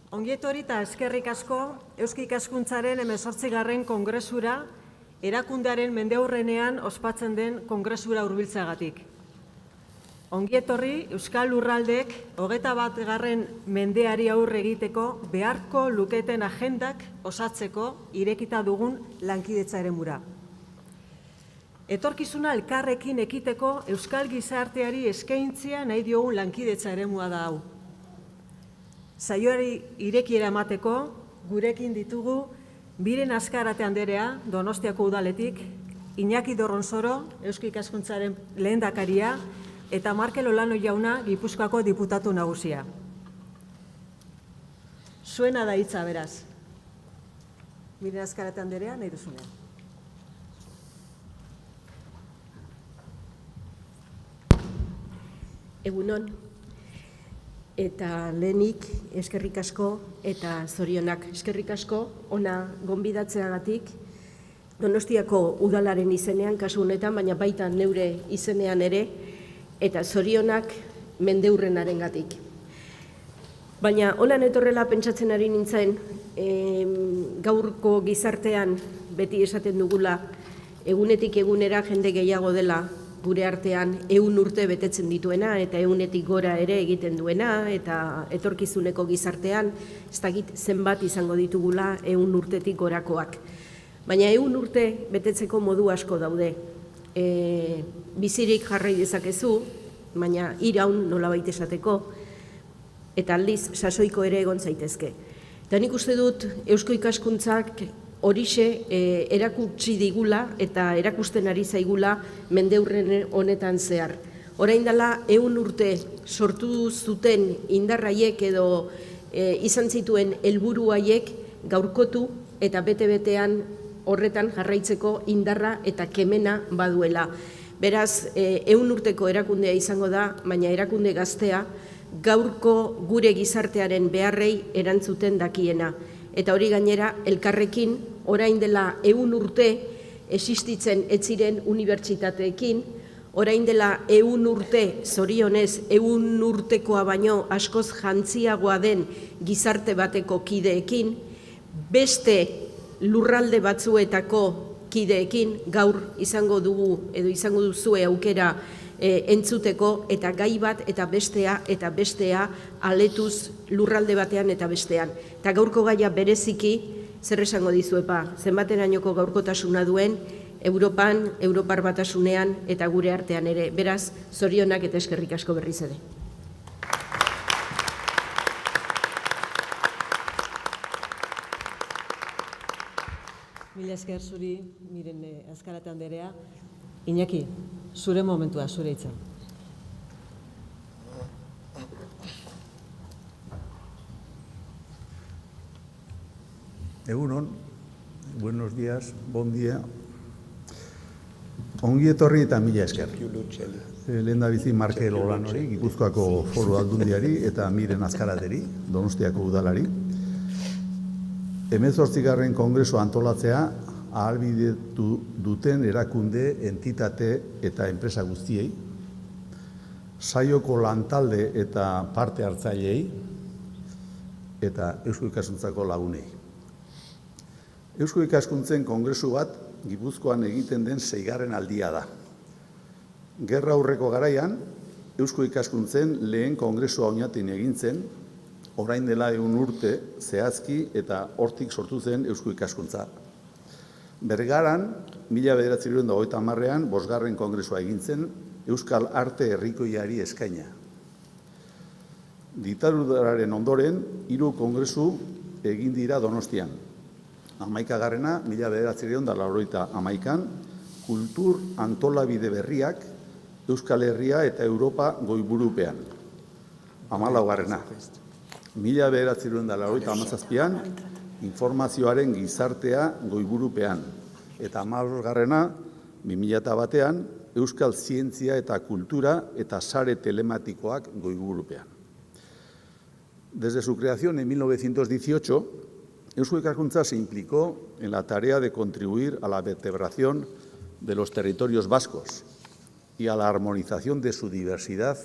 Ongietori eta eskerrik asko Eusko Ikaskuntzaren 18. Kongresura erakundearen mendeurrenean ospatzen den kongresura hurbiltzeagatik. Ongietorri Euskal Lurraldek 21. mendeari aurre egiteko beharko luketen agendak osatzeko irekita dugun lankidetza eremura. Etorkizuna elkarrekin ekiteko Euskal Gizarteari eskaintzea nahi diogun lankidetza eremua da hau. Saioari irekiera emateko, gurekin ditugu Miren Azkarate Anderea, Donostiako udaletik, Iñaki Dorronsoro, Eusko Ikaskuntzaren lehendakaria, eta Markel Olano jauna, Gipuzkoako diputatu nagusia. Zuena da hitza, beraz. Miren Azkarate Anderea, nahi duzunean. Egunon, eta lehenik eskerrik asko eta zorionak. Eskerrik asko ona gonbidatzeagatik Donostiako udalaren izenean, kasu honetan, baina baita neure izenean ere, eta zorionak mendeurrenarengatik. Baina holan etorrela pentsatzen ari nintzen, gaurko gizartean beti esaten dugula, egunetik egunera jende gehiago dela, gure artean 100 urte betetzen dituena eta 100-etik gora ere egiten duena eta etorkizuneko gizartean ez dakit zenbat izango ditugula 100 urtetik gorakoak. Baina 100 urte betetzeko modu asko daude. Bizirik jarrai dezakezu, baina iraun nolabait esateko eta aldiz sasoiko ere egon zaitezke. Eta nik uste dut Eusko Ikaskuntzak horixe erakutsi digula eta erakusten ari zaigula mendeurren honetan zehar. Orain dela 100 urte sortu zuten indarraiek edo izan zituen helburu haiek gaurkotu eta bete-betean horretan jarraitzeko indarra eta kemena baduela. Beraz, 100 urteko erakundea izango da, baina erakunde gaztea gaurko gure gizartearen beharrei erantzuten dakiena. Eta hori gainera, elkarrekin, orain dela 100 urte existitzen ez ziren unibertsitateekin, orain dela 100 urte, zorionez, 100 urtekoa baino askoz jantziagoa den gizarte bateko kideekin, beste lurralde batzuetako kideekin gaur izango dugu edo izango duzue aukera entzuteko eta gai bat eta bestea aletuz lurralde batean eta bestean. Eta gaurko gaia bereziki, zer esango dizuepa, zenbaterainoko gaurkotasuna duen Europan, Europar Batasunean eta gure artean ere. Beraz, zorionak eta eskerrik asko berriz ere. Mila esker zuri, Miren Azkarate Anderea. Iñaki, zure momentua, zure hitza. Egunon, buenos días, bon día. Ongi etorri eta mila esker. Lehendabizi Markel Olanori, Gipuzkoako Foru Aldundiari eta Miren Azkarateri, Donostiako udalari. 18. Kongresua antolatzea ahalbidetu duten erakunde, entitate eta enpresa guztiei, saioko lantalde eta parte hartzaileei eta Eusko Ikaskuntzako lagunei. Eusko Ikaskuntzen kongresu bat Gipuzkoan egiten den 6. aldia da. Gerra aurreko garaian, Eusko Ikaskuntzen lehen kongresua oinatin egin zen, orain dela 100 urte zehazki eta hortik sortu zen Eusko Ikaskuntza. Bergaran, 1930an, 5. kongresua egin zen, Euskal Arte Herrikoiari eskaina. Diktaduraren ondoren, 3 kongresu egin dira Donostian. 11. 1981an, Kultur Antolabide Berriak, Euskal Herria eta Europa goiburupean. 14. 1987an, Informazioaren Gizartea goiburupean. Eta 15. 2001an, Euskal Zientzia eta Kultura eta Sare Telematikoak goiburupean. Desde su creación en 1918, Eusko Ikaskuntza se implicó en la tarea de contribuir a la vertebración de los territorios vascos y a la armonización de su diversidad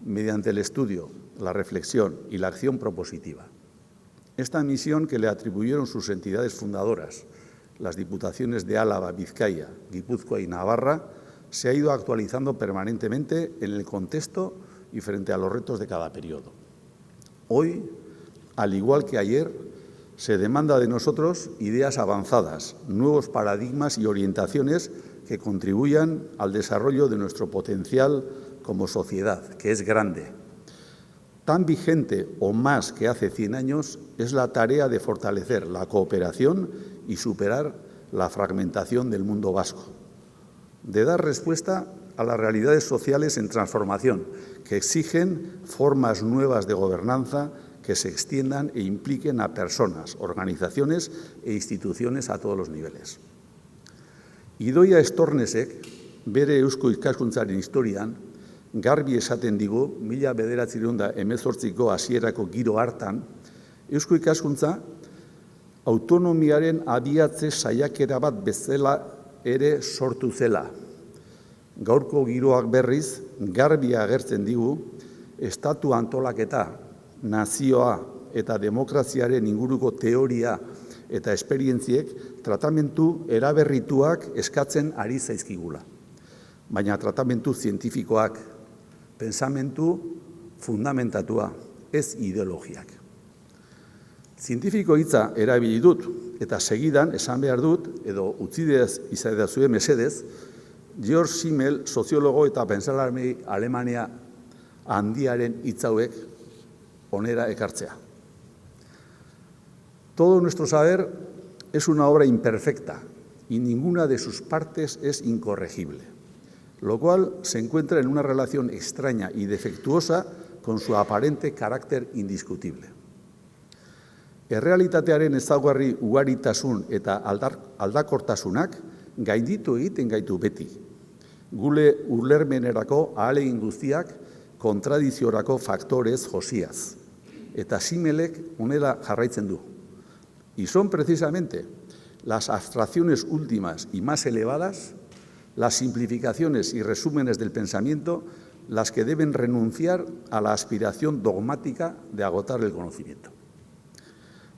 mediante el estudio, la reflexión y la acción propositiva. Esta misión que le atribuyeron sus entidades fundadoras, las Diputaciones de Álava, Vizcaya, Guipúzcoa y Navarra, se ha ido actualizando permanentemente en el contexto y frente a los retos de cada periodo. Hoy, al igual que ayer, se demanda de nosotros ideas avanzadas, nuevos paradigmas y orientaciones que contribuyan al desarrollo de nuestro potencial como sociedad, que es grande. Tan vigente o más que hace 100 años es la tarea de fortalecer la cooperación y superar la fragmentación del mundo vasco, de dar respuesta a las realidades sociales en transformación, que exigen formas nuevas de gobernanza que se extiendan e impliquen a personas, organizaciones e instituciones a todos los niveles. Idoia Estornesek, bere eusko ikaskuntzaren historian, garbi esaten digu, 1918ko hasierako giro hartan, eusko ikaskuntza autonomiaren abiatze saiakera bat bezala ere sortu zela. Gaurko giroak berriz, garbi agertzen digu, estatu antolaketa, nazioa eta demokraziaren inguruko teoria eta esperientziek tratamentu eraberrituak eskatzen ari zaizkigula. Baina tratamentu zientifikoak, pensamentu fundamentatua, ez ideologiak. Zientifiko hitza erabili dut, eta segidan esan behar dut, edo utzidez izadazue mesedez, Georg Simmel, soziologo eta pentsalari Alemania handiaren hitz hauek onera ekartzea. Todo nuestro saber es una obra imperfecta y ninguna de sus partes es incorregible, lo cual se encuentra en una relación extraña y defectuosa con su aparente carácter indiscutible. Errealitatearen ezaugarri ugaritasun eta aldakortasunak gainditu egiten gaitu beti. Gure ulermenerako ahalegin guztiak kontradiziorako faktorez josiaz. Eta Simmelek honela jarraitzen du. Y son precisamente las abstracciones últimas y más elevadas, las simplificaciones y resúmenes del pensamiento, las que deben renunciar a la aspiración dogmática de agotar el conocimiento.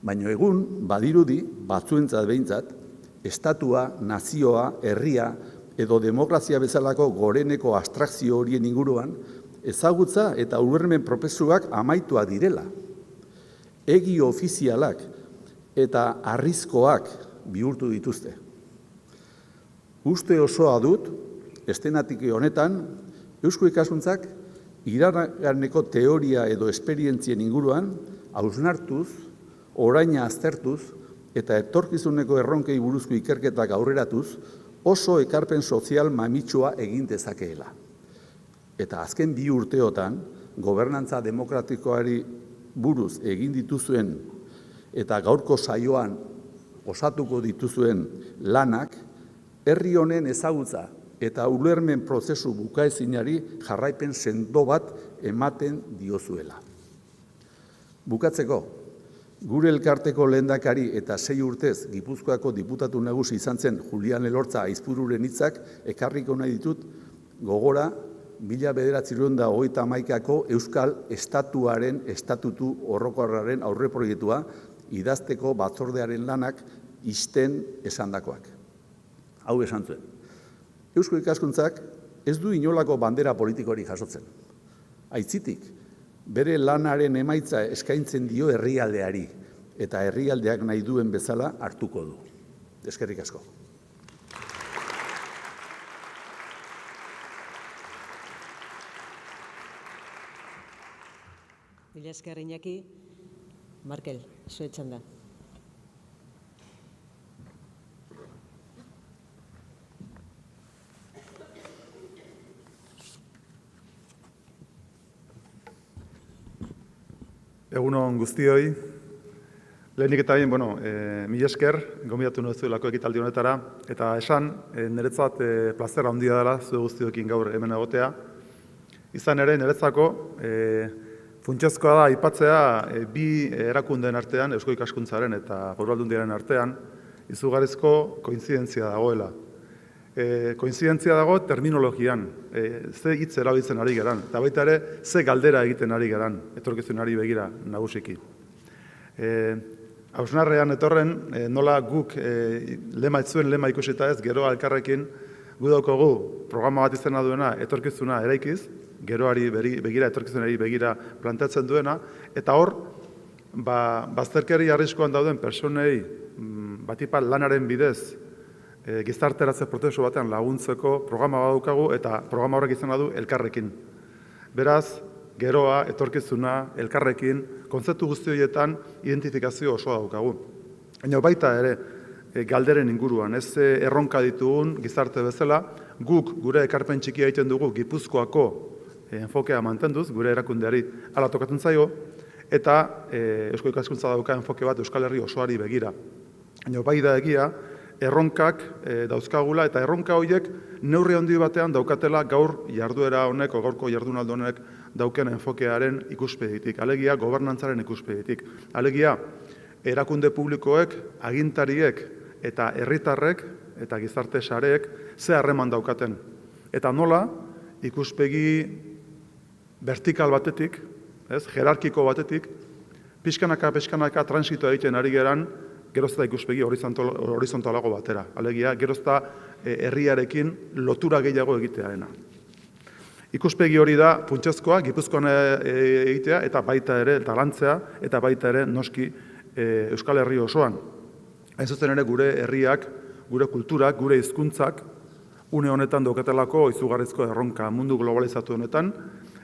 Baina egun, badirudi, batzuentzat behintzat, estatua, nazioa, herria edo demokrazia bezalako goreneko abstrakzio horien inguruan, ezagutza eta ulermen prozesuak amaitua direla. Egi ofizialak eta arrizkoak bihurtu dituzte. Uste osoa dut, estenatiki honetan, eusko ikaskuntzak iraganeko teoria edo esperientzien inguruan hausnartuz, oraina aztertuz eta etorkizuneko erronkei buruzko ikerketak aurreratuz oso ekarpen sozial mamitsua egin dezakeela. Eta azken 2 urteotan, gobernantza demokratikoari buruz egin dituzuen eta gaurko saioan osatuko dituzuen lanak, herri honen ezagutza eta ulermen prozesu bukaezinari jarraipen sendo bat ematen diozuela. Bukatzeko, gure elkarteko lehendakari eta 6 urtez Gipuzkoako diputatu nagusi izan zen Julian Elortza Aizpururen hitzak ekarriko nahi ditut gogora 1931ko Euskal Estatuaren Estatutu Orokorraren aurreproiektua idazteko batzordearen lanak ixten esandakoak. Hau esan zuen. Eusko ikaskuntzak ez du inolako bandera politikoari jasotzen. Aitzitik, bere lanaren emaitza eskaintzen dio herrialdeari, eta herrialdeak nahi duen bezala hartuko du. Eskerrik asko. Mila esker Iñaki. Markel, zure txanda. Egunon guztioi. Lehenik eta behin, mila esker, gonbidatu nuzuelako ekitaldi honetara, eta esan, niretzat plazer handia dela zure guztioekin gaur hemen egotea. Izan ere, niretzako funtsezkoa da aipatzea bi erakundeen artean, Eusko Ikaskuntzaren eta Foru Aldundiaren artean, izugarrizko kointzidentzia dagoela. Kointzidentzia dago terminologian, ze hitz erabiltzen ari geran, eta baita ere, ze galdera egiten ari geran, etorkizunari begira nagusiki. Hausnarrean etorren, nola guk lema ez zuen lema ikusita ez, gero elkarrekin gu daukagu programa bat izena duena etorkizuna eraikiz, geroari begira, etorkizunari begira planteatzen duena, eta hor, bazterkeri arriskuan dauden personei batipat lanaren bidez gizarteratze prozesu batean laguntzeko programa bat daukagu, eta programa horrek izena du elkarrekin. Beraz, geroa, etorkizuna, elkarrekin, kontzeptu guzti horietan identifikazio osoa daukagu. Baina baita ere, galderen inguruan, ez erronka ditugun gizarte bezala, guk gure ekarpen txikia egiten dugu Gipuzkoako enfokea mantenduz, gure erakundeari hala tokatzen zaio, eta Eusko Ikaskuntza dauka enfoke bat Euskal Herri osoari begira. Baina bai da egia, erronkak dauzkagula, eta erronka horiek neurri handi batean daukatela gaur jarduera honek, gaurko jardunaldi honek dauken enfokearen ikuspegitik, alegia gobernantzaren ikuspegitik. Alegia, erakunde publikoek, agintariek eta herritarrek eta gizarte sareek ze harreman daukaten. Eta nola, ikuspegi vertikal batetik, jerarkiko batetik, pixkanaka transitoa egiten ari geran, gerozta ikuspegi horizontalago batera. Alegia, gerozta herriarekin lotura gehiago egitearena. Ikuspegi hori da funtsezkoa, Gipuzkoan egitea, eta baita ere talantzea, eta baita ere noski Euskal Herri osoan. Hain zuzen ere gure herriak, gure kulturak, gure hizkuntzak, une honetan daukatelako izugarrizko erronka mundu globalizatu honetan,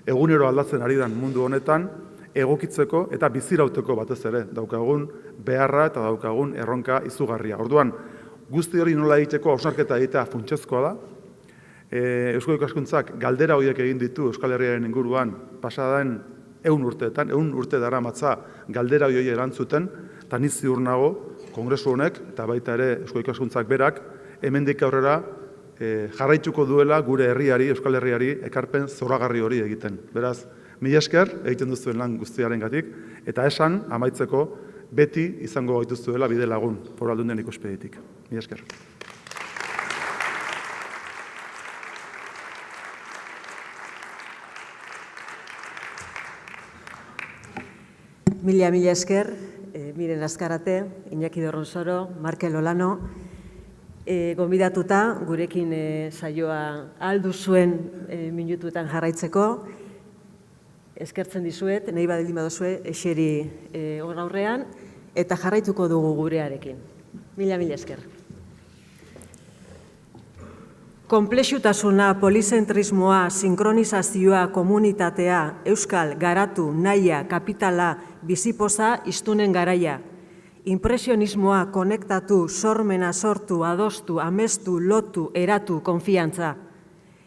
egunero aldatzen ari den mundu honetan, egokitzeko eta bizirauteko batez ere daukagun beharra eta daukagun erronka izugarria. Orduan, guzti hori nola egiteko hausnarketa egitea funtsezkoa da. Eusko Ikaskuntzak galdera horiek egin ditu Euskal Herriaren inguruan pasaden 100 urteetan, 100 urte daramatza galdera horiei erantzuten, eta ni ziur nago Kongresu honek eta baita ere Eusko Ikaskuntzak berak hemendik aurrera jarraituko duela gure herriari, Euskal Herriari ekarpen zoragarri hori egiten. Beraz, mila esker egiten duzuen lan guztiarengatik, eta esan amaitzeko beti izango gaituztuela bide lagun Foru Aldundien ikuspegitik. Mila esker. Mila esker, Miren Azkarate, Iñaki Dorronsoro, Markel Olano, gonbidatuta gurekin saioa aldu zuen minutuetan jarraitzeko. Eskertzen dizuet, nahi badeli baduzue, eseri hor aurrean, eta jarraituko dugu gurearekin. Mila esker. Konplexutasuna, polizentrismoa, sinkronizazioa, komunitatea, euskal, garatu, nahia, kapitala, bizipoza, iztunen garaia. Impresionismoa, konektatu, sormena sortu, adostu, amestu, lotu, eratu, konfiantza.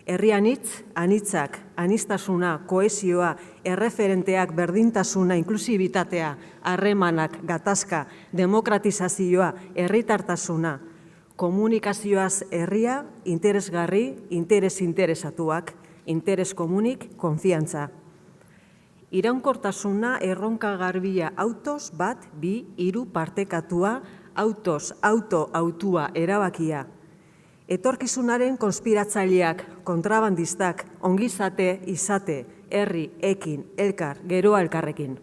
Herrianitz, anitzak, aniztasuna, kohesioa, erreferenteak, berdintasuna, inklusibitatea, harremanak, gatazka, demokratizazioa, herritartasuna, komunikazioaz herria, interesgarri, interesatuak, interes komunik, konfiantza. Iraunkortasuna, erronka garbia, autos, bat, bi, hiru, partekatua, autos, autua, erabakia. Etorkizunaren konspiratzaileak, kontrabandistak, ongizate, izate, herri, ekin, elkar, geroa elkarrekin.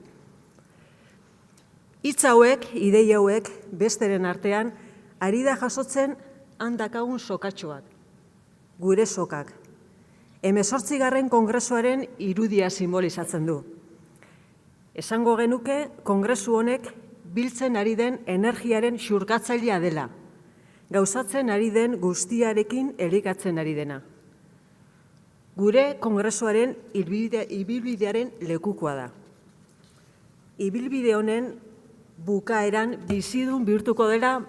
Hitz hauek, ideia hauek, besteren artean, ari da jasotzen handakagun sokatxoak, gure sokak. 18. Kongresuaren irudia simbolizatzen du. Esango genuke, kongresu honek biltzen ari den energiaren xurgatzailea dela, gauzatzen ari den guztiarekin elikatzen ari dena. Gure kongresuaren ibilbidearen lekukoa da. Ibilbide honen bukaeran bizidun bihurtuko dela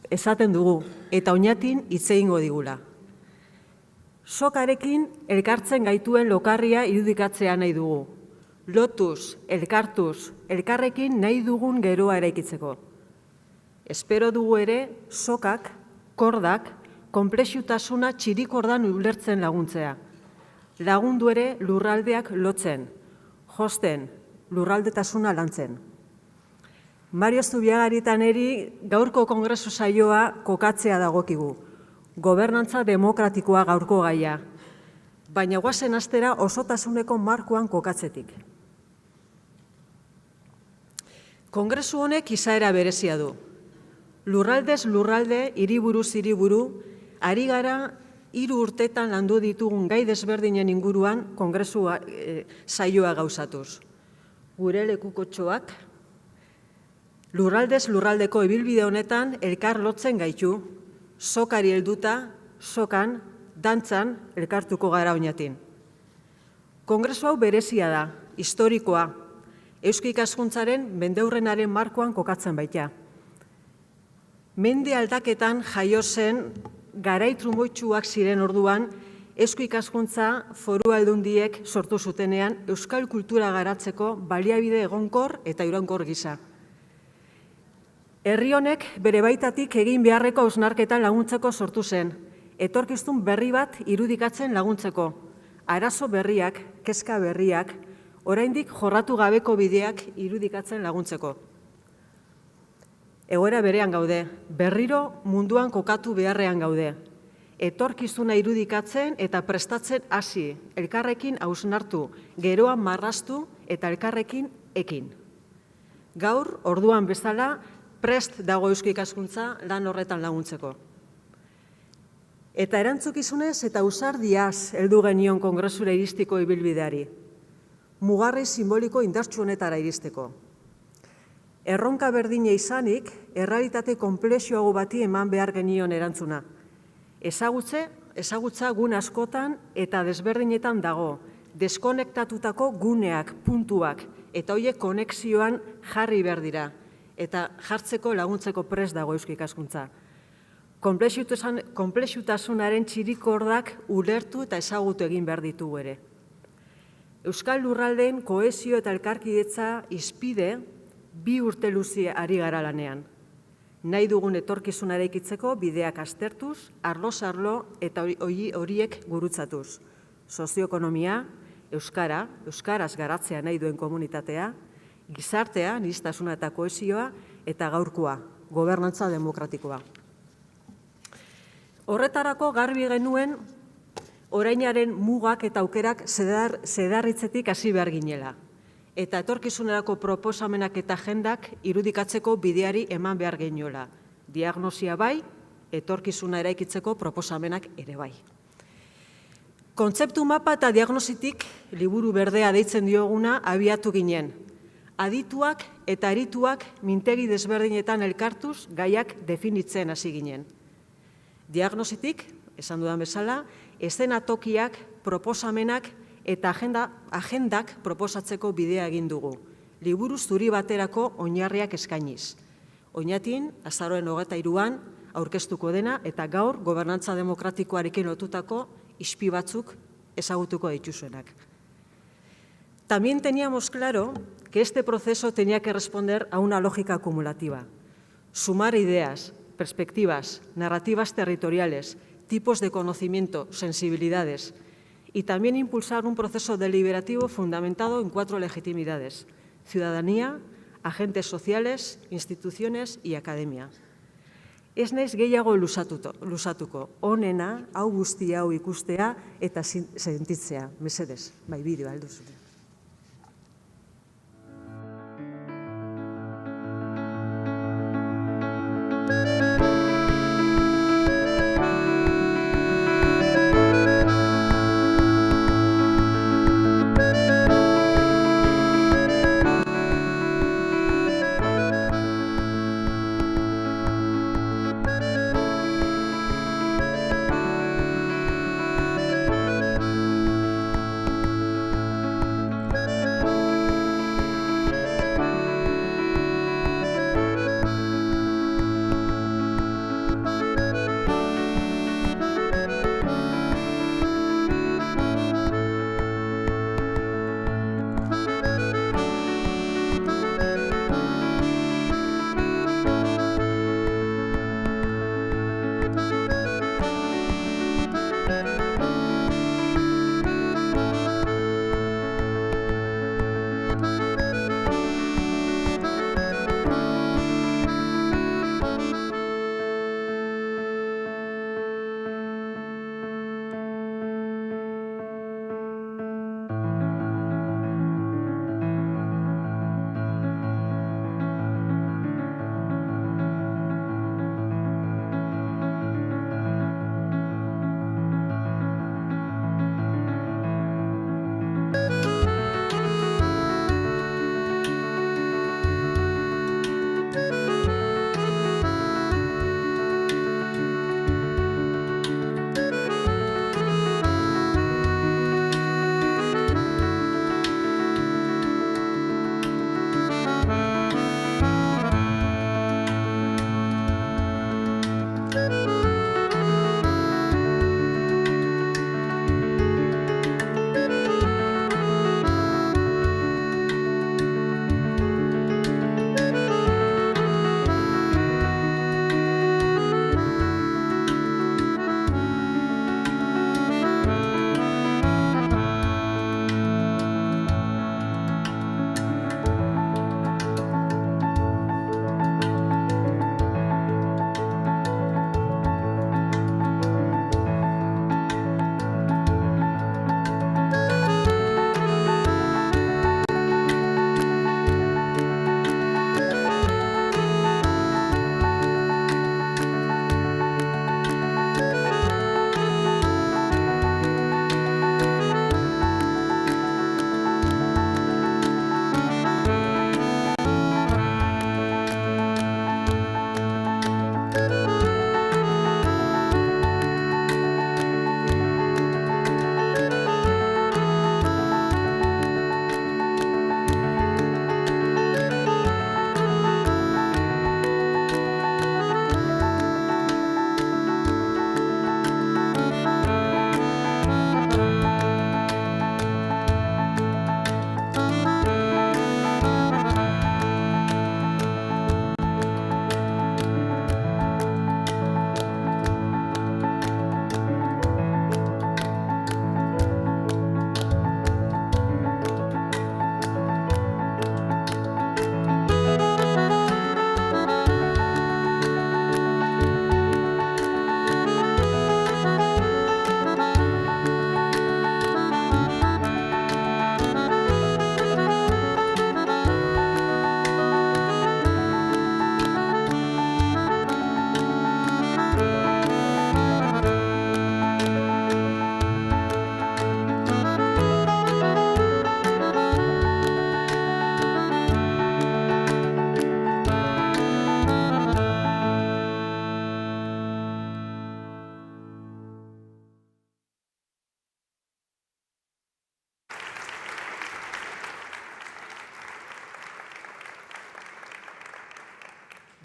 esaten dugu, eta oinatin hitz egingo digula. Sokarekin elkartzen gaituen lokarria irudikatzea nahi dugu. Lotuz, elkartuz, elkarrekin nahi dugun geroa eraikitzeko. Espero dugu ere, sokak, kordak, konplexutasuna txirikordan ulertzen laguntzea. Lagundu ere lurraldeak lotzen, josten, lurraldetasuna lantzen. Mario Zubiagaritan eri gaurko kongresu saioa kokatzea dagokigu. Gobernantza demokratikoa gaurko gaia, baina goazen astera osotasuneko markoan kokatzetik. Kongresu honek izaera berezia du. Lurraldez lurralde, hiriburuz hiriburu, ari gara 3 urtetan landu ditugun gai desberdinen inguruan kongresu saioa gauzatuz. Gure lekukotxoak, lurraldez lurraldeko ibilbide honetan elkar lotzen gaitu, sokari helduta, sokan, dantzan elkartuko gara oinatin. Kongresu hau berezia da, historikoa, Eusko Ikaskuntzaren mendeurrenaren markoan kokatzen baita. Mende aldaketan jaio zen garai trumoitsuak ziren orduan, Eusko Ikaskuntza Foru Aldundiek sortu zutenean euskal kultura garatzeko baliabide egonkor eta iraunkor gisa. Herri honek bere baitatik egin beharreko hausnarketan laguntzeko sortu zen, etorkizun berri bat irudikatzen laguntzeko, arazo berriak, kezka berriak, oraindik jorratu gabeko bideak irudikatzen laguntzeko. Egoera berean gaude, berriro munduan kokatu beharrean gaude. Etorkizuna irudikatzen eta prestatzen hasi, elkarrekin hausnartu, geroan marraztu eta elkarrekin ekin. Gaur, orduan bezala, prest dago Eusko Ikaskuntza lan horretan laguntzeko. Eta erantzukizunez eta ausardiaz heldu genion kongresura iristiko ibilbideari. Mugarri simboliko indartsu honetara iristeko. Erronka berdina izanik, errealitate konplexuago bati eman behar genion erantzuna. Ezagutza gun askotan eta desberdinetan dago, deskonektatutako guneak, puntuak, eta horiek konexioan jarri behar dira, eta jartzeko laguntzeko prest dago Eusko Ikaskuntza. Konplexutasunaren txirikordak ulertu eta ezagutu egin behar ditugu ere. Euskal lurraldeen kohesio eta elkarkidetza izpide 2 urte luzi ari gara lanean. Nahi dugun etorkizuna eraikitzeko bideak aztertuz, arloz arlo eta horiek gurutzatuz. Sozioekonomia, euskara, euskaraz garatzea nahi duen komunitatea, gizartea, aniztasuna eta kohesioa, eta gaurkoa, gobernantza demokratikoa. Horretarako garbi genuen orainaren mugak eta aukerak zedarritzetik hasi behar ginela, eta etorkizunerako proposamenak eta agendak irudikatzeko bideari eman behar geniola. Diagnosia bai, etorkizuna eraikitzeko proposamenak ere bai. Kontzeptu mapa eta diagnositik liburu berdea deitzen dioguna abiatu ginen. Adituak eta arituak mintegi desberdinetan elkartuz gaiak definitzen hasi ginen. Diagnositik, esan dudan bezala, eszenatokiak, proposamenak eta agendak proposatzeko bidea egin dugu. Liburu zuri baterako oinarriak eskainiz. Oinatin, azaroaren 23an aurkeztuko dena eta gaur gobernantza demokratikoarekin lotutako ispi batzuk ezagutuko dituzuenak. También teníamos claro que este proceso tenía que responder a una lógica acumulativa. Sumar ideas, perspectivas, narrativas territoriales, tipos de conocimiento, sensibilidades, y también impulsar un proceso deliberativo fundamentado en 4 legitimidades: ciudadanía, agentes sociales, instituciones y academia. Ez naiz gehiago luzatuko, honena, hau guztia hau ikustea eta sentitzea, mesedez, bai bideoa alduzu.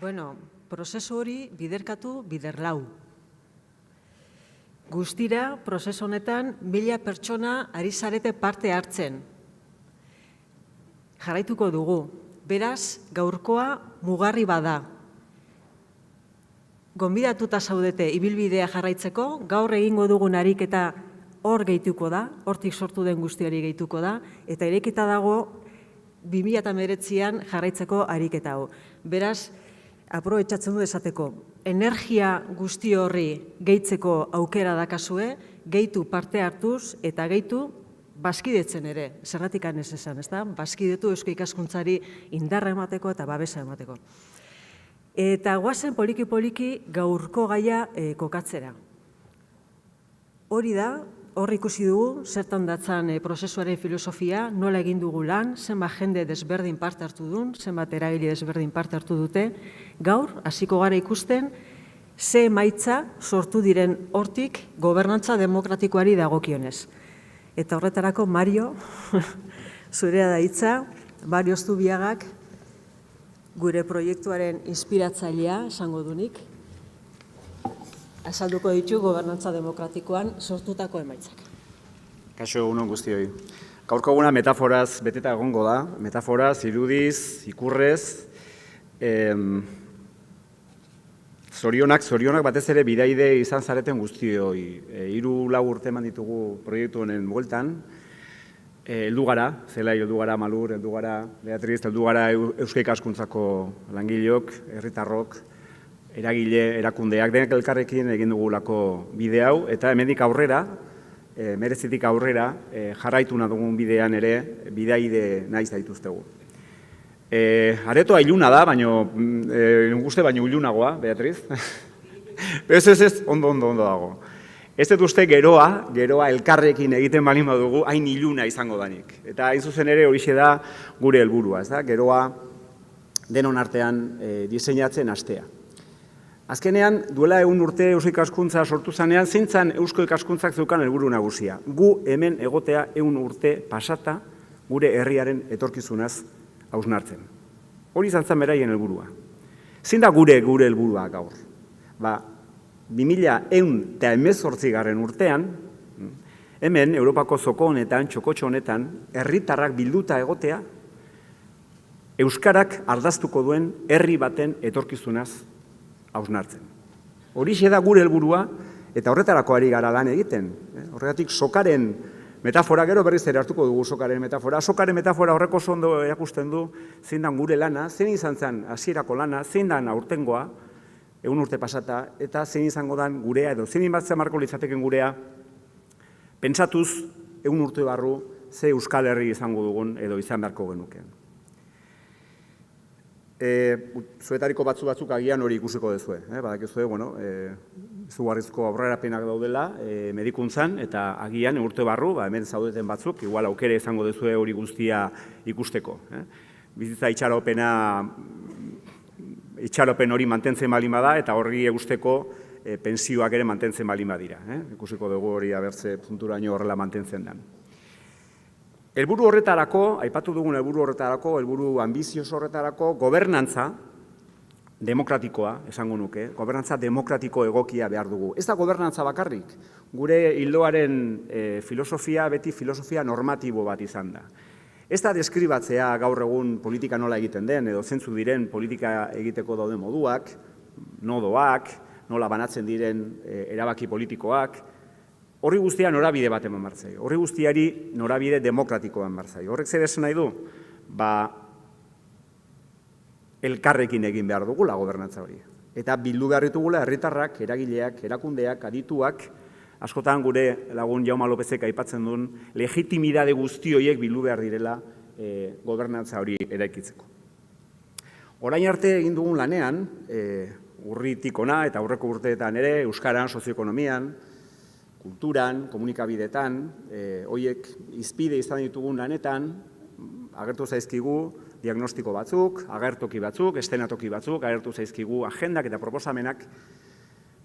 Bueno, prozesu hori biderkatu biderlau. Guztira, prozesu honetan, 1000 pertsona ari zarete parte hartzen. Jarraituko dugu. Beraz, gaurkoa mugarri bada. Gonbidatuta zaudete ibilbidea jarraitzeko, gaur egingo dugun ariketa hor gehituko da, hortik sortu den guzti hori gehituko da, eta irekita dago 2019an jarraitzeko ariketa hau. Beraz, aprobetxatzen du esateko, energia guzti horri gehitzeko aukera dakazue, gehitu parte hartuz eta gehitu bazkidetzen ere, zergatik ez esan, ezta? Bazkidetu eusko ikaskuntzari indarra emateko eta babesa emateko. Eta guazen poliki-poliki gaurko gaia kokatzera. Hori da, hor ikusi dugu, zertan datzan prozesuaren filosofia, nola egin dugu lan, zenbat jende desberdin parte hartu duen, zenbat eragile desberdin parte hartu dute, gaur, hasiko gara ikusten, ze emaitza sortu diren hortik gobernantza demokratikoari dagokionez. Eta horretarako, Mario, zurea da hitza, Mario Zubiagak, gure proiektuaren inspiratzailea, esango dunik, azalduko ditu gobernantza demokratikoan sortutako emaitzak. Kaixo egunon guztioi. Gaurko eguna metaforaz beteta egongo da, metaforaz, irudiz, ikurrez, zorionak batez ere bidaide izan zareten guztioi. 3-4 urte eman ditugu proiektu honen bueltan, heldu gara, Zelai heldu gara, Malur heldu gara, Beatriz heldu gara Eusko Ikaskuntzako langileok, herritarrok, eragile, erakundeak, denak elkarrekin egin dugulako bide hau, eta hemendik aurrera, merezitik aurrera, jarraituna dugun bidean ere, bidaide naiz daituztegu. Aretoa iluna da, baino ilunagoa, Beatriz. Ez, ondo dago. Ez dut uste geroa elkarrekin egiten balin badugu, hain iluna izango danik. Eta hain zuzen ere horixe da gure helburua, ez da? Geroa denon artean diseinatzen hastea. Azkenean, duela 100 urte Eusko Ikaskuntza sortu zanean, zintzan Eusko Ikaskuntzak zeukan helburu nagusia. Gu hemen egotea 100 urte pasata gure herriaren etorkizunaz hausnartzen. Hori izan zen beraien helburua. Zein da gure helburua gaur? 2118 urtean, hemen Europako zoko honetan, txokotxo honetan, herritarrak bilduta egotea, euskarak ardaztuko duen herri baten etorkizunaz hausnartzen. Horixe da gure helburua eta horretarako ari gara lan egiten. Horregatik sokaren metafora, gero berriz ere hartuko dugu sokaren metafora. Sokaren metafora horreko ondo erakusten du zein dan gure lana, zein izan zen hasierako lana, zein dan aurtengoa, 100 urte pasata, eta zein izango dan gurea, edo zein inbatzea marko litzateken gurea, pentsatuz 100 urte barru ze Euskal Herri izango dugun edo izan beharko genukeen. Zuetariko batzuk agian hori ikusiko duzue. Badakizue, izugarrizko aurrerapenak daudela medikuntzan, eta agian urte barru, hemen zaudeten batzuk, igual aukere izango duzue hori guztia ikusteko. Bizitza itxaropen hori mantentzen balin bada, eta horri egusteko pensioak ere mantentzen balin badira. Ikusiko dugu hori abertze punturaino horrela mantentzen den. Helburu horretarako, aipatu dugun helburu horretarako, helburu ambizioso horretarako, gobernantza demokratikoa, esango nuke, gobernantza demokratiko egokia behar dugu. Ez da gobernantza bakarrik, gure hildoaren filosofia, beti filosofia normatibo bat izan da. Ez da deskribatzea gaur egun politika nola egiten den, edo zentzu diren politika egiteko dauden moduak, nodoak, nola banatzen diren erabaki politikoak, horri guztia norabide bat eman martzai, horri guztiari norabide demokratikoan martzai. Horrek zer esan nahi du? Elkarrekin egin behar dugula gobernantza hori. Eta bildu behar ditugula herritarrak, eragileak, erakundeak, adituak, askotan gure lagun Jaume Lopezek aipatzen duen legitimidade guzti horiek bildu behar direla gobernantza hori eraikitzeko. Orain arte egin dugun lanean, urritik ona eta aurreko urteetan ere, euskaran, sozioekonomian, kulturan, komunikabidetan, horiek izpide izan ditugun lanetan, agertu zaizkigu diagnostiko batzuk, agertoki batzuk, eszenatoki batzuk, agertu zaizkigu agendak eta proposamenak,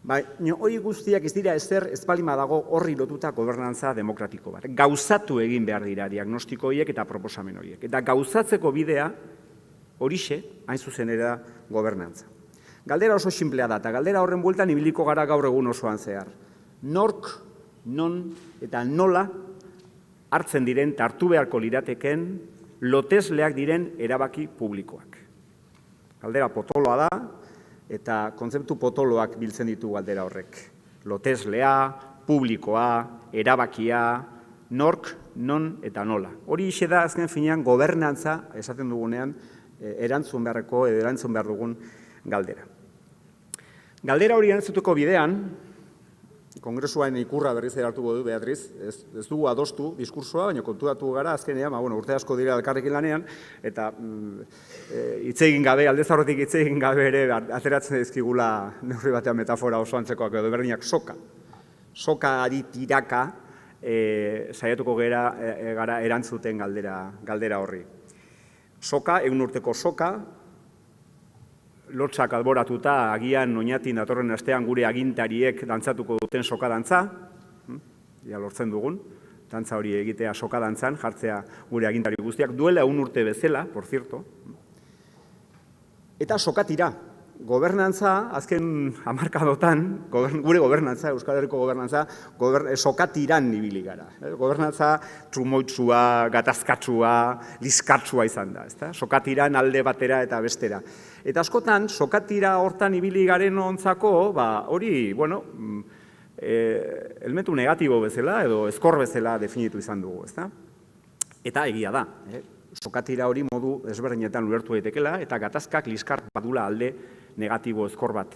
baina hori guztiak ez dira ezer ez balin badago horri lotuta gobernantza demokratiko bat. Gauzatu egin behar dira diagnostiko horiek eta proposamen horiek. Eta gauzatzeko bidea horixe, hain zuzen ere da gobernantza. Galdera oso sinplea da, eta galdera horren bueltan ibiliko gara gaur egun osoan zehar. Nork, non eta nola hartzen diren eta hartu beharko lirateken lotesleak diren erabaki publikoak. Galdera potoloa da, eta kontzeptu potoloak biltzen ditu galdera horrek. Loteslea, publikoa, erabakia, nork, non eta nola. Hori ixe da azken finean gobernantza, esaten dugunean, erantzun beharreko edo erantzun behar dugun galdera. Galdera hori erantzutuko bidean, Kongresuaren ikurra berriz erartuko du, Beatriz, ez dugu adostu diskursoa, baina konturatu gara azkenean, urte asko dira elkarrekin lanean, eta hitz egin gabe, aldez aurretik hitz egin gabe ere, ateratzen dizkigula neurri batean metafora oso antzekoak edo berdinak soka. Soka ari tiraka saiatuko gara erantzuten galdera horri. Soka, 100 urteko soka, lotsak alboratuta, agian oinatin datorren astean gure agintariek dantzatuko duten soka dantza, ja lortzen dugun, dantza hori egitea soka dantzan, jartzea gure agintari guztiak, duela 1 urte bezala, por cierto, eta sokatira. Gobernantza, azken hamarkadotan, gure gobernantza, Euskal Herriko gobernantza, sokatiran ibili gara. Gobernantza trumoitsua, gatazkatsua, liskartsua izan da. Sokatiran alde batera eta bestera. Eta askotan, sokatira hortan ibili garen ontzako, hori, elementu negatibo bezala edo ezkor bezala definitu izan dugu. Eta egia da. Sokatira hori modu ezberdinetan ulertu daitekela, eta gatazkak liskar badula alde negatibo ezkor bat,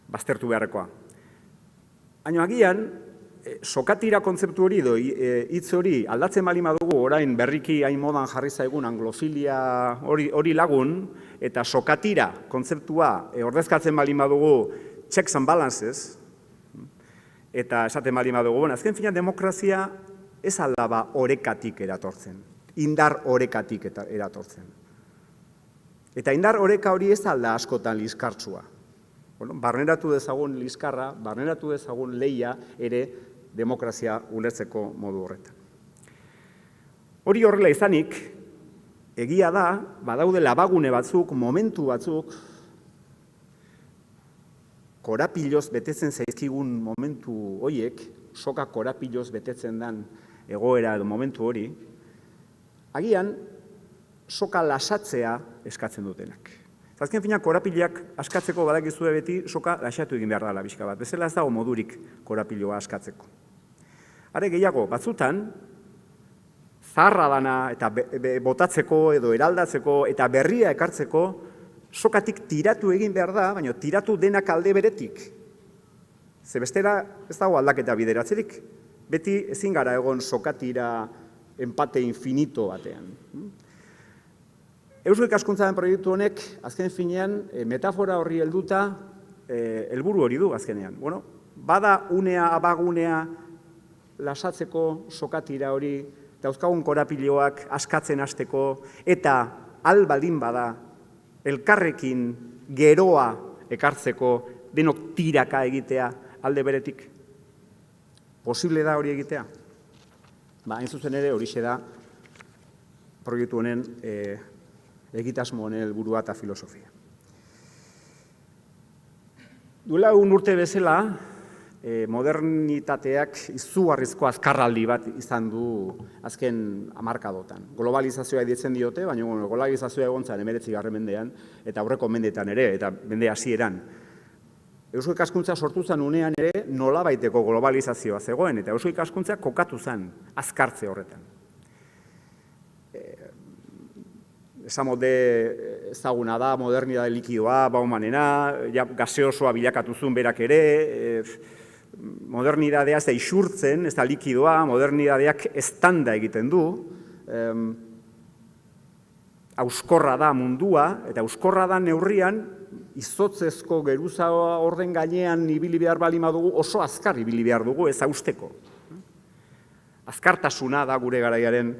baztertu beharrekoa. Baina agian, sokatira kontzeptu hori edo hitz hori aldatzen baldin badugu, orain berriki hain modan jarri zaigun anglofilia hori lagun, eta sokatira kontzeptua ordezkatzen baldin badugu checks and balances, eta esaten baldin badugu, azken finean demokrazia ez aldaba orekatik eratortzen. Indar orekatik eratortzen. Eta indar oreka hori ez alda askotan liskartsua. Barneratu dezagun liskarra, barneratu dezagun lehia ere demokrazia ulertzeko modu horretan. Hori horrela izanik, egia da, badaude labagune batzuk, momentu batzuk, korapiloz betetzen zaizkigun momentu horiek, soka korapiloz betetzen den egoera edo momentu hori, agian, soka lasatzea eskatzen dutenak. Azken finak, korapiloak askatzeko badakizue beti, soka lasatu egin behar dela bizka bat. Bezala ez dago modurik korapiloa askatzeko. Are gehiago, batzutan, zaharra dana eta botatzeko edo eraldatzeko eta berria ekartzeko, sokatik tiratu egin behar da, baina tiratu denak alde beretik. Ze bestera ez dago aldaketa bideratzerik. Beti ezin gara egon sokatira empate infinito batean. Eusko Ikaskuntzaren proiektu honek, azken finean, metafora horri helduta, helburu hori du azkenean. Bada unea, abagunea, lasatzeko sokatira hori, dauzkagun korapiloak askatzen hasteko, eta albaldin bada, elkarrekin geroa ekartzeko, denok tiraka egitea alde beretik. Posible da hori egitea? Hain zuzen ere horixe da proiektu honen egitasmo honen helburua eta filosofia. Duela 1 urte bezala, modernitateak izugarrizko azkarraldi bat izan du azken hamarkadotan. Globalizazioa ditzen diote, baina globalizazioa egon zen 19. mendean eta aurreko mendeetan ere, eta mende hasieran. Eusko Ikaskuntza sortu zen unean ere nolabaiteko globalizazioa zegoen, eta Eusko Ikaskuntza kokatu zen azkartze horretan. Esamode ezaguna da, modernidade likidoa, Baumanena, gaseosoa bilakatu zuen berak ere, modernidadea ez da isurtzen, ez da likidoa, modernidadeak eztanda egiten du, auskorra da mundua, eta auskorra da neurrian, izotzezko geruza orden gainean ibili behar bali madugu, oso azkar ibili behar dugu ez hausteko. Azkartasuna da gure garaiaren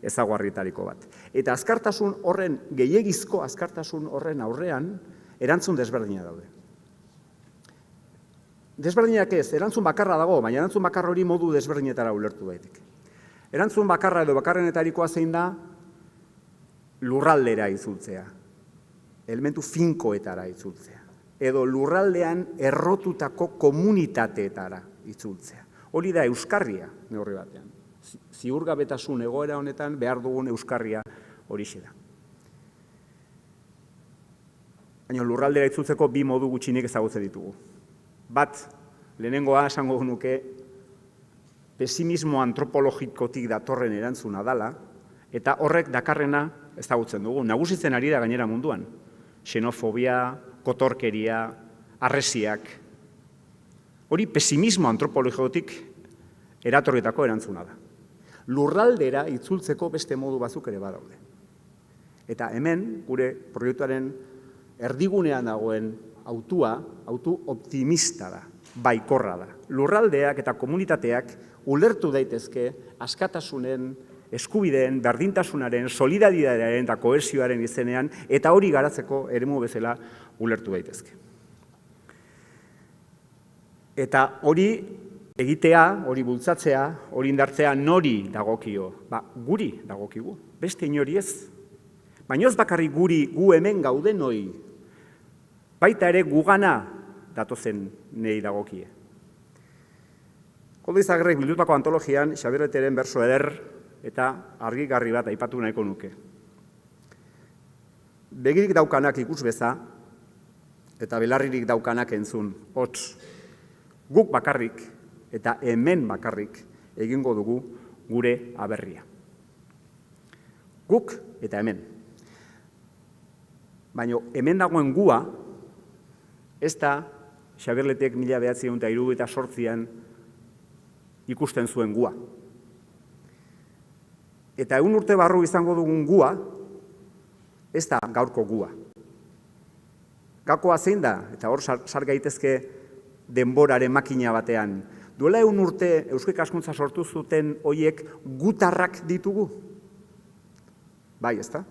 ezaugarrietariko bat. Eta azkartasun horren, gehiegizko azkartasun horren aurrean, erantzun desberdina daude. Desberdinak ez, erantzun bakarra dago, baina erantzun bakarra hori modu desberdinetara ulertu daiteke. Erantzun bakarra edo bakarrenetarikoa zein da, lurraldera itzultzea. elementu finkoetara itzultzea, edo lurraldean errotutako komunitateetara itzultzea. Hori da euskarria neurri batean. Ziurgabetasun egoera honetan behar dugun euskarria horixe da. Baina lurraldera itzultzeko bi modu gutxinik ezagutzen ditugu. Bat, lehenengoa esango nuke pesimismo antropologikotik datorren erantzuna dala, eta horrek dakarrena ezagutzen dugu. Nagusitzen ari da gainera munduan. Xenofobia, kotorkeria, harresiak. Hori pesimismo antropologikotik eratorritako erantzuna da. Lurraldera itzultzeko beste modu batzuk ere badaude. Eta hemen, gure proiektuaren erdigunean dagoen autu optimista da, baikorra da. Lurraldeak eta komunitateak ulertu daitezke askatasunen, eskubideen, berdintasunaren, solidaridadearen eta kohesioaren izenean, eta hori garatzeko eremu bezala ulertu daitezke. Eta hori egitea, hori bultzatzea, hori indartzea nori dagokio? Guri dagokigu, beste inori ez. Baina ez bakarrik guri, gu hemen gauden hori, baita ere gugana datozen nei dagokie. Koldo Izagirrek bildutako antologian, Xabier Leteren berso eder eta argigarri bat aipatu nahiko nuke. Begirik daukanak ikus beza, eta belarririk daukanak entzun, hots, guk bakarrik eta hemen bakarrik egingo dugu gure aberria. Guk eta hemen. Baina hemen dagoen gua, ez da Xabier Letek 1978an ikusten zuen gua. Eta 100 urte barru izango dugun gua, ez da gaurko gua. Gakoa zein da, eta hor sar gaitezke denboraren makina batean. Duela 100 urte Eusko Ikaskuntza sortu zuten hoiek gutarrak ditugu? Bai, ez da?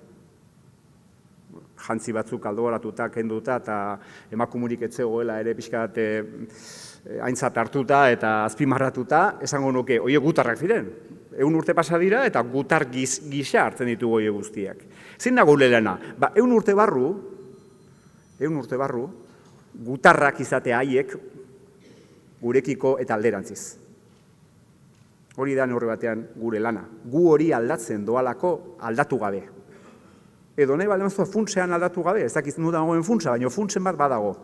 Jantzi batzuk aldogoratuta, kenduta, eta emakumerik etzegoela ere pixka bat aintzat hartuta eta azpimarratuta, esango nuke, hoiek gutarrak ziren. 100 urte pasa dira eta gutar gisa hartzen ditugu hoiek guztiak. Zein da gure lana? 100 urte barru, gutarrak izatea haiek gurekiko eta alderantziz. Hori da neurri batean gure lana. Gu hori aldatzen doalako aldatu gabe. Edo nahi baldin bazua funtsean aldatu gabe, ez dakiz nu dagoen funtsa, baina funtsen bat badago.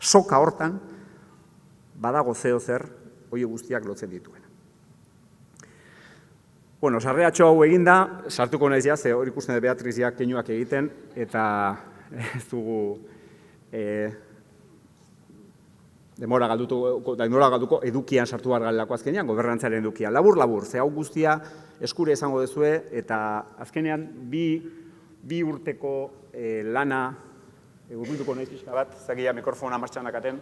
Soka hortan badago zeo zer hori guztiak lotzen dituen. Bueno, sarreatxo hau eginda, sartuko naiz ja, ze hori ikusten Beatriz ja keinuak egiten, eta ez dugu denbora galduko edukian sartu behar galelako azkenean, gobernantzaren edukian. Labur, ze hau guztia eskure esango dezue, eta azkenean bi urteko lana, gurbilduko naiz pixka bat, zagia mikrofona martxan dakaten,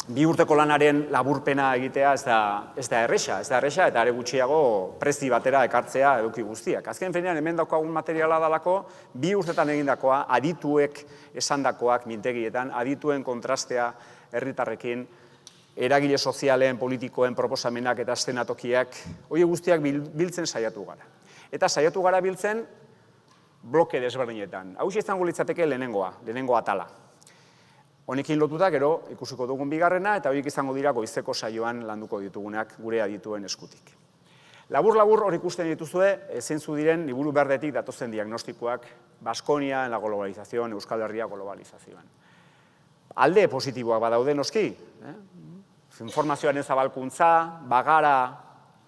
2 urteko lanaren laburpena egitea ez da erresa, eta are gutxiago prezi batera ekartzea eduki guztiak. Azken finean hemen daukagun materiala dalako, 2 urtetan egindakoa, adituek esandakoak mintegietan, adituen kontrastea herritarrekin, eragile sozialen, politikoen proposamenak eta eszenatokiak, hori guztiak biltzen saiatu gara. Eta saiatu gara biltzen bloke desberdinetan. Hau izango litzateke lehenengo atala. Honekin lotuta, gero, ikusiko dugun bigarrena, eta horiek izango dira goizeko saioan landuko ditugunak gure adituen eskutik. Labur hor ikusten dituzue, zeintzu diren liburu berdetik datozen diagnostikoak, Baskonia en la globalización, Euskal Herria globalizazioan. Alde positiboak badaude noski, informazioaren zabalkuntza, bagara,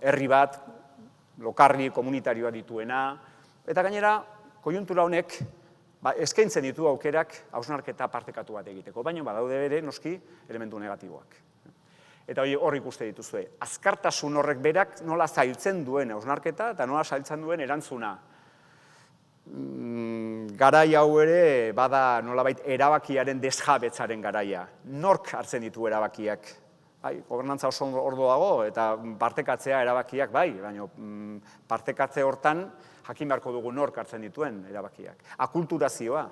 herri bat, lokarri komunitarioa dituena, eta gainera, koiuntura honek, eskaintzen ditu aukerak hausnarketa partekatu bat egiteko, baina badaude ere noski elementu negatiboak. Eta hor ikuste dituzue, azkartasun horrek berak nola zailtzen duen hausnarketa eta nola zailtzen duen erantzuna. Garai hau ere bada nolabait erabakiaren desjabetzaren garaia. Nork hartzen ditu erabakiak? Gobernantza oso ordo dago eta partekatzea erabakiak bai, baina partekatze hortan jakin beharko dugu nork hartzen dituen erabakiak. Akulturazioa,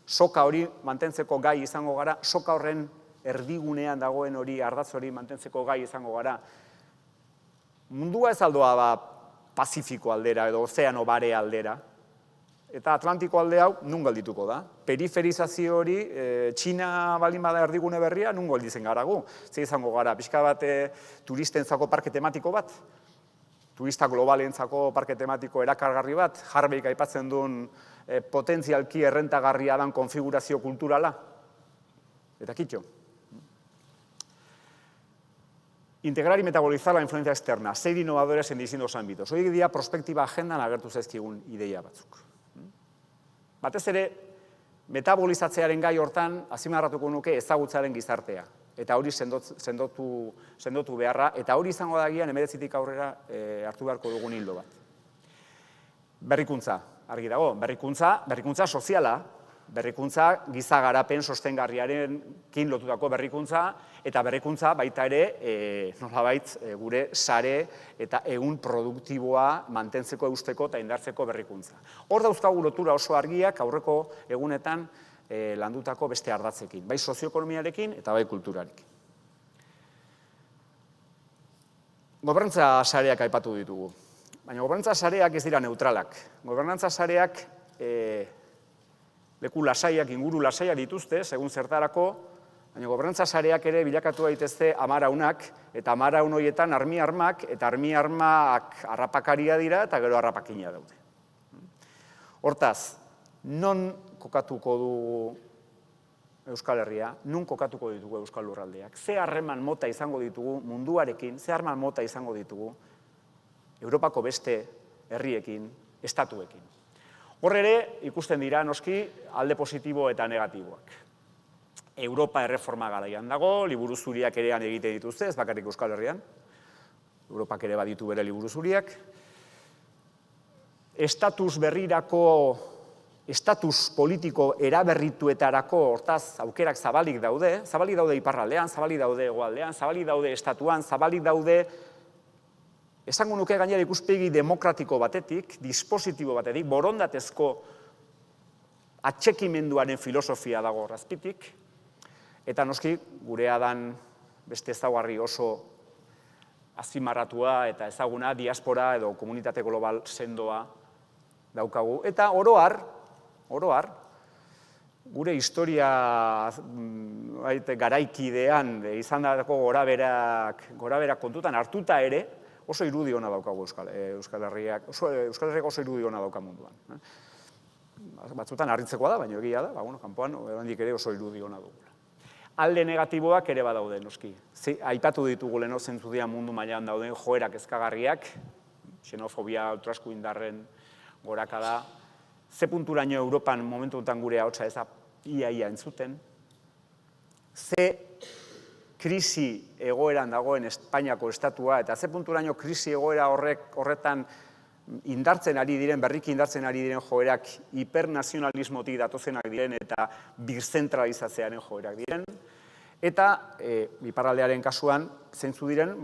soka hori mantentzeko gai izango gara, soka horren erdigunean dagoen hori, ardatz hori mantentzeko gai izango gara. Mundua ez aldoa Pazifiko aldera edo Ozeano Bare aldera, eta Atlantiko alde hau nun geldituko da. Periferizazio hori, Txina baldin bada erdigune berria, nun gelditzen gara gu. Ze izango gara, pixka bat turistentzako parke tematiko bat, turista globalentzako parke tematiko erakargarri bat, Harveyk aipatzen duen potentzialki errentagarria dan konfigurazio kulturala. Eta kitxo. Integrar y metabolizar la influencia externa, ser innovadores en distintos ámbitos. Hori dira prospektiba agendan agertu zaizkigun ideia batzuk. Batez ere, metabolizatzearen gai hortan, azpimarratuko nuke ezagutzaren gizartea. Eta hori sendotu beharra, eta hori izango da gian 19tik aurrera hartu beharko dugun hildo bat. Berrikuntza, argi dago, berrikuntza soziala, berrikuntza giza garapen sostengarriarekin lotutako berrikuntza, eta berrikuntza baita ere nolabait gure sare eta ehun produktiboa mantentzeko, eusteko eta indartzeko berrikuntza. Hor dauzkagu lotura oso argiak aurreko egunetan landutako beste ardatzekin, bai sozioekonomiarekin eta bai kulturarekin. Gobernantza sareak aipatu ditugu, baina gobernantza sareak ez dira neutralak. Gobernantza sareak leku lasaiak, inguru lasaiak dituzte, segun zertarako, baina gobernantza sareak ere bilakatu daitezte amaraunak, eta amaraun horietan armi-armak, eta armi-armak harrapakaria dira, eta gero harrapakina daude. Hortaz, non kokatuko du Euskal Herria, non kokatuko ditugu Euskal Lurraldeak, ze harreman mota izango ditugu munduarekin, ze harreman mota izango ditugu Europako beste herriekin, estatuekin. Hor ere, ikusten dira, noski, alde positibo eta negatiboak. Europa erreforma garaian dago, liburu zuriak erean egite dituzte, ez bakarrik Euskal Herrian. Europak ere baditu bere liburu zuriak. Estatus berrirako, estatus politiko eraberrituetarako, hortaz, aukerak zabalik daude iparraldean, zabalik daude hegoaldean, zabalik daude estatuan, zabalik daude esango nuke gainera ikuspegi demokratiko batetik, dispositibo batetik, borondatezko atxekimenduaren filosofia dago azpitik, eta noski gurea dan beste ezaugarri oso azpimarratua eta ezaguna diaspora edo komunitate global sendoa daukagu. Eta oroar, gure historia garaikidean izan dako goraberak kontutan hartuta ere, oso irudi hona daukagu Euskal Herriak, Euskal Herriak oso irudi hona dauka munduan. Batzutan harritzekoa da, baina egia da, kanpoan handik ere oso irudi hona dugula. Alde negatiboak ere badaude, noski. Aipatu ditugu leheno zentzu dira mundu mailan dauden joerak ezkagarriak, xenofobia, ultrasku indarren gorakada, ze punturaino Europan momentuetan gure ahotsa eza ia entzuten, ze krisi egoeran dagoen Espainiako estatua, eta ze punturaino krisi egoera horretan berriki indartzen ari diren joerak hipernazionalismotik datozenak diren eta birzentralizatzearen joerak diren, eta iparraldearen kasuan zentzu diren,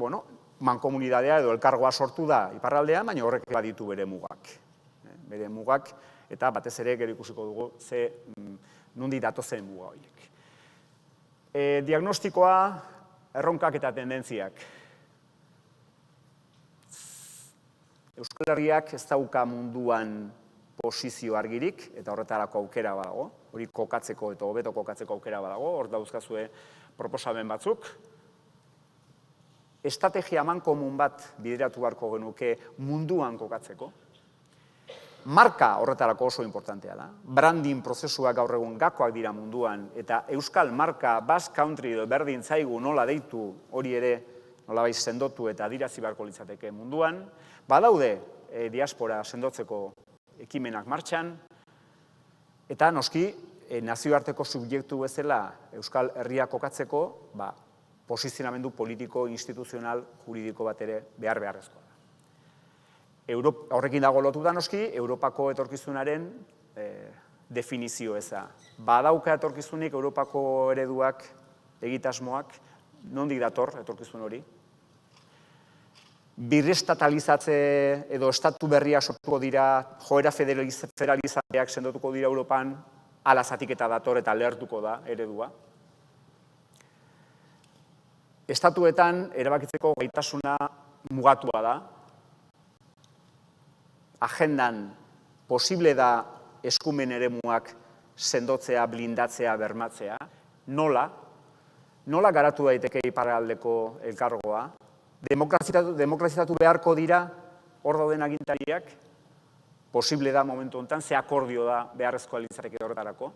mankomunidadea edo elkargoa sortu da iparraldean, baina horrek baditu bere mugak, eta batez ere gero ikusiko dugu ze nundi datozen muga horiek. Diagnostikoa, erronkak eta tendentziak. Euskal Herriak ez dauka munduan posizio argirik, eta horretarako aukera badago, hori kokatzeko eta hobeto kokatzeko aukera badago, hor dauzkazue proposamen batzuk. Estrategia amankomun bat bideratu beharko genuke munduan kokatzeko. Marka horretarako oso importantea da. Branding prozesuak gaur egun gakoak dira munduan, eta euskal marka, Basque Country edo berdin zaigu nola deitu hori ere nolabait sendotu eta adirazi beharko litzateke munduan. Badaude diaspora sendotzeko ekimenak martxan, eta noski nazioarteko subjektu bezala Euskal Herria kokatzeko posizionamendu politiko, instituzional, juridiko bat ere beharrezkoa da. Horrekin dago lotu da noski, Europako etorkizunaren definizio eza. Badauka etorkizunik Europako ereduak, egitasmoak, nondik dator etorkizun hori? Birrestatalizatze edo estatu berria sortuko dira, joera federalizazioak sendotuko dira Europan, ala zatiketa dator eta lehertuko da eredua. Estatuetan erabakitzeko gaitasuna mugatua da. Agendan posible da eskumen eremuak sendotzea, blindatzea, bermatzea, nola garatu daiteke iparraldeko elkargoa, demokrazizatu beharko dira hor dauden agintariak, posible da momentu honetan, ze akordio da beharrezkoa litzateke horretarako.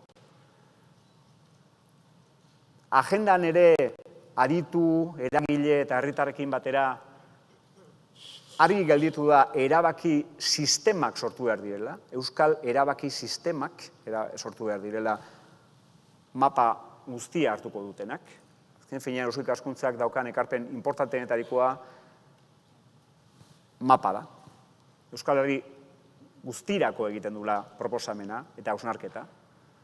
Agendan ere aditu, eragile eta herritarrekin batera argi gelditu da erabaki sistemak sortu behar direla, euskal erabaki sistemak sortu behar direla mapa guztia hartuko dutenak. Azken finean Eusko Ikaskuntzak daukan ekarpen importanteenetarikoa mapa da. Euskal Herri guztirako egiten dula proposamena eta hausnarketa.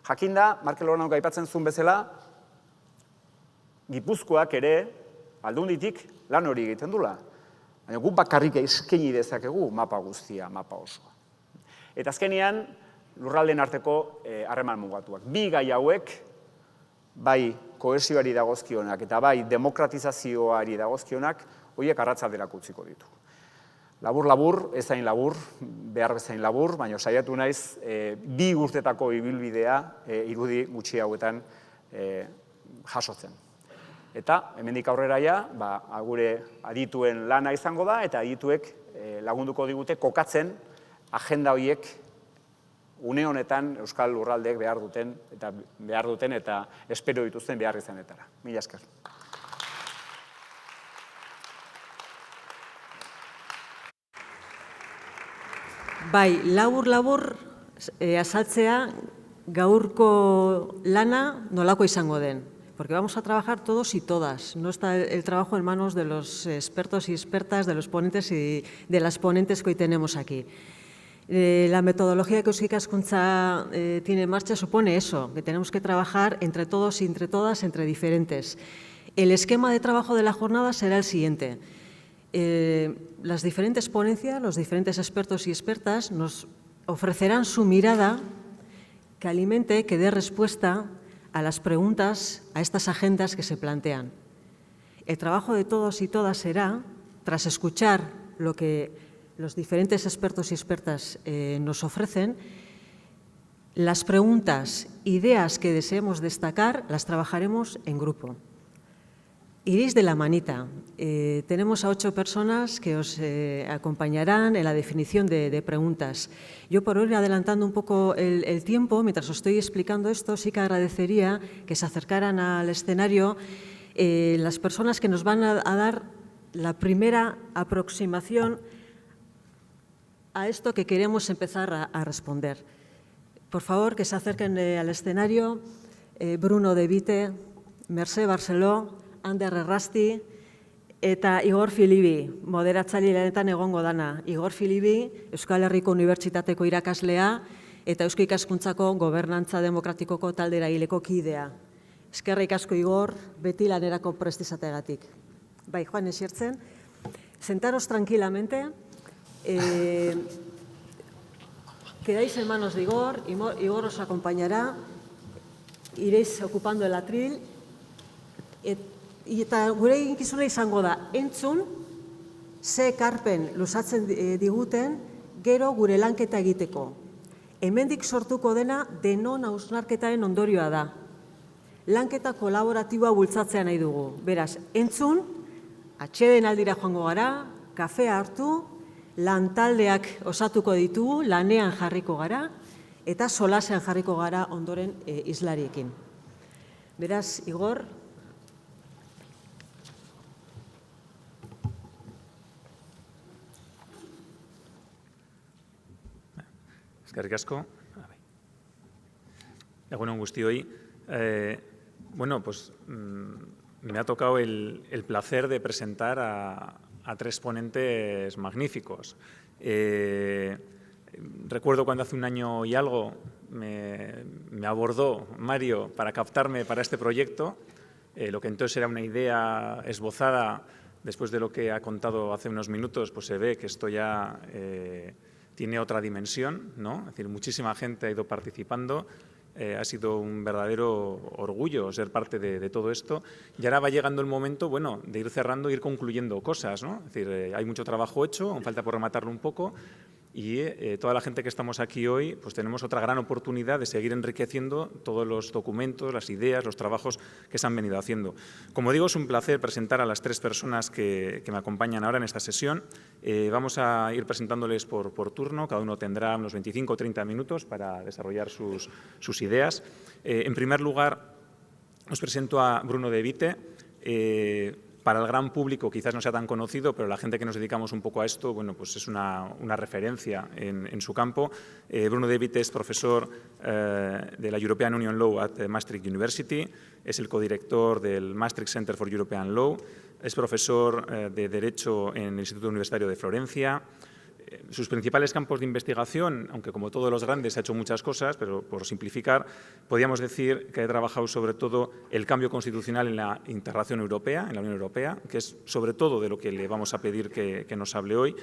Jakinda, Markel Oranok aipatzen zuen bezala, Gipuzkoak ere aldunditik lan hori egiten dula. Baina guk bakarrik eskaini dezakegu mapa guztia, mapa osoa. Eta azkenean, lurraldeen arteko harreman mugatuak. Bi gai hauek, bai kohesioari dagozkionak eta bai demokratizazioari dagozkionak, horiek arratsalderako utziko ditu. Labur-labur, ez hain labur, behar bezain labur, baina saiatu naiz bi urtetako ibilbidea irudi gutxi hauetan jasotzen. Eta, hemendik aurreraia, gure adituen lana izango da, eta adituek lagunduko digute kokatzen agenda horiek une honetan Euskal Lurraldeek behar duten eta espero dituzten behar izanetara. Mila esker. Bai, labur-labur azaltzea gaurko lana nolako izango den. Porque vamos a trabajar todos y todas. No está el trabajo en manos de los expertos y expertas, de los ponentes y de las ponentes que hoy tenemos aquí. La metodología que Eusko Ikaskuntza tiene en marcha supone eso, que tenemos que trabajar entre todos y entre todas, entre diferentes. El esquema de trabajo de la jornada será el siguiente. Las diferentes ponencias, los diferentes expertos y expertas nos ofrecerán su mirada que alimente, que dé respuesta a las preguntas, a estas agendas que se plantean. El trabajo de todos y todas será, tras escuchar lo que los diferentes expertos y expertas nos ofrecen, las preguntas, ideas que deseemos destacar, las trabajaremos en grupo. Iréis de la manita. Tenemos a 8 personas que os acompañarán en la definición de preguntas. Yo, por ir adelantando un poco el tiempo, mientras os estoy explicando esto, sí que agradecería que se acercaran al escenario las personas que nos van a dar la primera aproximación a esto que queremos empezar a responder. Por favor, que se acerquen al escenario Bruno De Vite, Mercé Barceló, Ander Errasti eta Igor Filibi, moderatzaile lanetan egongo dana. Igor Filibi, Euskal Herriko Unibertsitateko irakaslea eta Eusko Ikaskuntzako Gobernantza Demokratikoko talde eragileko kidea. Eskerrik asko, Igor, beti lanerako prest izateagatik. Bai, Juan, esiertzen. Sentaros tranquilamente. Quedáis en manos de Igor. Igor os acompañará. Iréis ocupando el atril. Eta gure eginkizuna izango da, entzun, ze ekarpen luzatzen diguten, gero gure lanketa egiteko. Hemendik sortuko dena denon hausnarketaren ondorioa da. Lanketa kolaboratiboa bultzatzea nahi dugu. Beraz, entzun, atxeden aldira joango gara, kafea hartu, lantaldeak osatuko ditugu, lanean jarriko gara, eta solasean jarriko gara ondoren islariekin. Beraz, Igor, eskerrik asko. Egun on guztioi. Bueno, pues me ha tocado el placer de presentar a 3 ponentes magníficos. Recuerdo cuando hace un año y algo me abordó Mario para captarme para este proyecto, lo que entonces era una idea esbozada. Después de lo que ha contado hace unos minutos, pues se ve que esto ya tiene otra dimensión, ¿no? Es decir, muchísima gente ha ido participando, ha sido un verdadero orgullo ser parte de todo esto y ahora va llegando el momento, bueno, de ir cerrando, ir concluyendo cosas, ¿no? Es decir, hay mucho trabajo hecho, aún falta por rematarlo un poco y toda la gente que estamos aquí hoy pues tenemos otra gran oportunidad de seguir enriqueciendo todos los documentos, las ideas, los trabajos que se han venido haciendo. Como digo, es un placer presentar a las 3 personas que me acompañan ahora en esta sesión. Vamos a ir presentándoles por turno, cada uno tendrá unos 25 o 30 minutos para desarrollar sus ideas. En primer lugar, os presento a Bruno De Vite. Para el gran público quizás no sea tan conocido, pero la gente que nos dedicamos un poco a esto, bueno, pues es una referencia en su campo. Bruno De Vite es profesor de la European Union Law at Maastricht University, es el codirector del Maastricht Center for European Law, es profesor de Derecho en el Instituto Universitario de Florencia. Sus principales campos de investigación, aunque como todos los grandes ha hecho muchas cosas, pero por simplificar, podríamos decir que ha trabajado sobre todo el cambio constitucional en la integración europea, en la Unión Europea, que es sobre todo de lo que le vamos a pedir que nos hable hoy,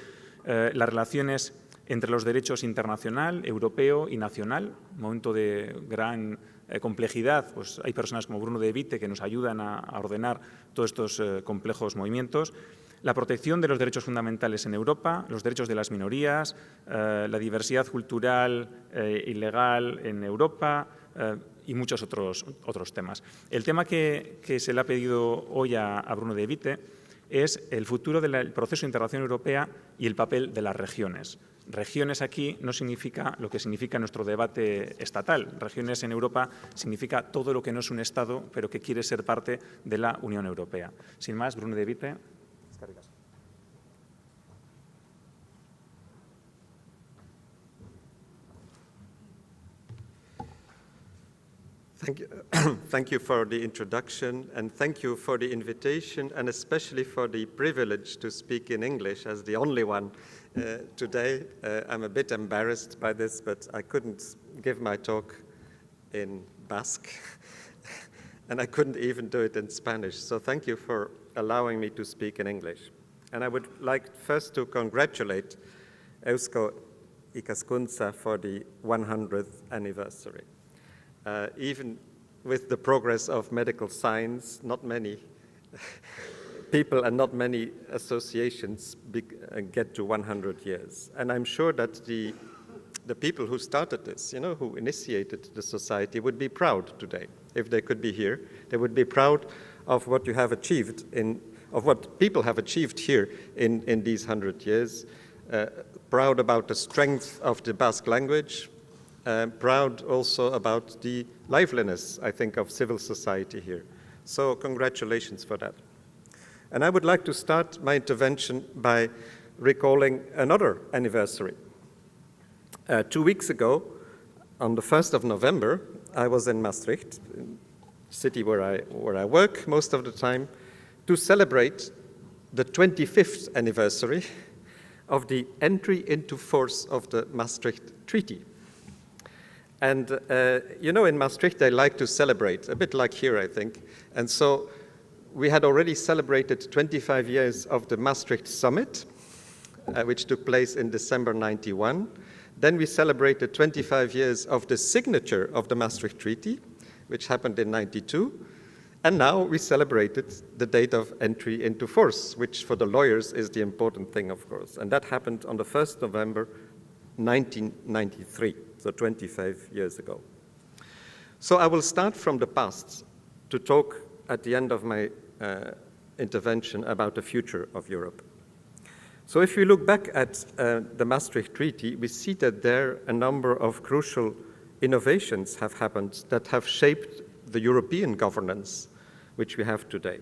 las relaciones entre los derechos internacional, europeo y nacional, un momento de gran complejidad, pues hay personas como Bruno De Vite que nos ayudan a ordenar todos estos complejos movimientos. La protección de los derechos fundamentales en Europa, los derechos de las minorías, la diversidad cultural y legal en Europa y muchos otros temas. El tema que se le ha pedido hoy a Bruno De Vite es el futuro del proceso de integración europea y el papel de las regiones. Regiones aquí no significa lo que significa nuestro debate estatal. Regiones en Europa significa todo lo que no es un Estado, pero que quiere ser parte de la Unión Europea. Sin más, Bruno De Vite. Thank you for the introduction, and thank you for the invitation, and especially for the privilege to speak in English as the only one today. I'm a bit embarrassed by this, but I couldn't give my talk in Basque, and I couldn't even do it in Spanish. So thank you for allowing me to speak in English. And I would like first to congratulate Eusko Ikaskuntza for the 100th anniversary. Even with the progress of medical science, not many people and not many associations get to 100 years. And I'm sure that the people who started this, who initiated the society, would be proud today. If they could be here, they would be proud of what you have achieved, of what people have achieved here in these 100 years, proud about the strength of the Basque language, proud also about the liveliness, I think, of civil society here. So congratulations for that. And I would like to start my intervention by recalling another anniversary. 2 weeks ago, on the 1st of November, I was in Maastricht, city where I work most of the time, to celebrate the 25th anniversary of the entry into force of the Maastricht Treaty. And, in Maastricht, they like to celebrate, a bit like here, I think. And so we had already celebrated 25 years of the Maastricht Summit, which took place in December 91. Then we celebrated 25 years of the signature of the Maastricht Treaty, which happened in 92. And now we celebrated the date of entry into force, which for the lawyers is the important thing, of course. And that happened on the 1st November 1993. So 25 years ago. So I will start from the past to talk at the end of my intervention about the future of Europe. So if we look back at the Maastricht Treaty, we see that there a number of crucial innovations have happened that have shaped the European governance which we have today.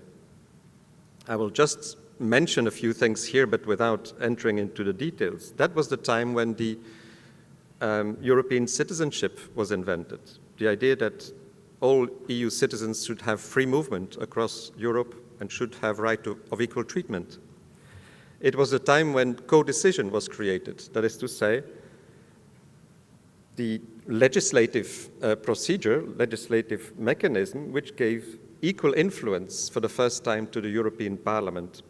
I will just mention a few things here, but without entering into the details. That was the time when the European citizenship was invented. The idea that all EU citizens should have free movement across Europe and should have right of equal treatment. It was a time when co-decision was created. That is to say, the legislative procedure, legislative mechanism, which gave equal influence for the first time to the European Parliament,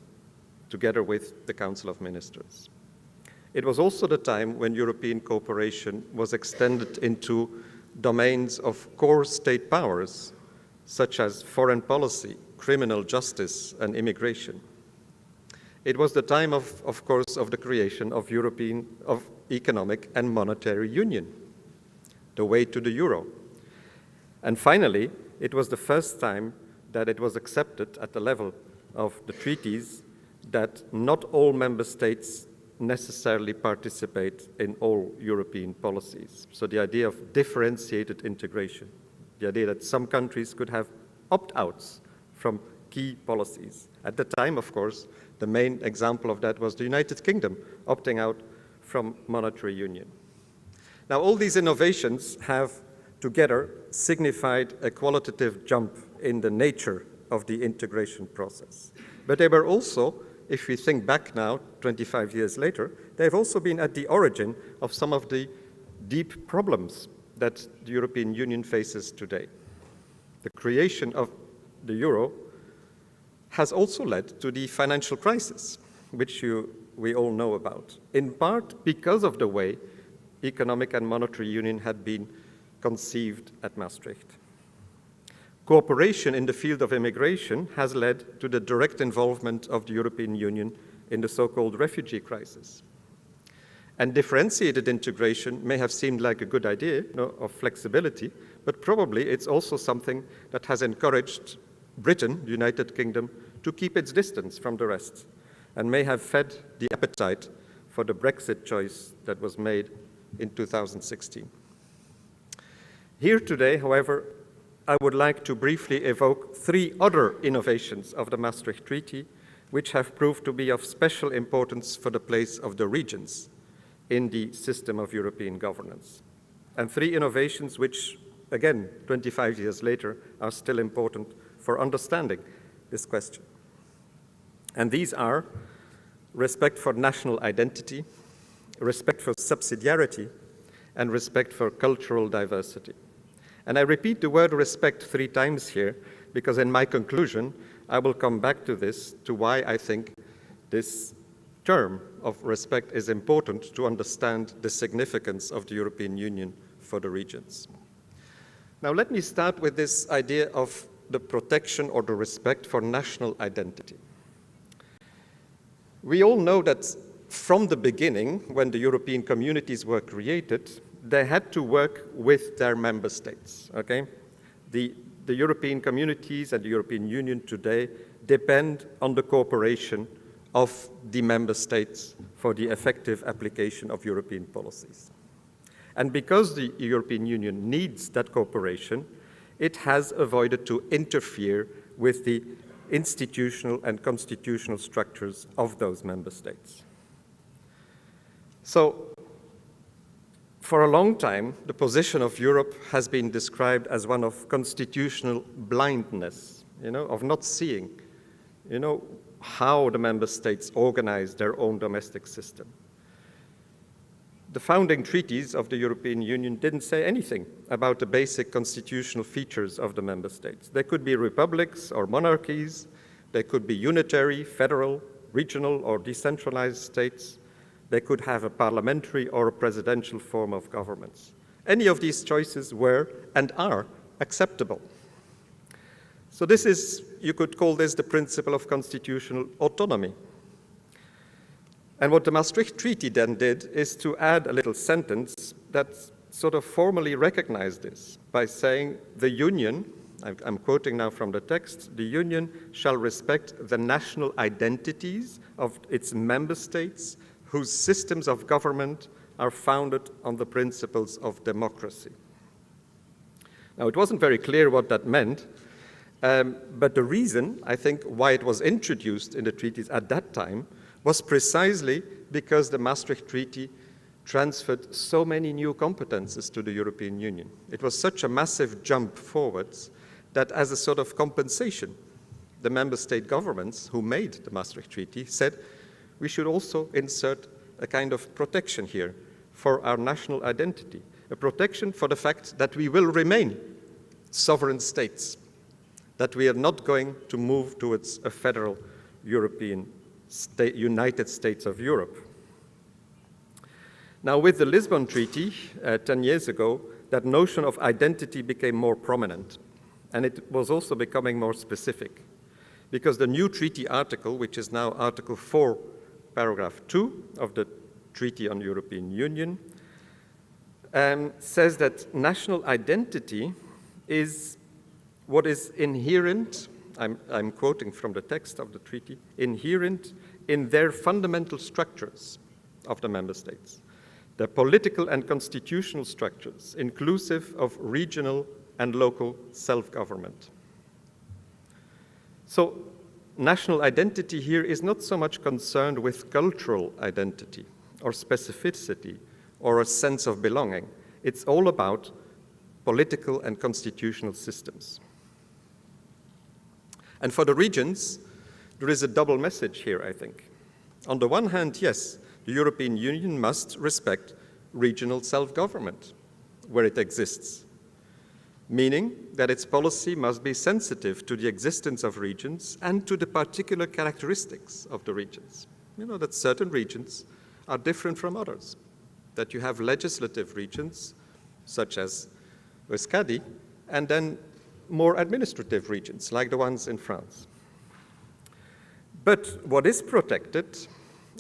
together with the Council of Ministers. It was also the time when European cooperation was extended into domains of core state powers, such as foreign policy, criminal justice, and immigration. It was the time, of course, of the creation of economic and monetary union, the way to the euro. And finally, it was the first time that it was accepted at the level of the treaties that not all member states necessarily participate in all European policies. So the idea of differentiated integration, the idea that some countries could have opt-outs from key policies. At the time, of course, the main example of that was the United Kingdom opting out from monetary union. Now, all these innovations have together signified a qualitative jump in the nature of the integration process. But they were also, if we think back now, 25 years later, they've also been at the origin of some of the deep problems that the European Union faces today. The creation of the euro has also led to the financial crisis, which we all know about, in part because of the way economic and monetary union had been conceived at Maastricht. Cooperation in the field of immigration has led to the direct involvement of the European Union in the so-called refugee crisis. And differentiated integration may have seemed like a good idea, of flexibility, but probably it's also something that has encouraged Britain, the United Kingdom, to keep its distance from the rest, and may have fed the appetite for the Brexit choice that was made in 2016. Here today, however, I would like to briefly evoke three other innovations of the Maastricht Treaty, which have proved to be of special importance for the place of the regions in the system of European governance. And three innovations which, again, 25 years later, are still important for understanding this question. And these are respect for national identity, respect for subsidiarity, and respect for cultural diversity. And I repeat the word respect 3 times here, because in my conclusion, I will come back to this, to why I think this term of respect is important to understand the significance of the European Union for the regions. Now let me start with this idea of the protection or the respect for national identity. We all know that from the beginning, when the European communities were created, they had to work with their member states, okay? The European communities and the European Union today depend on the cooperation of the member states for the effective application of European policies. And because the European Union needs that cooperation, it has avoided to interfere with the institutional and constitutional structures of those member states. So, for a long time, the position of Europe has been described as one of constitutional blindness, of not seeing, how the member states organize their own domestic system. The founding treaties of the European Union didn't say anything about the basic constitutional features of the member states. They could be republics or monarchies, they could be unitary, federal, regional, or decentralized states. They could have a parliamentary or a presidential form of governments. Any of these choices were and are acceptable. So this is, you could call this the principle of constitutional autonomy. And what the Maastricht Treaty then did is to add a little sentence that sort of formally recognized this by saying the Union, I'm quoting now from the text, the Union shall respect the national identities of its member states whose systems of government are founded on the principles of democracy. Now, it wasn't very clear what that meant, but the reason, I think, why it was introduced in the treaties at that time was precisely because the Maastricht Treaty transferred so many new competences to the European Union. It was such a massive jump forwards that as a sort of compensation, the member state governments who made the Maastricht Treaty said, we should also insert a kind of protection here for our national identity, a protection for the fact that we will remain sovereign states, that we are not going to move towards a federal European state, United States of Europe. Now, with the Lisbon Treaty 10 years ago, that notion of identity became more prominent, and it was also becoming more specific, because the new treaty article, which is now Article 4, Paragraph 2 of the Treaty on European Union, says that national identity is what is inherent, I'm quoting from the text of the treaty, inherent in their fundamental structures of the member states, their political and constitutional structures, inclusive of regional and local self-government. So, national identity here is not so much concerned with cultural identity or specificity or a sense of belonging. It's all about political and constitutional systems. And for the regions, there is a double message here, I think. On the one hand, yes, the European Union must respect regional self-government where it exists, meaning that its policy must be sensitive to the existence of regions and to the particular characteristics of the regions. You know that certain regions are different from others, that you have legislative regions, such as Euskadi, and then more administrative regions, like the ones in France. But what is protected,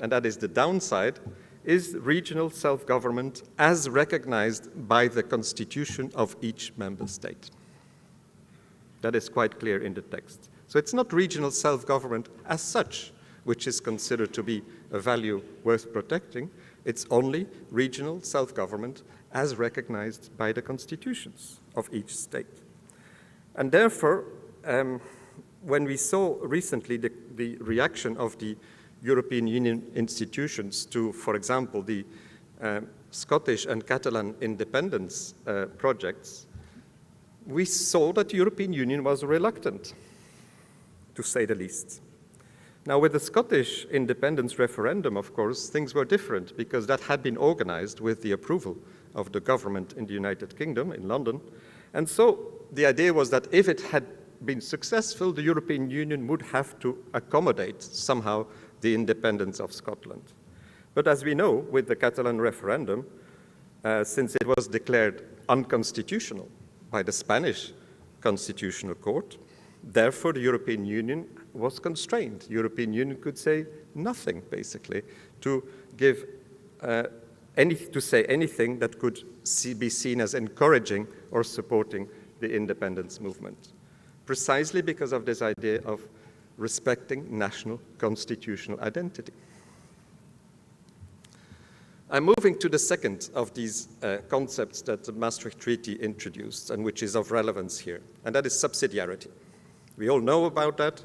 and that is the downside, is regional self-government as recognized by the constitution of each member state. That is quite clear in the text. So it's not regional self-government as such, which is considered to be a value worth protecting. It's only regional self-government as recognized by the constitutions of each state. And therefore, when we saw recently the reaction of the European Union institutions to, for example, the Scottish and Catalan independence projects, we saw that the European Union was reluctant, to say the least. Now, with the Scottish independence referendum, of course, things were different because that had been organized with the approval of the government in the United Kingdom, in London. And so the idea was that if it had been successful, the European Union would have to accommodate somehow the independence of Scotland. But as we know, with the Catalan referendum, since it was declared unconstitutional by the Spanish Constitutional Court, therefore the European Union was constrained. The European Union could say nothing, basically, to give to say anything that could be seen as encouraging or supporting the independence movement, precisely because of this idea of respecting national constitutional identity. I'm moving to the second of these concepts that the Maastricht Treaty introduced and which is of relevance here, and that is subsidiarity. We all know about that.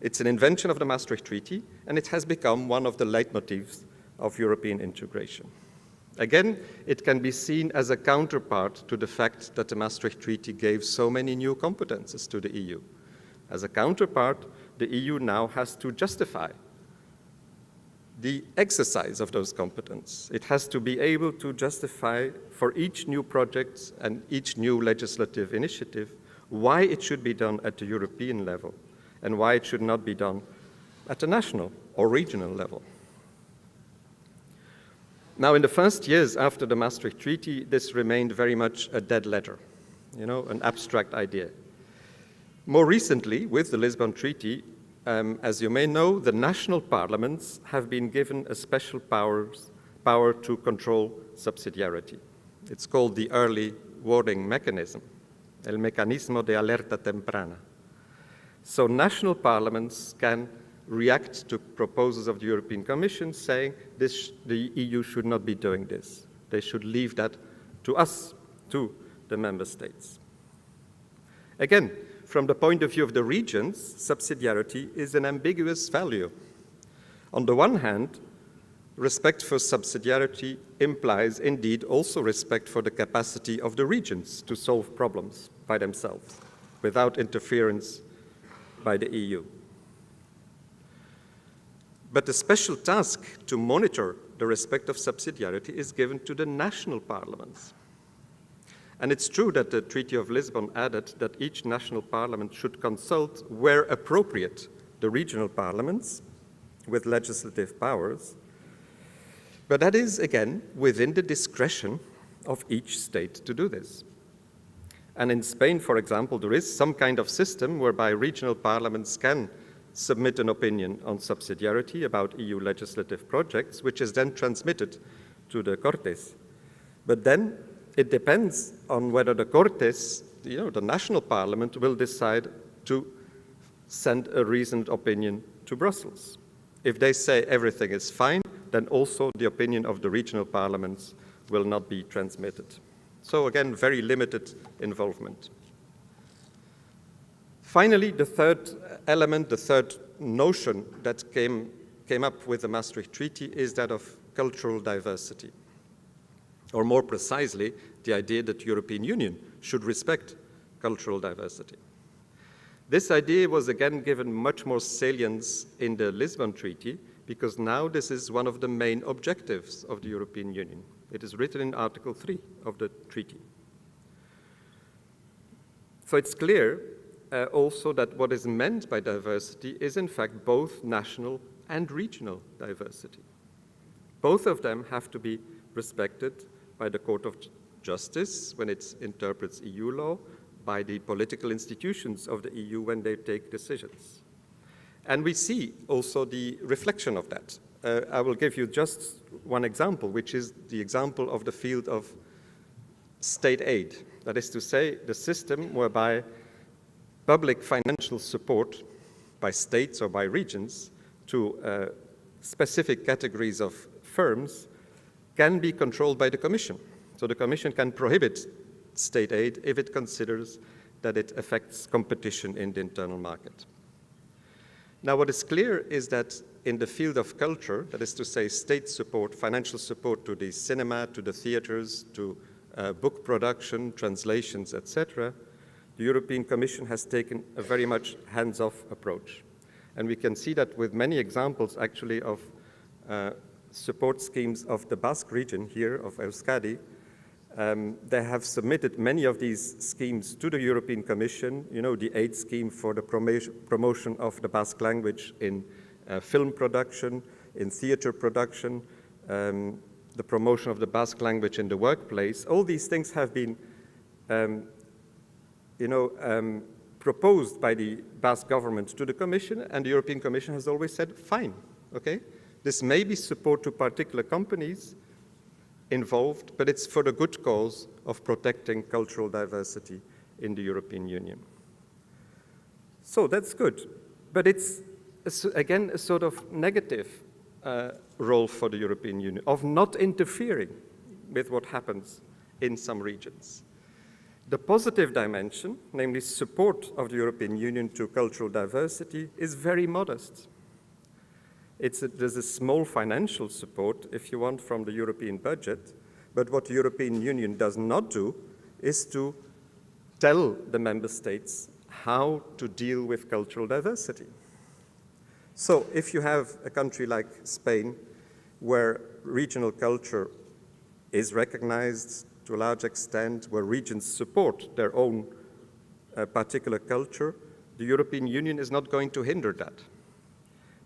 It's an invention of the Maastricht Treaty, and it has become one of the leitmotifs of European integration. Again, it can be seen as a counterpart to the fact that the Maastricht Treaty gave so many new competences to the EU. As a counterpart, the EU now has to justify the exercise of those competences. It has to be able to justify for each new project and each new legislative initiative why it should be done at the European level and why it should not be done at the national or regional level. Now, in the first years after the Maastricht Treaty, this remained very much a dead letter, an abstract idea. More recently, with the Lisbon Treaty, as you may know, the national parliaments have been given a special power to control subsidiarity. It's called the early warning mechanism, el mecanismo de alerta temprana. So national parliaments can react to proposals of the European Commission saying the EU should not be doing this. They should leave that to us, to the member states. Again, from the point of view of the regions, subsidiarity is an ambiguous value. On the one hand, respect for subsidiarity implies indeed also respect for the capacity of the regions to solve problems by themselves without interference by the EU. But the special task to monitor the respect of subsidiarity is given to the national parliaments. And it's true that the Treaty of Lisbon added that each national parliament should consult, where appropriate, the regional parliaments with legislative powers. But that is, again, within the discretion of each state to do this. And in Spain, for example, there is some kind of system whereby regional parliaments can submit an opinion on subsidiarity about EU legislative projects, which is then transmitted to the Cortes. But then it depends on whether the Cortes, the national parliament, will decide to send a reasoned opinion to Brussels. If they say everything is fine, then also the opinion of the regional parliaments will not be transmitted. So again, very limited involvement. Finally, the third element, the third notion that came up with the Maastricht Treaty is that of cultural diversity. Or more precisely, the idea that the European Union should respect cultural diversity. This idea was again given much more salience in the Lisbon Treaty, because now this is one of the main objectives of the European Union. It is written in Article 3 of the treaty. So it's clear also that what is meant by diversity is in fact both national and regional diversity. Both of them have to be respected by the Court of Justice when it interprets EU law, by the political institutions of the EU when they take decisions. And we see also the reflection of that. I will give you just one example, which is the example of the field of state aid. That is to say, the system whereby public financial support by states or by regions to specific categories of firms can be controlled by the Commission. So the Commission can prohibit state aid if it considers that it affects competition in the internal market. Now, what is clear is that in the field of culture, that is to say state support, financial support to the cinema, to the theaters, to book production, translations, etc., the European Commission has taken a very much hands-off approach. And we can see that with many examples actually of support schemes of the Basque region here, of Euskadi. They have submitted many of these schemes to the European Commission, the aid scheme for the promotion of the Basque language in film production, in theater production, the promotion of the Basque language in the workplace. All these things have been proposed by the Basque government to the Commission, and the European Commission has always said, fine, okay? This may be support to particular companies involved, but it's for the good cause of protecting cultural diversity in the European Union. So that's good, but it's, again, a sort of negative role for the European Union of not interfering with what happens in some regions. The positive dimension, namely support of the European Union to cultural diversity, is very modest. There's a small financial support, if you want, from the European budget, but what the European Union does not do is to tell the member states how to deal with cultural diversity. So if you have a country like Spain, where regional culture is recognized to a large extent, where regions support their own particular culture, the European Union is not going to hinder that.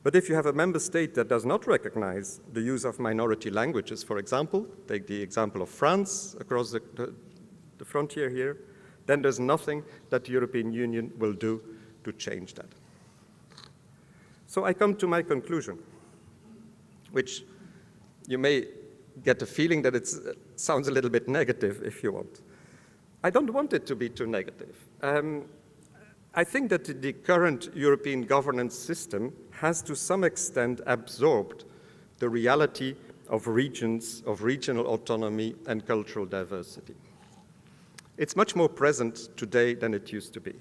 But if you have a member state that does not recognize the use of minority languages, for example, take the example of France across the frontier here, then there's nothing that the European Union will do to change that. So I come to my conclusion, which you may get the feeling that it sounds a little bit negative if you want. I don't want it to be too negative. I think that the current European governance system has to some extent absorbed the reality of regions, of regional autonomy and cultural diversity. It's much more present today than it used to be.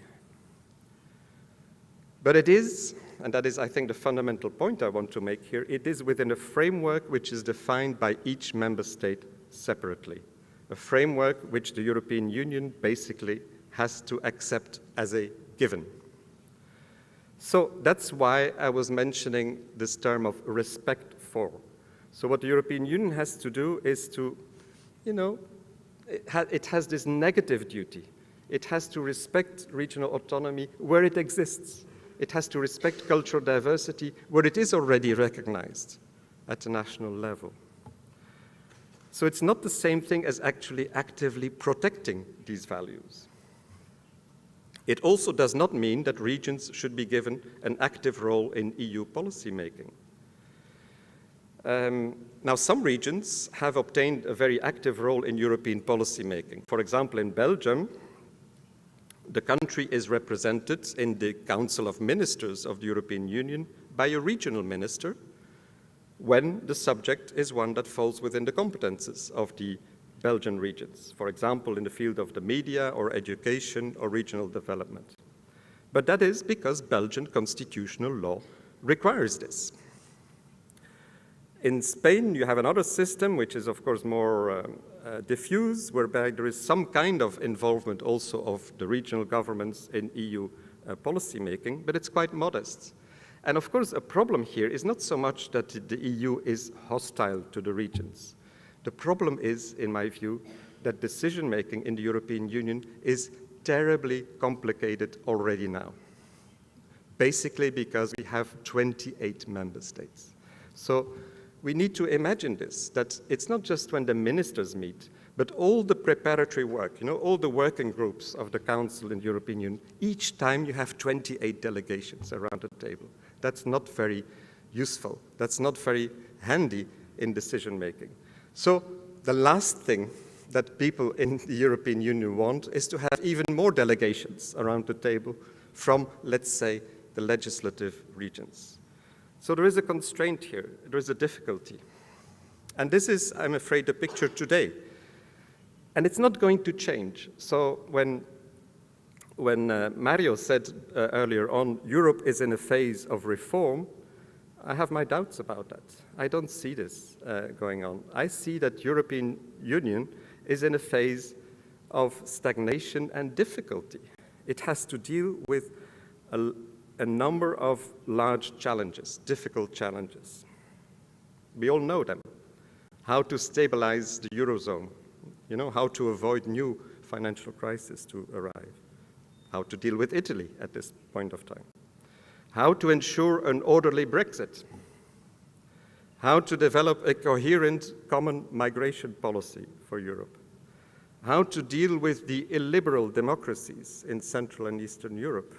But it is, and that is, I think, the fundamental point I want to make here, it is within a framework which is defined by each member state separately, a framework which the European Union basically has to accept as a given. So that's why I was mentioning this term of respect for. So what the European Union has to do is to, it has this negative duty. It has to respect regional autonomy where it exists. It has to respect cultural diversity where it is already recognized at the national level. So it's not the same thing as actually actively protecting these values. It also does not mean that regions should be given an active role in EU policymaking. Now, some regions have obtained a very active role in European policymaking. For example, in Belgium, the country is represented in the Council of Ministers of the European Union by a regional minister when the subject is one that falls within the competences of the Belgian regions, for example, in the field of the media or education or regional development. But that is because Belgian constitutional law requires this. In Spain, you have another system, which is, of course, more diffuse, whereby there is some kind of involvement also of the regional governments in EU policymaking, but it's quite modest. And of course, a problem here is not so much that the EU is hostile to the regions. The problem is, in my view, that decision-making in the European Union is terribly complicated already now, basically because we have 28 member states. So we need to imagine this, that it's not just when the ministers meet, but all the preparatory work, all the working groups of the Council in the European Union, each time you have 28 delegations around the table. That's not very useful. That's not very handy in decision-making. So the last thing that people in the European Union want is to have even more delegations around the table from, let's say, the legislative regions. So there is a constraint here, there is a difficulty. And this is, I'm afraid, the picture today. And it's not going to change. So when Mario said earlier on, Europe is in a phase of reform, I have my doubts about that. I don't see this going on. I see that European Union is in a phase of stagnation and difficulty. It has to deal with a number of large challenges, difficult challenges. We all know them. How to stabilize the Eurozone, how to avoid new financial crises to arrive, how to deal with Italy at this point of time, how to ensure an orderly Brexit, how to develop a coherent common migration policy for Europe, how to deal with the illiberal democracies in Central and Eastern Europe,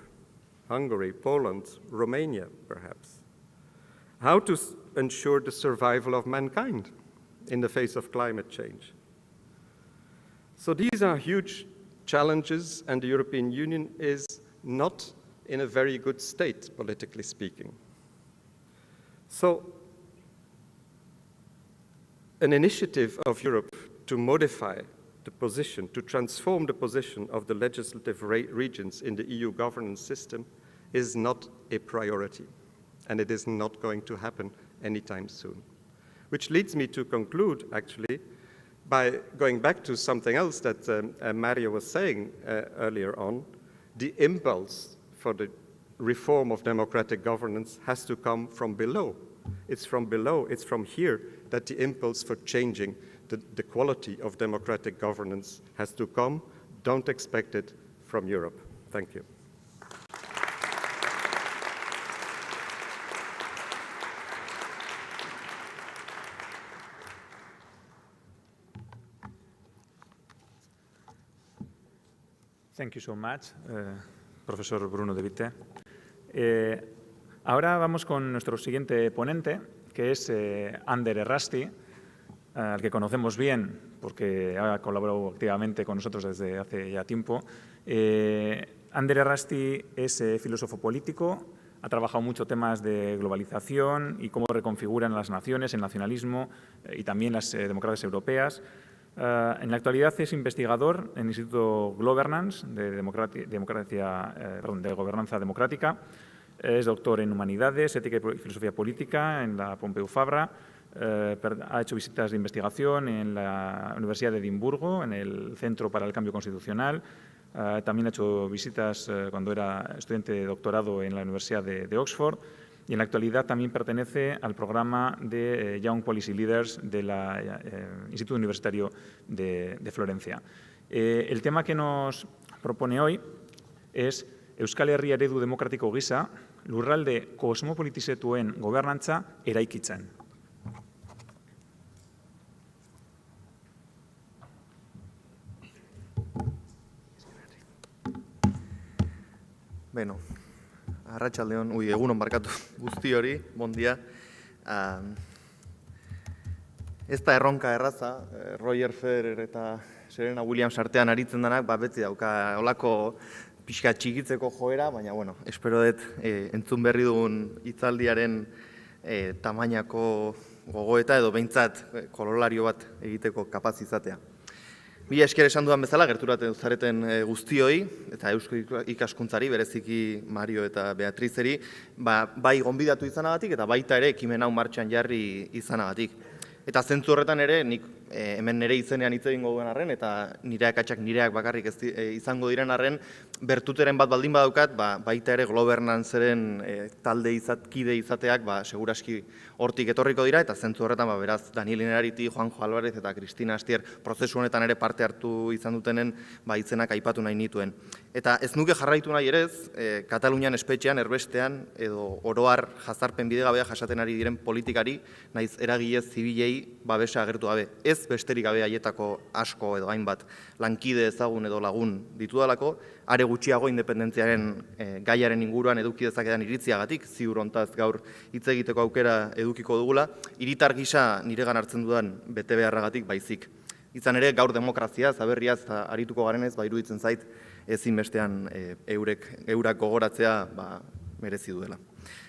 Hungary, Poland, Romania, perhaps. How to ensure the survival of mankind in the face of climate change. So these are huge challenges, and the European Union is not in a very good state, politically speaking. So an initiative of Europe to modify the position, to transform the position of the legislative regions in the EU governance system is not a priority, and it is not going to happen anytime soon. Which leads me to conclude, actually, by going back to something else that Mario was saying earlier on. The impulse for the reform of democratic governance has to come from below. It's from below, it's from here that the impulse for changing the quality of democratic governance has to come. Don't expect it from Europe. Thank you. Thank you so much, profesor Bruno de Witte. Ahora vamos con nuestro siguiente ponente, que es Ander Errasti, al que conocemos bien porque ha colaborado activamente con nosotros desde hace ya tiempo. Ander Errasti es filósofo político, ha trabajado mucho temas de globalización y cómo reconfiguran las naciones, el nacionalismo y también las democracias europeas. En la actualidad es investigador en el Instituto Governance de Gobernanza Democrática. Es doctor en Humanidades, Ética y Filosofía Política en la Pompeu Fabra. Ha hecho visitas de investigación en la Universidad de Edimburgo, en el Centro para el Cambio Constitucional. También ha hecho visitas cuando era estudiante de doctorado en la Universidad de Oxford. Y en la actualidad también pertenece al programa de Young Policy Leaders del Instituto Universitario de Florencia. El tema que nos propone hoy es Euskal Herria eredu demokratiko gisa, lurralde kosmopolitizatuen gobernantza eraikitzen. Beno, arratsaldeon, egunon barkatu guzti hori, bon dia. Ez da erronka erraza, Roger Federer eta Serena Williams artean aritzen denak, beti dauka olako pixka txikitzeko joera, baina, espero dut entzun berri dugun hitzaldiaren tamainako gogoeta edo behintzat kololario bat egiteko kapaz izatea. Mila esker esan dudan bezala, gerturatzen zareten guztioi, eta Eusko Ikaskuntzari, bereziki Mario eta Beatrizeri, bai gonbidatu izanagatik eta baita ere ekimen hau martxan jarri izanagatik. Eta zentzu horretan ere, nik hemen nire izenean hitz egingo duen arren, eta nire akatsak nireak bakarrik izango diren arren, bertuteren bat baldin badaukat, baita ere Globernanzeren talde kide izateak, seguraski hortik etorriko dira, eta zentzu horretan, beraz, Daniel Inerariti, Juanjo Álvarez eta Cristina Astier prozesu honetan ere parte hartu izan dutenen, izenak aipatu nahi nituen. Eta ez nuke jarraitu nahi ere ez, Katalunian espetxean, erbestean, edo oroar jazarpen bidegabea jasaten ari diren politikari, naiz eragile zibilei babesa agertu gabe. Ez besterik gabe haietako asko edo hainbat lankide ezagun edo lagun ditudalako, are gutxiago independentziaren gaiaren inguruan eduki dezakedan iritziagatik, ziur hontaz gaur hitz egiteko aukera edukiko dugula, hiritar gisa niregan hartzen dudan bete beharragatik baizik. Izan ere, gaur demokrazia, zaberriaz arituko garenez, iruditzen zait, ezinbestean eurak gogoratzea merezi duela.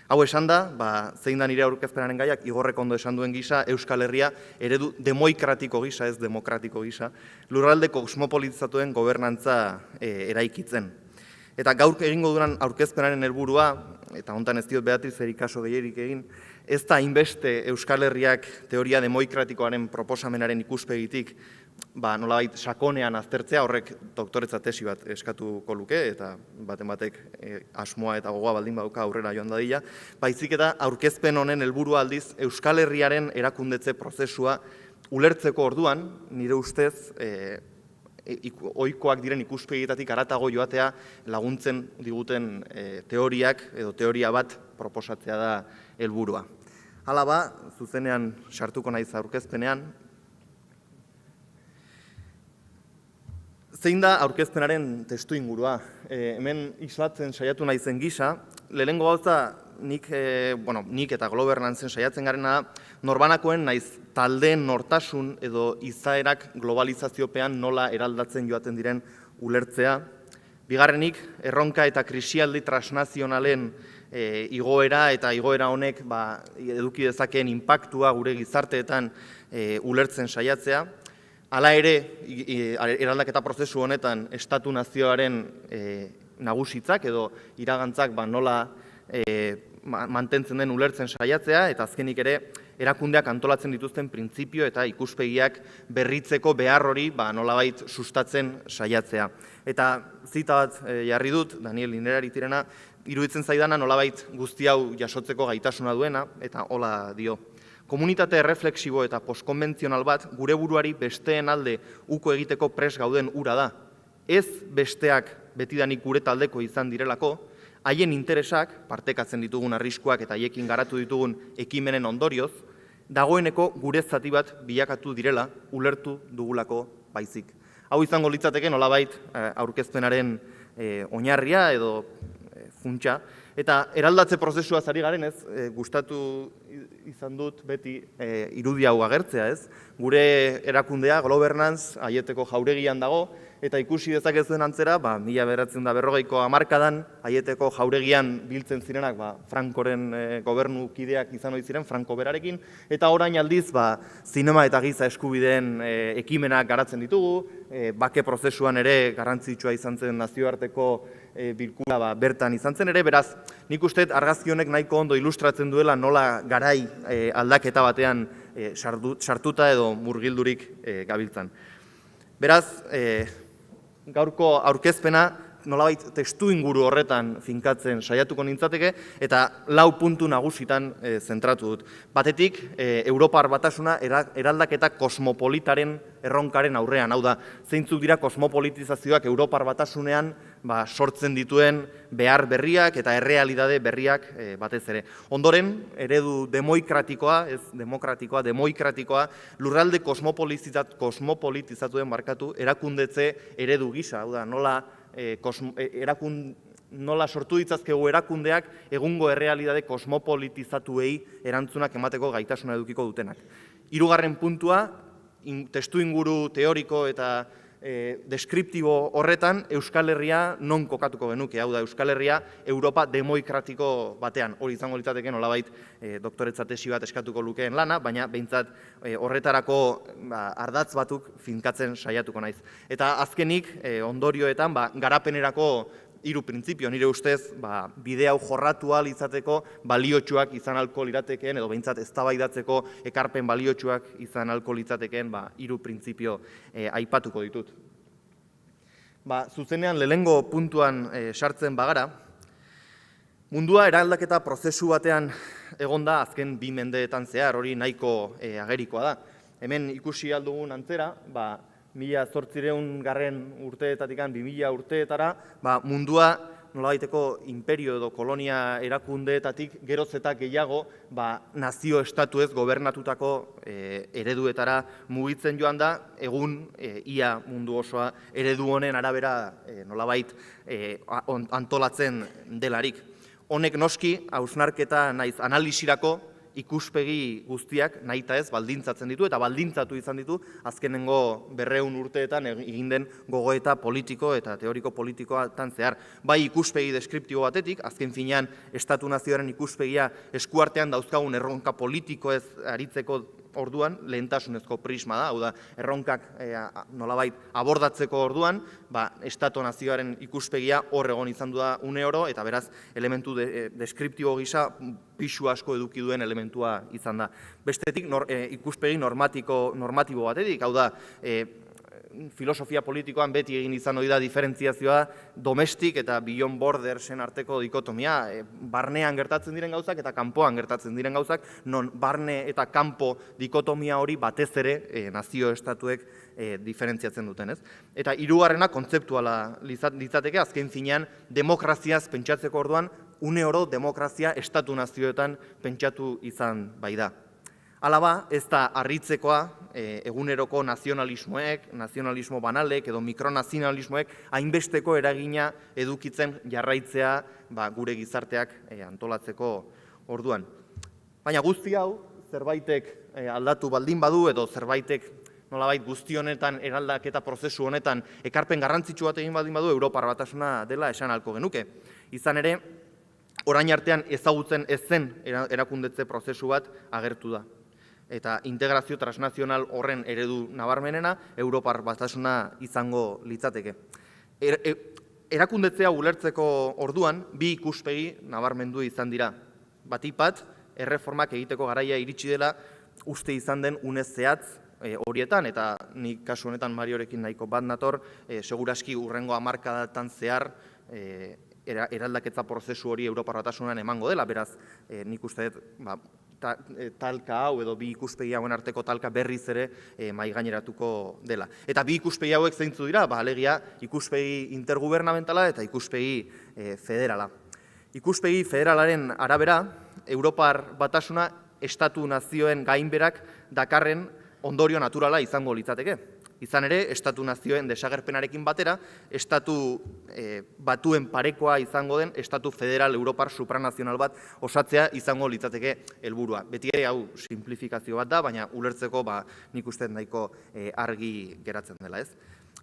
Hau esan da, zein da nire aurkezpenaren gaiak, Igorrek ondo esan duen gisa, Euskal Herria eredu demokratiko gisa, ez demokratiko gisa, lurralde kosmopolitizatuen gobernantza eraikitzen. Eta gaur egingo duran aurkezpenaren helburua, eta hontan ez diot Beatrizeri kaso gehierik egin, ez da hainbeste Euskal Herriak teoria demokratikoaren proposamenaren ikuspegitik nolabait sakonean aztertzea, horrek doktoretza tesi bat eskatuko luke, eta baten batek asmoa eta gogoa baldin baduka aurrera joan dadila, baizik eta aurkezpen honen helburua aldiz Euskal Herriaren erakundetze prozesua ulertzeko orduan, nire ustez, ohikoak diren ikuspegietatik haratago joatea laguntzen diguten teoriak edo teoria bat proposatzea da helburua. Hala zuzenean sartuko naiz aurkezpenean. Zein da aurkezpenaren testu ingurua? Hemen islatzen saiatu naizen gisa, lehenengo gauza nik eta Globernanzen saiatzen garena da, norbanakoen naiz taldeen nortasun edo izaerak globalizaziopean nola eraldatzen joaten diren ulertzea. Bigarrenik, erronka eta krisialdi transnazionalen igoera eta igoera honek eduki dezakeen inpaktua gure gizarteetan ulertzen saiatzea. Hala ere, eraldaketa prozesu honetan estatu nazioaren nagusitzak edo iragantzak nola mantentzen den ulertzen saiatzea, eta azkenik ere erakundeak antolatzen dituzten printzipio eta ikuspegiak berritzeko behar hori nolabait sustatzen saiatzea. Eta zita bat jarri dut, Daniel Ineraritirena, iruditzen zaidana nolabait guzti hau jasotzeko gaitasuna duena, eta hola dio. Komunitate errefleksibo eta postkonbentzional bat gure buruari besteen alde uko egiteko pres gauden ura da. Ez besteak betidanik gure taldeko izan direlako, haien interesak, partekatzen ditugun arriskuak eta haiekin garatu ditugun ekimenen ondorioz, dagoeneko gure zati bat bilakatu direla ulertu dugulako baizik. Hau izango litzateke nolabait aurkezpenaren oinarria edo funtsa, eta eraldatze prozesua ari garen ez, gustatu izan dut beti irudi hau agertzea ez. Gure erakundea, Globernanz, Aieteko jauregian dago, eta ikusi dezakezuen antzera, 1940ko hamarkadan, Aieteko jauregian biltzen zirenak, Frankoren gobernu kideak izan ohi ziren, Franko berarekin, eta orain aldiz, zinema eta giza eskubideen ekimenak garatzen ditugu, bake prozesuan ere garrantzitsua izan zen nazioarteko bilkura bertan izan zen ere, beraz, nik uste argazki honek nahiko ondo ilustratzen duela nola garai aldaketa batean sartuta edo murgildurik gabiltzan. Beraz, gaurko aurkezpena nolabait testu inguru horretan finkatzen saiatuko nintzateke, eta 4 puntu nagusitan zentratu dut. Batetik, Europar Batasuna eraldaketa kosmopolitaren erronkaren aurrean, hau da, zeintzuk dira kosmopolitizazioak Europar Batasunean sortzen dituen behar berriak eta errealidade berriak batez ere. Ondoren, eredu demokratikoa, ez demokratikoa, demokratikoa, lurralde kosmopolitizatuen erakundetze eredu gisa, hau da, nola nola sortu ditzazkegu erakundeak egungo errealitate kosmopolitizatuei erantzunak emateko gaitasuna edukiko dutenak. Hirugarren puntua, testuinguru teoriko eta deskriptibo horretan Euskal Herria non kokatuko genuke, hau da Euskal Herria Europa demokratiko batean, hori izango litzateke nolabait doktoretza tesi bat eskatuko lukeen lana, baina behintzat horretarako ardatz batzuk finkatzen saiatuko naiz. Eta azkenik ondorioetan garapenerako 3 printzipio, nire ustez bide hau jorratu ahal izateko baliotsuak izan ahalko liratekeen, edo behintzat eztabaidatzeko ekarpen baliotsuak izan ahalko litzatekeen 3 printzipio aipatuko ditut. Zuzenean lehenengo puntuan sartzen bagara, mundua eraldaketa prozesu batean egonda azken 2 mendeetan zehar, hori nahiko agerikoa da. Hemen ikusi aldugun antzera, 1800 urteetatik 2000 urteetara, mundua nolabaiteko imperio edo kolonia erakundeetatik geroz eta gehiago nazio estatuez gobernatutako ereduetara mugitzen joan da, egun ia mundu osoa eredu honen arabera nolabait antolatzen delarik. Honek noski hausnarketa naiz analisirako ikuspegi guztiak nahita ez baldintzatzen ditu eta baldintzatu izan ditu azkenengo 200 urteetan egin den gogoeta politiko eta teoriko politikoetan zehar. Bai ikuspegi deskriptibo batetik, azken finean estatu nazioaren ikuspegia eskuartean dauzkagun erronka politikoez aritzeko orduan lehentasunezko prisma da, hau da, erronkak nolabait abordatzeko orduan, estatu nazioaren ikuspegia hor egon izan da une oro, eta beraz elementu deskriptibo gisa pisu asko eduki duen elementua izan da. Bestetik ikuspegi normatibo batetik, hau da, filosofia politikoan beti egin izan hori da diferentziazioa domestik eta beyond bordersen arteko dikotomia, barnean gertatzen diren gauzak eta kanpoan gertatzen diren gauzak, non barne eta kanpo dikotomia hori batez ere nazio estatuek diferentziatzen duten, ez? Eta hirugarrena kontzeptuala litzateke, azken finean demokraziaz pentsatzeko orduan, une oro demokrazia estatu nazioetan pentsatu izan bai da. Hala ez da harritzekoa eguneroko nazionalismoek, nazionalismo banalek edo mikronazionalismoek hainbesteko eragina edukitzen jarraitzea gure gizarteak antolatzeko orduan. Baina guzti hau zerbaitek aldatu baldin badu edo zerbaitek nolabait guzti honetan eraldaketa prozesu honetan ekarpen garrantzitsu bat egin baldin badu Europar Batasuna dela esan ahalko genuke. Izan ere, orain artean ezagutzen ez zen erakundetze prozesu bat agertu da. Eta integrazio transnazional horren eredu nabarmenena Europar Batasuna izango litzateke. Erakundetzea ulertzeko orduan, 2 ikuspegi nabarmendu izan dira. Batik bat, erreformak egiteko garaia iritsi dela uste izan den une zehatz horietan, eta nik kasu honetan Mariorekin nahiko bat nator, seguraski urrengo hamarkadatan zehar eraldaketa prozesu hori Europar Batasunan emango dela, beraz nik uste dut talka hau edo 2 ikuspegi hauen arteko talka berriz ere mahaigaineratuko dela. Eta 2 ikuspegi hauek zeintzu dira, alegia ikuspegi intergubernamentala eta ikuspegi federala. Ikuspegi federalaren arabera, Europar Batasuna estatu nazioen gainberak dakarren ondorio naturala izango litzateke. Izan ere, estatu nazioen desagerpenarekin batera, estatu batuen parekoa izango den, estatu federal Europar supranazional bat osatzea izango litzateke helburua. Beti ere, hau simplifikazio bat da, baina ulertzeko nik uste nahiko argi geratzen dela, ez?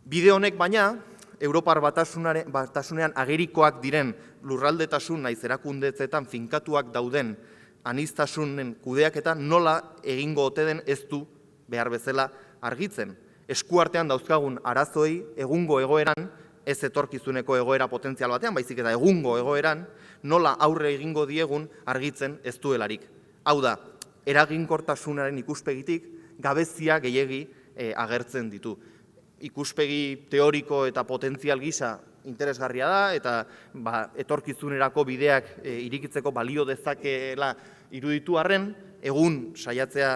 Bide honek baina, Europar Batasunean agerikoak diren lurraldetasun naiz erakundetzetan finkatuak dauden aniztasunen kudeaketa nola egingo ote den ez du behar bezala argitzen. Eskuartean dauzkagun arazoei egungo egoeran, ez etorkizuneko egoera potentzial batean, baizik eta egungo egoeran, nola aurre egingo diegun argitzen ez duelarik. Hau da, eraginkortasunaren ikuspegitik gabezia gehiegi agertzen ditu. Ikuspegi teoriko eta potentzial gisa interesgarria da, eta etorkizunerako bideak irikitzeko balio dezakeela iruditu arren, egun saiatzea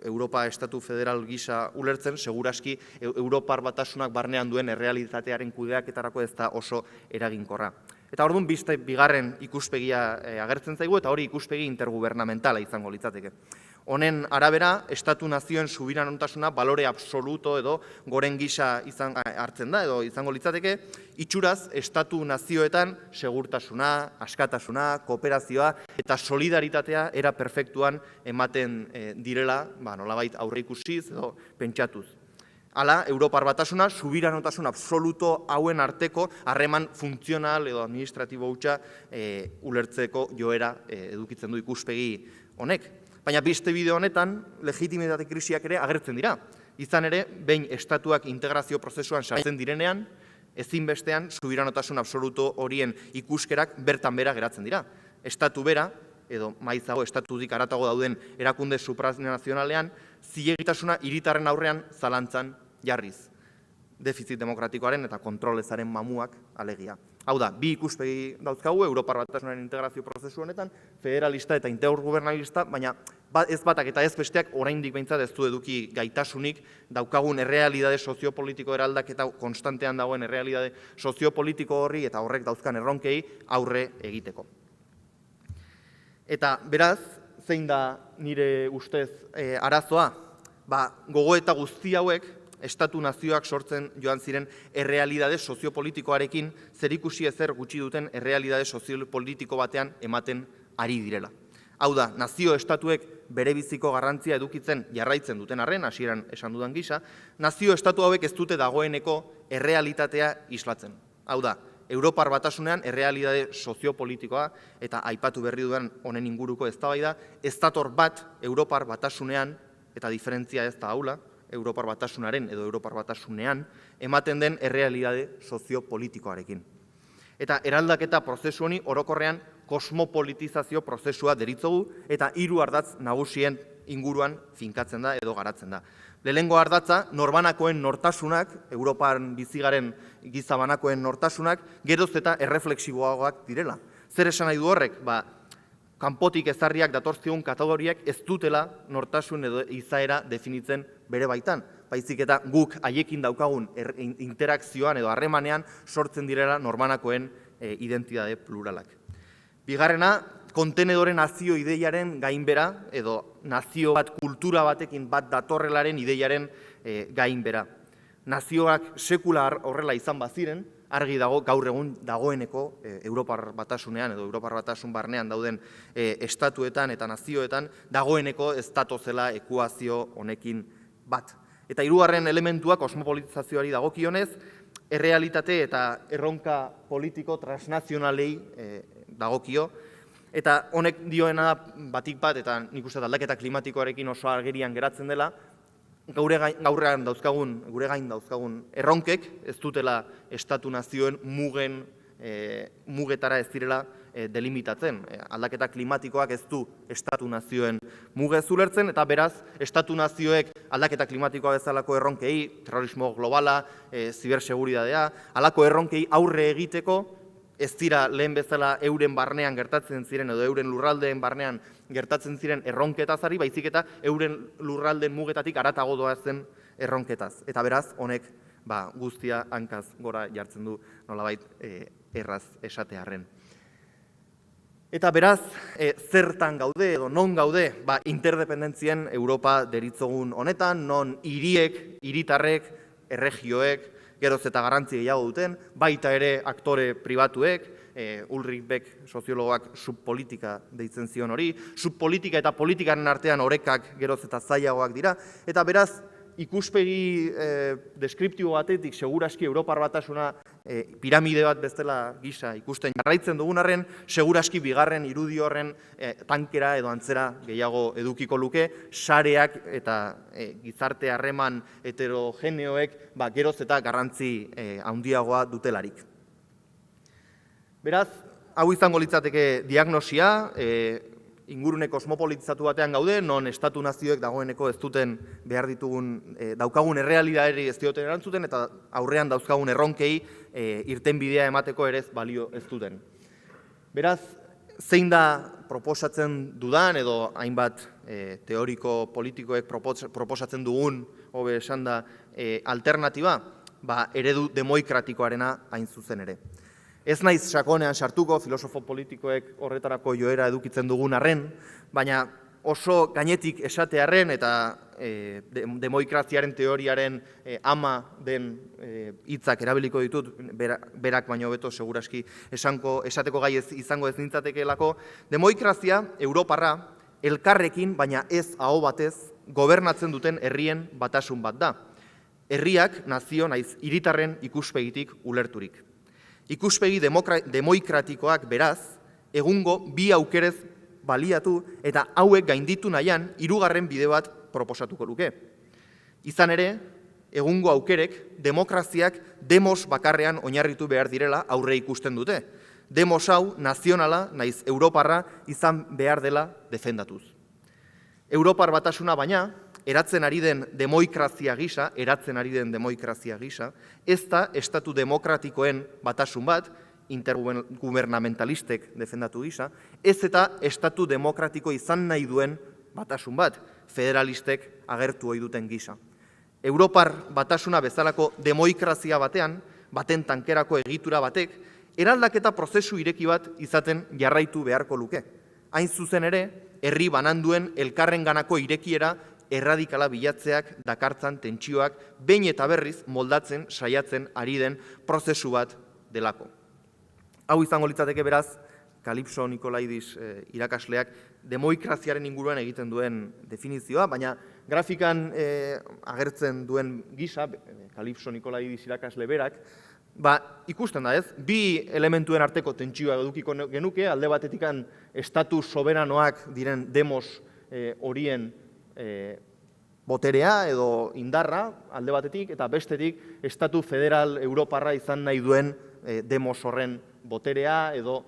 Europa Estatu Federal gisa ulertzen, seguraski Europar Batasunak barnean duen errealitatearen kudeaketarako ez da oso eraginkorra. Eta orduan bigarren ikuspegia agertzen zaigu, eta hori ikuspegi intergubernamentala izango litzateke. Honen arabera, estatu nazioen subiranotasuna balore absoluto edo goren gisa hartzen da, edo izango litzateke, itxuraz, estatu nazioetan segurtasuna, askatasuna, kooperazioa eta solidaritatea era perfektuan ematen direla, nolabait aurreikusiz edo pentsatuz. Hala, Europar Batasuna subiranotasun absoluto hauen arteko harreman funtzional edo administratibo hutsa ulertzeko joera edukitzen du ikuspegi honek. Baina beste bideo honetan, legitimitate krisiak ere agertzen dira. Izan ere, behin estatuak integrazio prozesuan sartzen direnean, ezinbestean subiranotasun absoluto horien ikuskerak bertan bera geratzen dira. Estatu bera, edo maizago estatutik haratago dauden erakunde supranazionalean, zilegitasuna hiritarren aurrean zalantzan jarriz. Defizit demokratikoaren eta kontrolezaren mamuak alegia. Hau da, bi ikuspegi dauzkagu Europar Batasunaren integrazio prozesu honetan, federalista eta intergubernabilista, baina ez batak eta ez besteak oraindik behintzat ez du eduki gaitasunik daukagun errealidade soziopolitiko eraldaketa konstantean dagoen errealidade soziopolitiko horri eta horrek dauzkan erronkei aurre egiteko. Eta beraz, zein da nire ustez arazoa? Gogoeta guzti hauek estatu nazioak sortzen joan ziren errealidade soziopolitikoarekin zerikusi ezer gutxi duten errealidade soziopolitiko batean ematen ari direla. Hau da, nazio estatuek bere biziko garrantzia edukitzen jarraitzen duten arren, hasieran esan dudan gisa, nazio estatu hauek ez dute dagoeneko errealitatea islatzen. Hau da, Europar Batasunean errealidade soziopolitikoa eta aipatu berri dudan honen inguruko eztabaida ez dator bat Europar Batasunean, eta diferentzia ez da haula, Europar Batasunaren edo Europar Batasunean ematen den errealidade soziopolitikoarekin. Eta eraldaketa prozesu honi orokorrean kosmopolitizazio prozesua deritzogu eta 3 ardatz nagusien inguruan finkatzen da edo garatzen da. Lehenengo ardatza, norbanakoen nortasunak, Europan bizigaren gizabanakoen nortasunak, geroz eta errefleksiboagoak direla. Zer esan nahi du horrek? Kanpotik ezarriak datorzigun kategoriak ez dutela nortasun edo izaera definitzen bere baitan. Baizik eta guk haiekin daukagun interakzioan edo harremanean sortzen direla norbanakoen identitate pluralak. Bigarrena, kontenedore nazio ideiaren gainbera edo nazio bat kultura batekin bat datorrelaren ideiaren gainbera. Nazioak sekula horrela izan baziren, argi dago gaur egun dagoeneko Europar Batasunean edo Europar Batasun barnean dauden estatuetan eta nazioetan dagoeneko ez datozela ekuazio honekin bat. Eta 3. elementua kosmopolitizazioari dagokionez, errealitate eta erronka politiko transnazionalei dagokio, eta honek dioena batik bat, eta nik uste aldaketa klimatikoarekin oso agerian geratzen dela, gure gain dauzkagun erronkek ez dutela estatu nazioen mugetara ez direla delimitatzen. Aldaketa klimatikoak ez du estatu nazioen muge ulertzen, eta beraz, estatu nazioek aldaketa klimatikoa bezalako erronkei, terrorismo globala, ziberseguridadea, halako erronkei aurre egiteko, ez dira lehen bezala euren barnean gertatzen ziren edo euren lurraldeen barnean gertatzen ziren erronketazari, baizik eta euren lurraldeen mugetatik haratago doazen erronketaz. Eta beraz, honek guztia hankaz gora jartzen du nolabait erraz esatearren. Eta beraz, zertan gaude edo non gaude interdependentzien Europa deritzogun honetan, non hiritarrek, erregioek, geroz eta garrantzi gehiago duten, baita ere aktore pribatuek, Ulrich Beck soziologoak subpolitika deitzen zion hori, subpolitika eta politikaren artean orekak geroz eta zailagoak dira, eta beraz, ikuspegi deskriptibo batetik seguraski Europar Batasuna piramide bat bestela gisa ikusten jarraitzen dugunarren, seguraski bigarren irudi horren tankera edo antzera gehiago edukiko luke, sareak eta gizarte harreman heterogeneoek geroz eta garrantzi handiagoa dutelarik. Beraz, hau izango litzateke diagnosia, ingurune kosmopolitizatu batean gaude, non estatu nazioek dagoeneko ez duten behar ditugun, daukagun errealidaderi ez dioten erantzuten, eta aurrean dauzkagun erronkei irtenbidea emateko ere balio ez duten. Beraz, zein da proposatzen dudan, edo hainbat teoriko politikoek proposatzen dugun, hobe esan da, alternatiba, eredu demokratikoarena hain zuzen ere. Ez naiz sakonean sartuko, filosofo politikoek horretarako joera edukitzen dugun arren, baina oso gainetik esatearren eta demokraziaren teoriaren ama den hitzak erabiliko ditut, berak baino hobeto seguraski esateko gai izango ez nintzatekeelako, demokrazia Europarra elkarrekin, baina ez aho batez, gobernatzen duten herrien batasun bat da. Herriak nazio naiz hiritarren ikuspegitik ulerturik. Ikuspegi demokratikoak beraz, egungo bi aukerez baliatu eta hauek gainditu nahian hirugarren bide bat proposatuko luke. Izan ere, egungo aukerek demokraziak demos bakarrean oinarritu behar direla aurre ikusten dute. Demos hau nazionala naiz Europarra izan behar dela defendatuz. Europar batasuna baina, eratzen ari den demokrazia gisa, ez da estatu demokratikoen batasun bat, intergubernamentalistek defendatu gisa, ez eta estatu demokratiko izan nahi duen batasun bat, federalistek agertu ohi duten gisa. Europar batasuna bezalako demokrazia baten tankerako egitura batek, eraldaketa prozesu ireki bat izaten jarraitu beharko luke. Hain zuzen ere, herri bananduen elkarrenganako irekiera erradikala bilatzeak dakartzan tentsioak behin eta berriz moldatzen saiatzen ari den prozesu bat delako. Hau izango litzateke beraz, Kalipso Nikolaidis irakasleak demokraziaren inguruan egiten duen definizioa, baina grafikan agertzen duen gisa, Kalipso Nikolaidis irakasle berak, ikusten da ez, bi elementuen arteko tentsioa edukiko genuke, alde batetikan estatu soberanoak diren demos horien boterea edo indarra alde batetik, eta bestetik estatu federal Europarra izan nahi duen demos horren boterea edo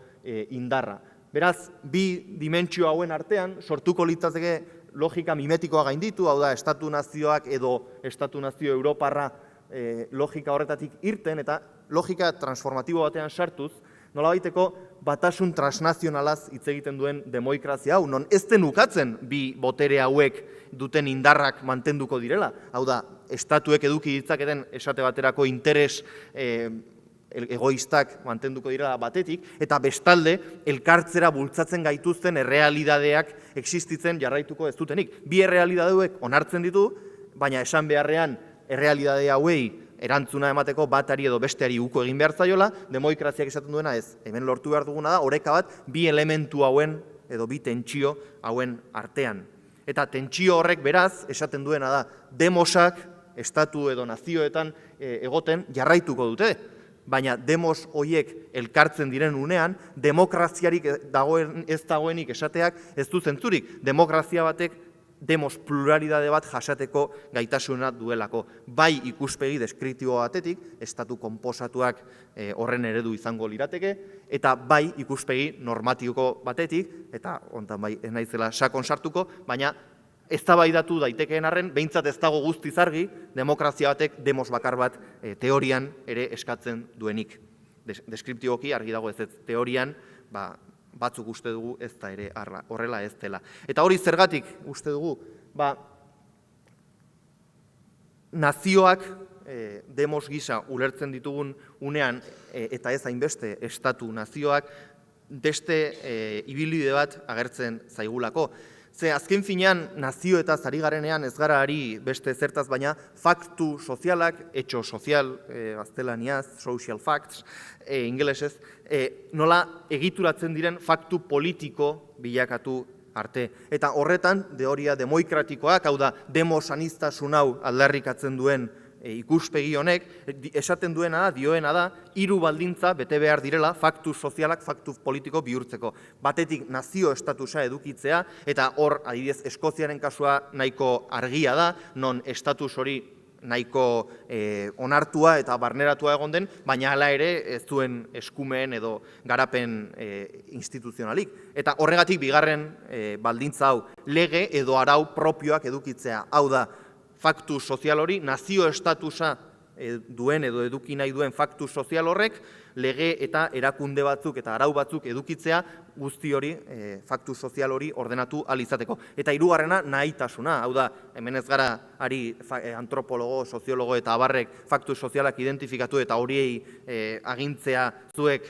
indarra. Beraz, bi dimentsio hauen artean sortuko litzateke logika mimetikoa gainditu, hau da, estatu-nazioak edo estatu-nazio Europarra logika horretatik irten eta logika transformatibo batean sartuz, nolabaiteko batasun transnazionalaz hitz egiten duen demokrazia hau, non ez den ukatzen bi botere hauek duten indarrak mantenduko direla. Hau da, estatuek eduki ditzaketen esate baterako interes egoistak mantenduko dira batetik, eta bestalde elkartzera bultzatzen gaituzten errealidadeak existitzen jarraituko ez dutenik. Bi errealidadeak onartzen ditu, baina esan beharrean errealidade hauei erantzuna emateko batari edo besteari uko egin behar zaiola, demokraziak esaten duena ez, hemen lortu behar duguna da, oreka bat bi elementu hauen edo bi tentsio hauen artean. Eta tentsio horrek beraz, esaten duena da, demosak, estatu edo nazioetan egoten jarraituko dute, baina demos horiek elkartzen diren unean, demokraziarik ez dagoenik esateak ez du zentzurik. Demokrazia batek demos pluralidade bat jasateko gaitasuna duelako. Bai ikuspegi deskriptibo batetik, estatu konposatuak horren eredu izango lirateke, eta bai ikuspegi normatiko batetik, eta hontan bai ez naizela sakon sartuko, baina eztabaidatu daitekeen arren, behintzat ez dago guztiz argi, demokrazia batek demos bakar bat teorian ere eskatzen duenik. Deskriptiboki argi dago ez teorian, batzuk uste dugu ez da ere horrela ez dela. Eta hori zergatik uste dugu, nazioak demos gisa ulertzen ditugun unean, eta ez hainbeste estatu nazioak, beste ibilbide bat agertzen zaigulako. Ze azken finean nazio eta zari garenean ez gara ari beste zertaz, baina faktu sozialak, hecho sozial, gaztelaniaz, social facts, ingelesez, nola egituratzen diren faktu politiko bilakatu arte. Eta horretan, teoria demokratikoak, hau da, demos aniztasun hau aldarrikatzen duen ikuspegi honek, esaten duena da, dioena da, hiru baldintza bete behar direla faktu sozialak faktu politiko bihurtzeko. Batetik nazio estatusa edukitzea, eta hor, adibidez, Eskoziaren kasua nahiko argia da, non estatus hori nahiko onartua eta barneratua egon den, baina hala ere ez duen eskumen edo garapen instituzionalik. Eta horregatik bigarren baldintza hau, lege edo arau propioak edukitzea, hau da, faktu sozial hori, nazio estatusa duen edo eduki nahi duen faktu sozial horrek, lege eta erakunde batzuk eta arau batzuk edukitzea guzti hori, faktu sozial hori ordenatu ahal izateko. Eta hirugarrena nahitasuna, hau da, hemen ez gara ari antropologo, soziologo eta abarrek faktu sozialak identifikatu eta horiei agintzea zuek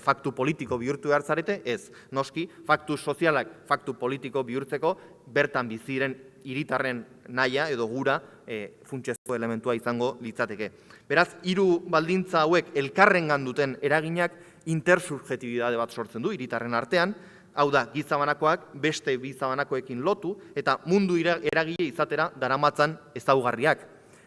faktu politiko bihurtu behar zarete, ez, noski, faktu sozialak faktu politiko bihurtzeko bertan biziren hiritarren nahia edo gura funtsezko elementua izango litzateke. Beraz, hiru baldintza hauek elkarrengan duten eraginak intersubjetibitate bat sortzen du hiritarren artean, hau da, gizabanakoak beste gizabanakoekin lotu eta mundu eragile izatera daramatzan ezaugarriak.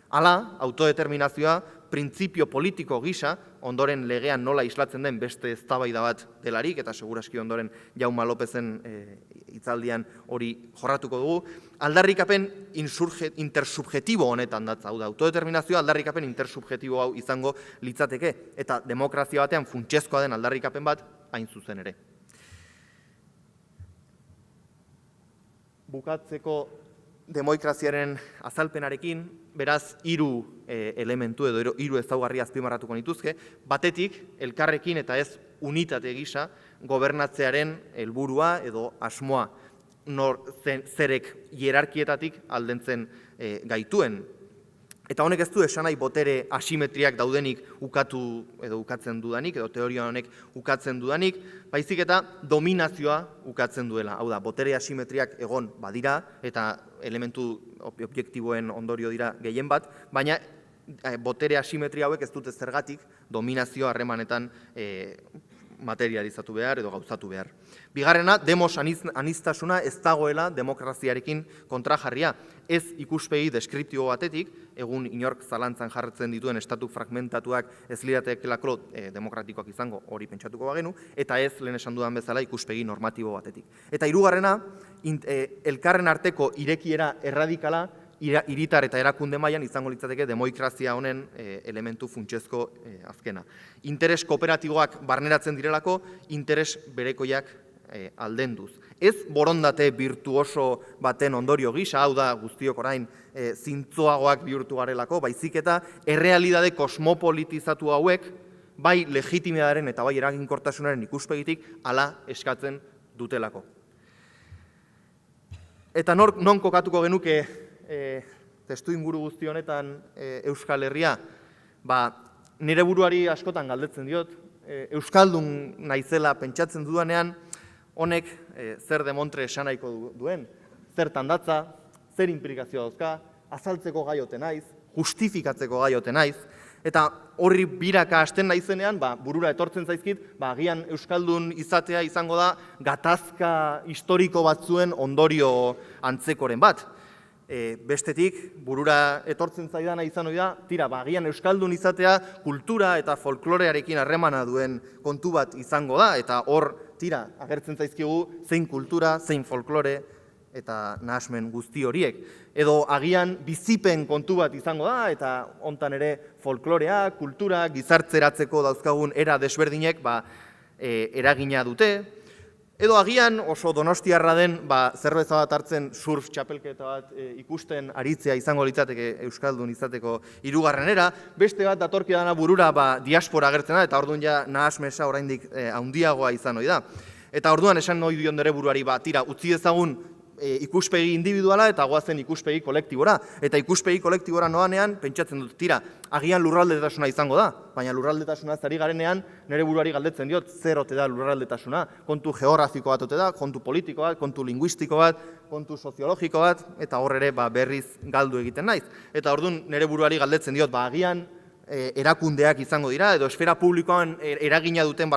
Hala, autodeterminazioa printzipio politiko gisa, ondoren legean nola islatzen den beste eztabaida bat delarik, eta seguraski ondoren Jauma Lopezen hitzaldian hori jorratuko dugu, aldarrikapen intersubjetibo honetan datza, hau da, autodeterminazioa aldarrikapen intersubjetibo hau izango litzateke, eta demokrazia batean funtsezkoa den aldarrikapen bat hain zuzen ere. Bukatzeko demokraziaren azalpenarekin, beraz, hiru elementu edo hiru ezaugarri azpimarratuko nituzke, batetik, elkarrekin eta ez unitate gisa, gobernatzearen helburua edo asmoa, zerek hierarkietatik aldentzen gaituen. Eta honek ez du esan nahi botere asimetriak daudenik ukatu edo ukatzen dudanik, edo teoria honek ukatzen dudanik, baizik eta dominazioa ukatzen duela. Hau da, botere asimetriak egon badira, eta elementu objektiboen ondorio dira gehien bat, baina botere asimetria hauek ez dute zergatik dominazio harremanetan materializatu behar edo gauzatu behar. Bigarrena, demos aniztasuna ez dagoela demokraziarekin kontrajarria. Ez ikuspegi deskriptibo batetik, egun inork zalantzan jarretzen dituen estatu fragmentatuak ez liratekelako demokratikoak izango hori pentsatuko bagenu, eta ez lehen esan dudan bezala ikuspegi normatibo batetik. Eta hirugarrena, elkarren arteko irekiera erradikala, hiritar eta erakunde mailan izango litzateke demokrazia honen elementu funtsezko azkena. Interes kooperatiboak barneratzen direlako, interes berekoiak aldenduz. Ez borondate virtuoso baten ondorio gisa, hau da guztiok orain zintzoagoak bihurtu garelako, baizik eta errealidade kosmopolitizatu hauek, bai legitimidadaren eta bai eraginkortasunaren ikuspegitik hala eskatzen dutelako. Eta non kokatuko genuke testu inguru guzti honetan Euskal Herria, nire buruari askotan galdetzen diot, Euskaldun naizela pentsatzen dudanean, honek zer demontre esanaiko duen, zertan datza, zer implikazioa dauzka, azaltzeko gaiote naiz, justifikatzeko gaiote naiz, eta horri biraka hasten naizenean, burura etortzen zaizkit, agian Euskaldun izatea izango da gatazka historiko batzuen ondorio antzekoren bat. Bestetik, burura etortzen zaidana izan hori da, agian Euskaldun izatea kultura eta folklorearekin harremana duen kontu bat izango da, eta hor, agertzen zaizkigu zein kultura, zein folklore eta nahasmen guzti horiek. Edo agian bizipen kontu bat izango da, eta hontan ere folklorea, kultura, gizartzeratzeko dauzkagun era desberdinek eragina dute. Edo agian oso donostiarra den zerbeza bat hartzen surf txapelketa bat ikusten aritzea izango litzateke Euskaldun izateko hirugarrenera, beste bat datorki dana burura diaspora agertzen da, eta orduan ja nahasmesa oraindik handiagoa izan ohi da. Eta orduan esan ohi dion nere buruari utzi dezagun ikuspegi individuala eta goazen ikuspegi kolektibora. Eta ikuspegi kolektibora noanean, pentsatzen dut, agian lurraldetasuna izango da, baina lurraldetasuna zari garenean, nire buruari galdetzen diot, zer ote da lurraldetasuna, kontu geografiko bat ote da, kontu politiko bat, kontu linguistiko bat, kontu soziologiko bat, eta hor ere berriz galdu egiten naiz. Eta orduan nire buruari galdetzen diot, agian erakundeak izango dira, edo esfera publikoan eragina duten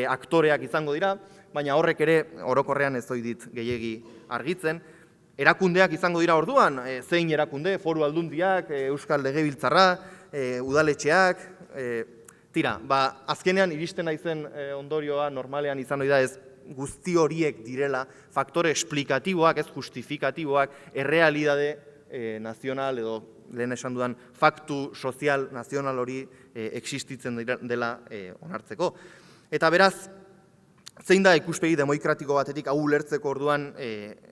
aktoreak izango dira, baina horrek ere orokorrean ez ohi dit gehiegi argitzen. Erakundeak izango dira orduan, zein erakunde, foru aldundiak, Euskal Legebiltzarra, udaletxeak, azkenean iristen naizen ondorioa normalean izan ohi da ez guzti horiek direla, faktore esplikatiboak, ez justifikatiboak, errealidade nazional edo lehen esan dudan faktu sozial nazional hori existitzen dela onartzeko. Eta beraz, zein da ikuspegi demokratiko batetik hau ulertzeko orduan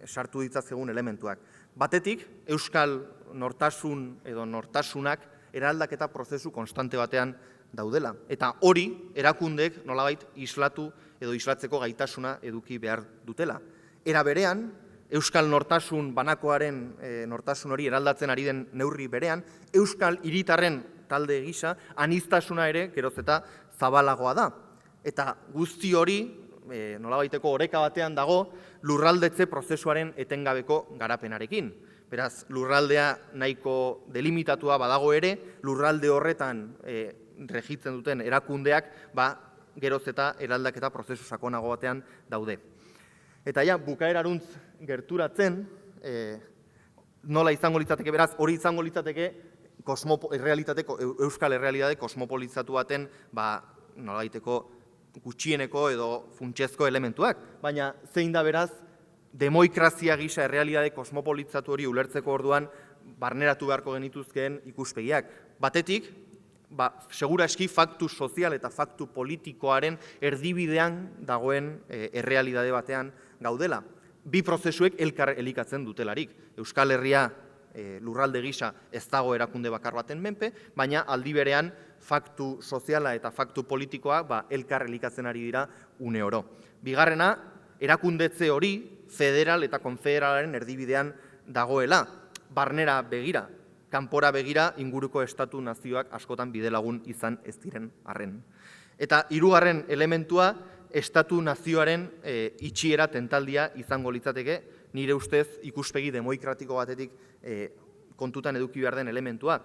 sartu ditzakegun elementuak. Batetik, euskal nortasun edo nortasunak eraldaketa prozesu konstante batean daudela. Eta hori erakundeek nolabait islatu edo islatzeko gaitasuna eduki behar dutela. Era berean, euskal nortasun banakoaren nortasun hori eraldatzen ari den neurri berean, euskal hiritarren talde gisa aniztasuna ere geroz eta zabalagoa da. Eta guzti hori, nolabaiteko oreka batean dago, lurraldetze prozesuaren etengabeko garapenarekin. Beraz, lurraldea nahiko delimitatua badago ere, lurralde horretan regitzen duten erakundeak, geroz eta eraldaketa prozesu sakonago batean daude. Eta ja, bukaeraruntz gerturatzen, nola izango litzateke, beraz, hori izango litzateke euskal errealitate kosmopolizatu baten, nolabaiteko gutxieneko edo funtsezko elementuak. Baina, zein da beraz, demokrazia gisa errealitate kosmopolizatu hori ulertzeko orduan barneratu beharko genituzkeen ikuspegiak. Batetik, seguraski faktu sozial eta faktu politikoaren erdibidean dagoen errealitate batean gaudela. Bi prozesuek elkar elikatzen dutelarik. Euskal Herria lurralde gisa ez dago erakunde bakar baten menpe, baina aldi berean faktu soziala eta faktu politikoa elkar elikatzen ari dira une oro. Bigarrena, erakundetze hori federal eta konfederalaren erdibidean dagoela. Barnera begira, kanpora begira inguruko estatu nazioak askotan bidelagun izan ez diren arren. Eta hirugarren elementua, estatu nazioaren itxiera tentaldia izango litzateke, nire ustez ikuspegi demokratiko batetik kontutan eduki behar den elementua.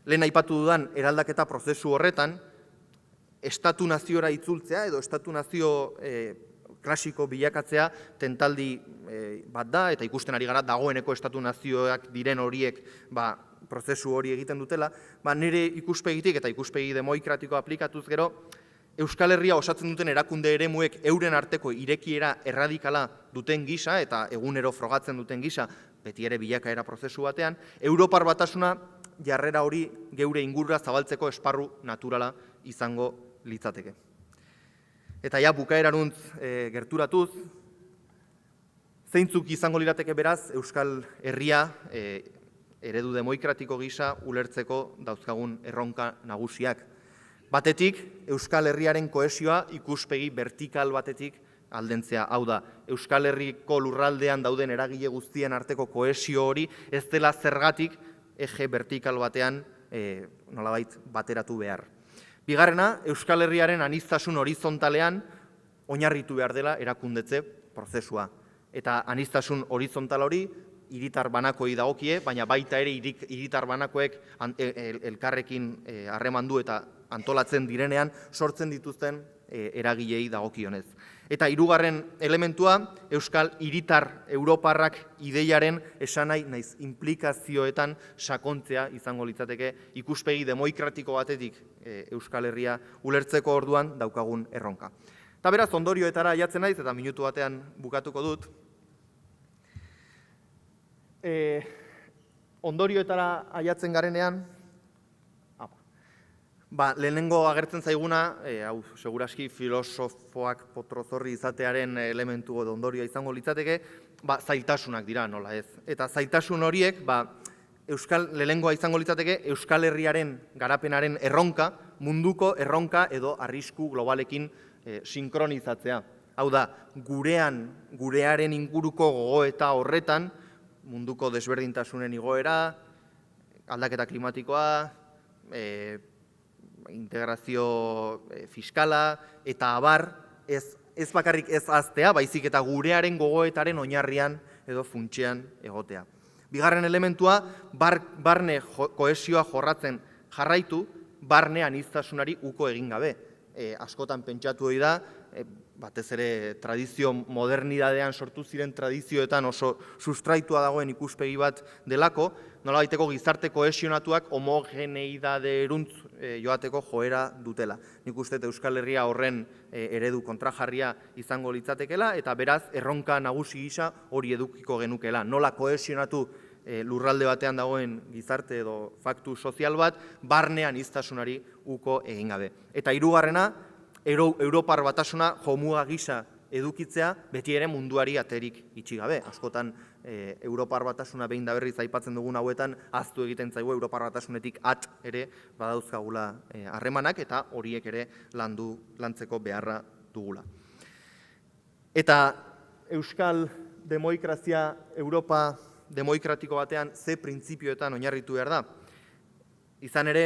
Lehen aipatu dudan eraldaketa prozesu horretan, estatu naziora itzultzea edo estatu nazio klasiko bilakatzea tentaldi bat da, eta ikusten ari gara dagoeneko estatu nazioak diren horiek prozesu hori egiten dutela, nire ikuspegitik eta ikuspegi demokratiko aplikatuz gero, Euskal Herria osatzen duten erakunde eremuek euren arteko irekiera erradikala duten gisa eta egunero frogatzen duten gisa, beti ere bilakaera prozesu batean, Europar Batasuna jarrera hori geure ingurura zabaltzeko esparru naturala izango litzateke. Eta ja bukaeraruntz gerturatuz, zeintzuk izango lirateke beraz Euskal Herria eredu demokratiko gisa ulertzeko dauzkagun erronka nagusiak. Batetik, Euskal Herriaren kohesioa ikuspegi vertikal batetik aldentzea. Hau da, Euskal Herriko lurraldean dauden eragile guztien arteko kohesio hori ez dela zergatik eje vertikal batean nolabait bateratu behar. Bigarrena, Euskal Herriaren aniztasun horizontalean oinarritu behar dela erakundetze prozesua. Eta aniztasun horizontal hori hiritar banakoi dagokie, baina baita ere hiritar banakoek elkarrekin harremandu eta antolatzen direnean sortzen dituzten eragilei dagokionez. Eta hirugarren elementua, Euskal hiritar Europarrak ideiaren esanai naiz implikazioetan sakontzea izango litzateke ikuspegi demokratiko batetik Euskal Herria ulertzeko orduan daukagun erronka. Eta beraz, ondorioetara aiatzen naiz eta minutu batean bukatuko dut. Ondorioetara aiatzen garenean, lehenengo agertzen zaiguna, hau, seguraski filosofoak potrozorri izatearen elementu edo ondorioa izango litzateke, zailtasunak dira, nola ez. Eta zailtasun horiek, lehenengoa izango litzateke, Euskal Herriaren garapenaren erronka, munduko erronka edo arrisku globalekin sinkronizatzea. Hau da, gurearen inguruko gogoeta horretan, munduko desberdintasunen igoera, aldaketa klimatikoa, integrazio fiskala, eta abar, ez bakarrik ez aztea, baizik eta gurearen gogoetaren oinarrian edo funtsean egotea. Bigarren elementua, barne kohesioa jorratzen jarraitu, barne aniztasunari uko egin gabe. Askotan pentsatu hori da, batez ere tradizio modernidadean sortu ziren tradizioetan oso sustraitua dagoen ikuspegi bat delako, nolabaiteko gizarte kohesionatuak homogeneidaderuntz joateko joera dutela. Nik uste Euskal Herria horren eredu kontrajarria izango litzatekela, eta beraz erronka nagusi gisa hori edukiko genukela. Nola kohesionatu lurralde batean dagoen gizarte edo faktu sozial bat, barnean aniztasunari uko egin gabe. Eta hirugarrena, Europar Batasuna jomuga gisa edukitzea, beti ere munduari aterik itxi gabe. Askotan Europar Batasuna behin da berriz aipatzen dugun hauetan, ahaztu egiten zaigu Europar Batasunetik ere badauzkagula harremanak eta horiek ere lantzeko beharra dugula. Eta Euskal demokrazia Europa demokratiko batean ze printzipioetan oinarritu behar da? Izan ere,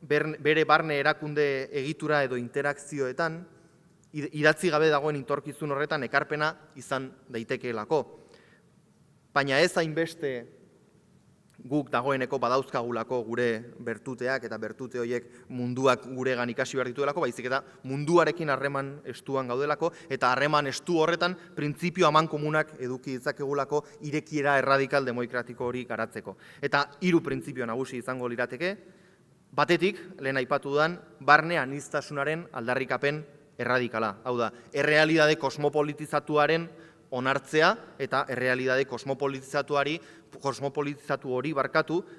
bere barne erakunde egitura edo interakzioetan, idatzi gabe dagoen intorkizun horretan ekarpena izan daitekeelako. Baina ez hainbeste guk dagoeneko badauzkagulako gure bertuteak eta bertute horiek munduak guregan ikasi behar dituelako, baizik eta munduarekin harreman estuan gaudelako, eta harreman estu horretan printzipio amankomunak eduki ditzakegulako irekiera erradikal demokratiko hori garatzeko. Eta 3 printzipio nagusi izango lirateke, batetik, lehen aipatu dudan, barne aniztasunaren aldarrikapen erradikala. Hau da, errealidade kosmopolitizatuaren onartzea eta errealidade kosmopolitizatu hori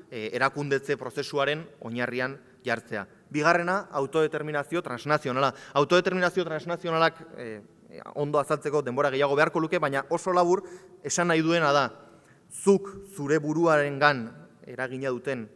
erakundetze prozesuaren oinarrian jartzea. Bigarrena, autodeterminazio transnazionala. Autodeterminazio transnazionalak ondo azaltzeko denbora gehiago beharko luke, baina oso labur esan nahi duena da, zuk zure buruarengan eragina duten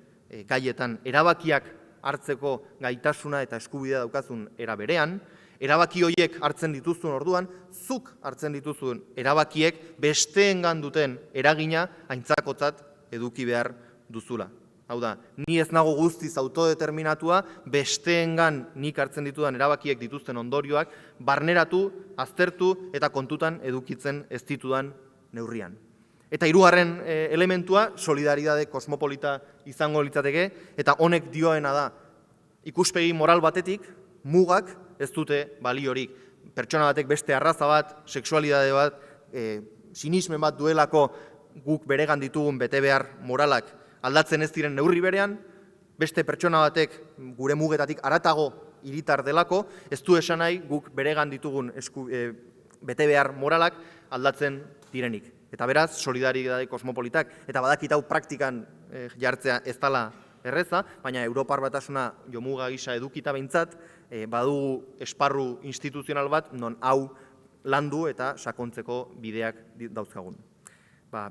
gaietan erabakiak hartzeko gaitasuna eta eskubidea daukazun era berean, erabaki horiek hartzen dituzun orduan, zuk hartzen dituzun erabakiek besteengan duten eragina aintzakotzat eduki behar duzula. Hau da, ni ez nago guztiz autodeterminatua, besteengan nik hartzen ditudan erabakiek dituzten ondorioak barneratu, aztertu eta kontutan edukitzen ez ditudan neurrian. Eta 3. elementua, solidaridade kosmopolita izango litzateke, eta honek dioena da, ikuspegi moral batetik, mugak ez dute baliorik. Pertsona batek beste arraza bat, sexualidade bat, sinismen bat duelako guk beregan ditugun betebehar moralak aldatzen ez diren neurri berean, beste pertsona batek gure mugetatik haratago hiritar delako, ez du esan nahi guk beregan ditugun betebehar moralak aldatzen direnik. Eta beraz, solidaridade kosmopolitak, eta badakit hau praktikan jartzea ez dela erreza, baina Europar Batasuna jomuga gisa edukita behintzat, badugu esparru instituzional bat, non hau landu eta sakontzeko bideak dauzkagun.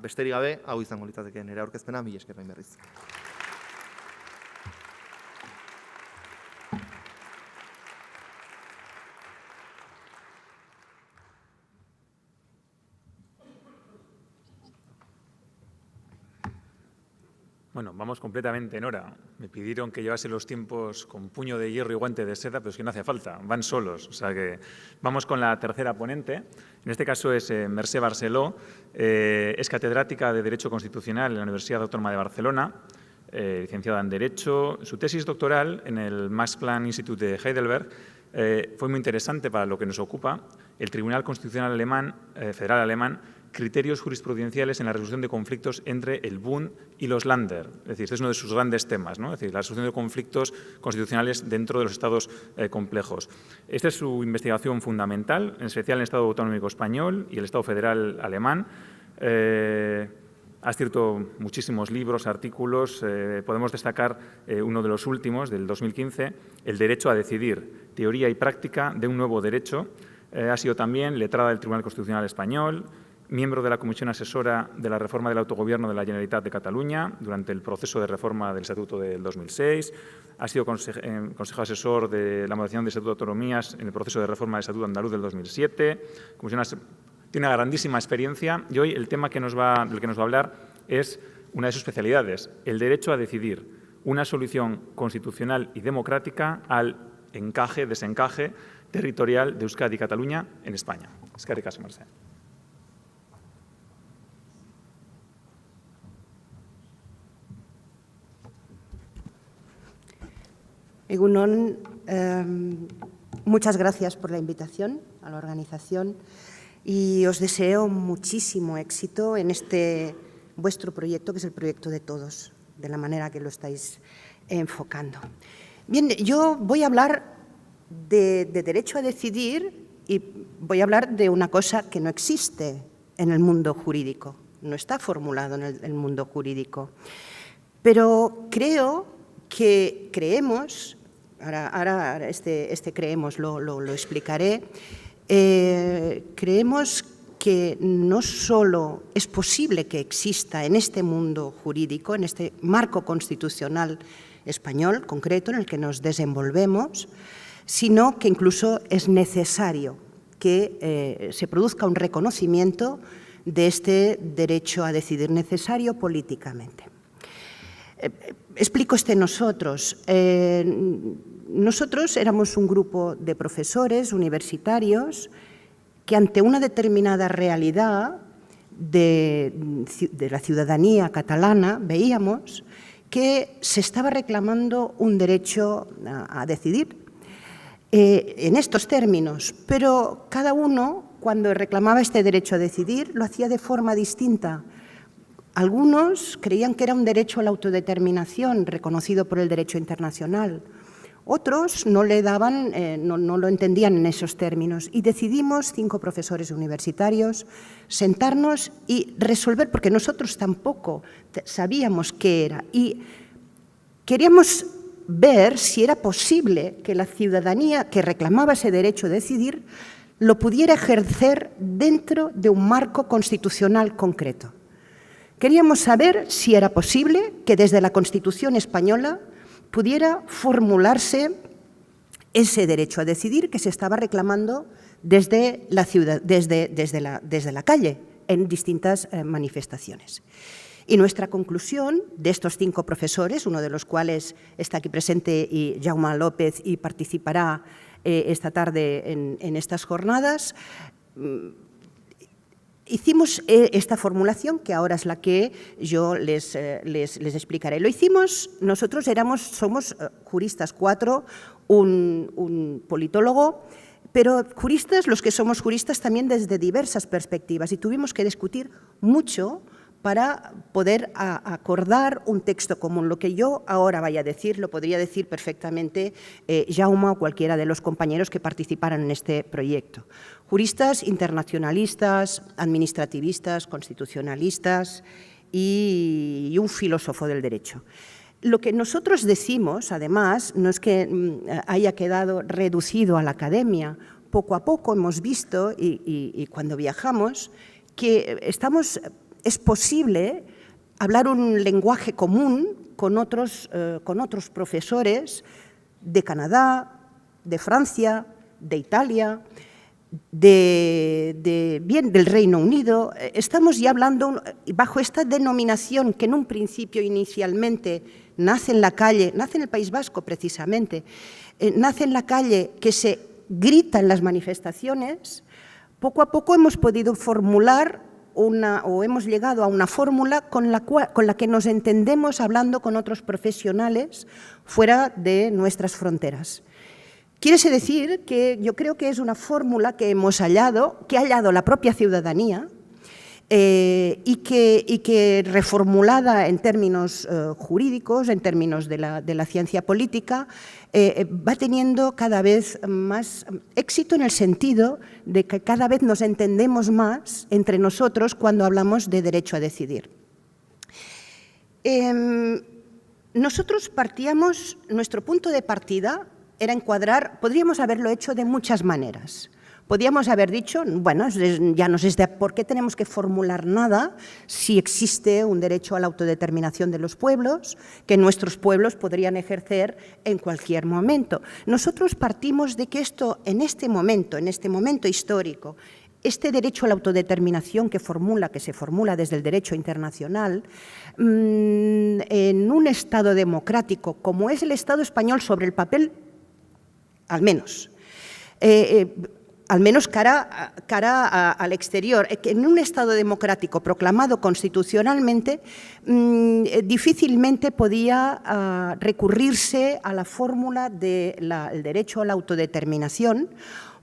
Besterik gabe, hau izango litzateke nire aurkezpena, mila esker bain berriz. Bueno, vamos completamente en hora. Me pidieron que llevase los tiempos con puño de hierro y guante de seda, pero es que no hace falta, van solos. O sea que vamos con la tercera ponente. En este caso es Mercè Barceló, es catedrática de Derecho Constitucional en la Universidad Autónoma de Barcelona, licenciada en Derecho. Su tesis doctoral en el Max Planck Institute de Heidelberg fue muy interesante para lo que nos ocupa, el Tribunal Constitucional Alemán, Federal Alemán, criterios jurisprudenciales en la resolución de conflictos entre el Bund y los Länder. Es decir, este es uno de sus grandes temas, ¿no? Es decir, la resolución de conflictos constitucionales dentro de los estados complejos. Esta es su investigación fundamental, en especial en el Estado Autonómico Español y el Estado Federal Alemán. Ha escrito muchísimos libros, artículos. Podemos destacar uno de los últimos, del 2015, El derecho a decidir, teoría y práctica de un nuevo derecho. Ha sido también letrada del Tribunal Constitucional Español, miembro de la Comisión Asesora de la Reforma del Autogobierno de la Generalitat de Cataluña durante el proceso de reforma del Estatuto del 2006. Ha sido consejero asesor de la modificación del Estatuto de Autonomías en el proceso de reforma del Estatuto Andaluz del 2007. Tiene una grandísima experiencia y hoy el tema del que nos va a hablar es una de sus especialidades, el derecho a decidir, una solución constitucional y democrática al desencaje territorial de Euskadi y Cataluña en España. Eskerrik asko, Mercè. Egunon, muchas gracias por la invitación a la organización y os deseo muchísimo éxito en este vuestro proyecto, que es el proyecto de todos, de la manera que lo estáis enfocando. Bien, yo voy a hablar de derecho a decidir y voy a hablar de una cosa que no existe en el mundo jurídico, no está formulado en el mundo jurídico, pero creemos, ahora este creemos lo explicaré, creemos que no solo es posible que exista en este mundo jurídico, en este marco constitucional español concreto en el que nos desenvolvemos, sino que incluso es necesario que se produzca un reconocimiento de este derecho a decidir necesario políticamente. Explico nosotros. Nosotros éramos un grupo de profesores universitarios que ante una determinada realidad de la ciudadanía catalana veíamos que se estaba reclamando un derecho a decidir en estos términos, pero cada uno, cuando reclamaba este derecho a decidir, lo hacía de forma distinta. Algunos creían que era un derecho a la autodeterminación reconocido por el derecho internacional. Otros no le daban, no lo entendían en esos términos y decidimos, 5 profesores universitarios, sentarnos y resolver, porque nosotros tampoco sabíamos qué era y queríamos ver si era posible que la ciudadanía que reclamaba ese derecho a decidir lo pudiera ejercer dentro de un marco constitucional concreto. Queríamos saber si era posible que desde la Constitución española pudiera formularse ese derecho a decidir que se estaba reclamando desde la ciudad, desde la calle, en distintas manifestaciones. Y nuestra conclusión de estos 5 profesores, uno de los cuales está aquí presente, y Jaume López, y participará esta tarde en estas jornadas, hicimos esta formulación, que ahora es la que yo les explicaré. Lo hicimos, nosotros somos juristas 4, un politólogo, pero juristas, los que somos juristas también desde diversas perspectivas, y tuvimos que discutir mucho para poder acordar un texto común. Lo que yo ahora vaya a decir lo podría decir perfectamente Jaume o cualquiera de los compañeros que participaran en este proyecto. Juristas internacionalistas, administrativistas, constitucionalistas y un filósofo del derecho. Lo que nosotros decimos, además, no es que haya quedado reducido a la academia. Poco a poco hemos visto, y cuando viajamos, que es posible hablar un lenguaje común con otros profesores de Canadá, de Francia, de Italia, del Reino Unido. Estamos ya hablando bajo esta denominación que en un principio inicialmente nace en la calle, nace en el País Vasco precisamente, nace en la calle, que se grita en las manifestaciones. Poco a poco hemos podido formular hemos llegado a una fórmula con la que nos entendemos hablando con otros profesionales fuera de nuestras fronteras. Quiere decir que yo creo que es una fórmula que hemos hallado, que ha hallado la propia ciudadanía y que reformulada en términos jurídicos, en términos de la ciencia política, va teniendo cada vez más éxito en el sentido de que cada vez nos entendemos más entre nosotros cuando hablamos de derecho a decidir. Nosotros nuestro punto de partida era encuadrar, podríamos haberlo hecho de muchas maneras. Podríamos haber dicho, bueno, ya no sé por qué tenemos que formular nada si existe un derecho a la autodeterminación de los pueblos, que nuestros pueblos podrían ejercer en cualquier momento. Nosotros partimos de que en este momento histórico, este derecho a la autodeterminación que se formula desde el derecho internacional, en un Estado democrático como es el Estado español sobre el papel, al menos cara al exterior, que en un Estado democrático proclamado constitucionalmente difícilmente podía recurrirse a la fórmula del derecho a la autodeterminación,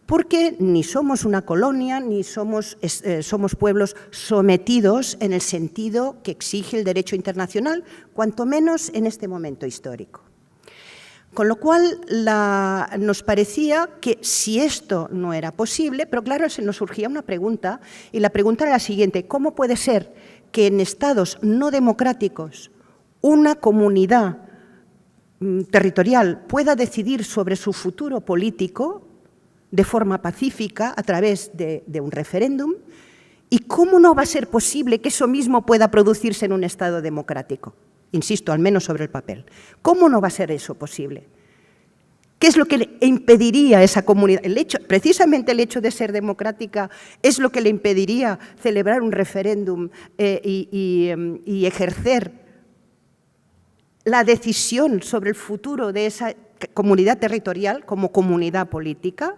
porque ni somos una colonia, ni somos pueblos sometidos en el sentido que exige el derecho internacional, cuanto menos en este momento histórico. Con lo cual, nos parecía que si esto no era posible, pero claro, se nos surgía una pregunta, y la pregunta era la siguiente: ¿cómo puede ser que en estados no democráticos una comunidad territorial pueda decidir sobre su futuro político de forma pacífica a través de un referéndum, ¿Y cómo no va a ser posible que eso mismo pueda producirse en un Estado democrático? Insisto, al menos sobre el papel. ¿Cómo no va a ser eso posible? ¿Qué es lo que le impediría a esa comunidad? Precisamente el hecho de ser democrática es lo que le impediría celebrar un referéndum y ejercer la decisión sobre el futuro de esa comunidad territorial como comunidad política.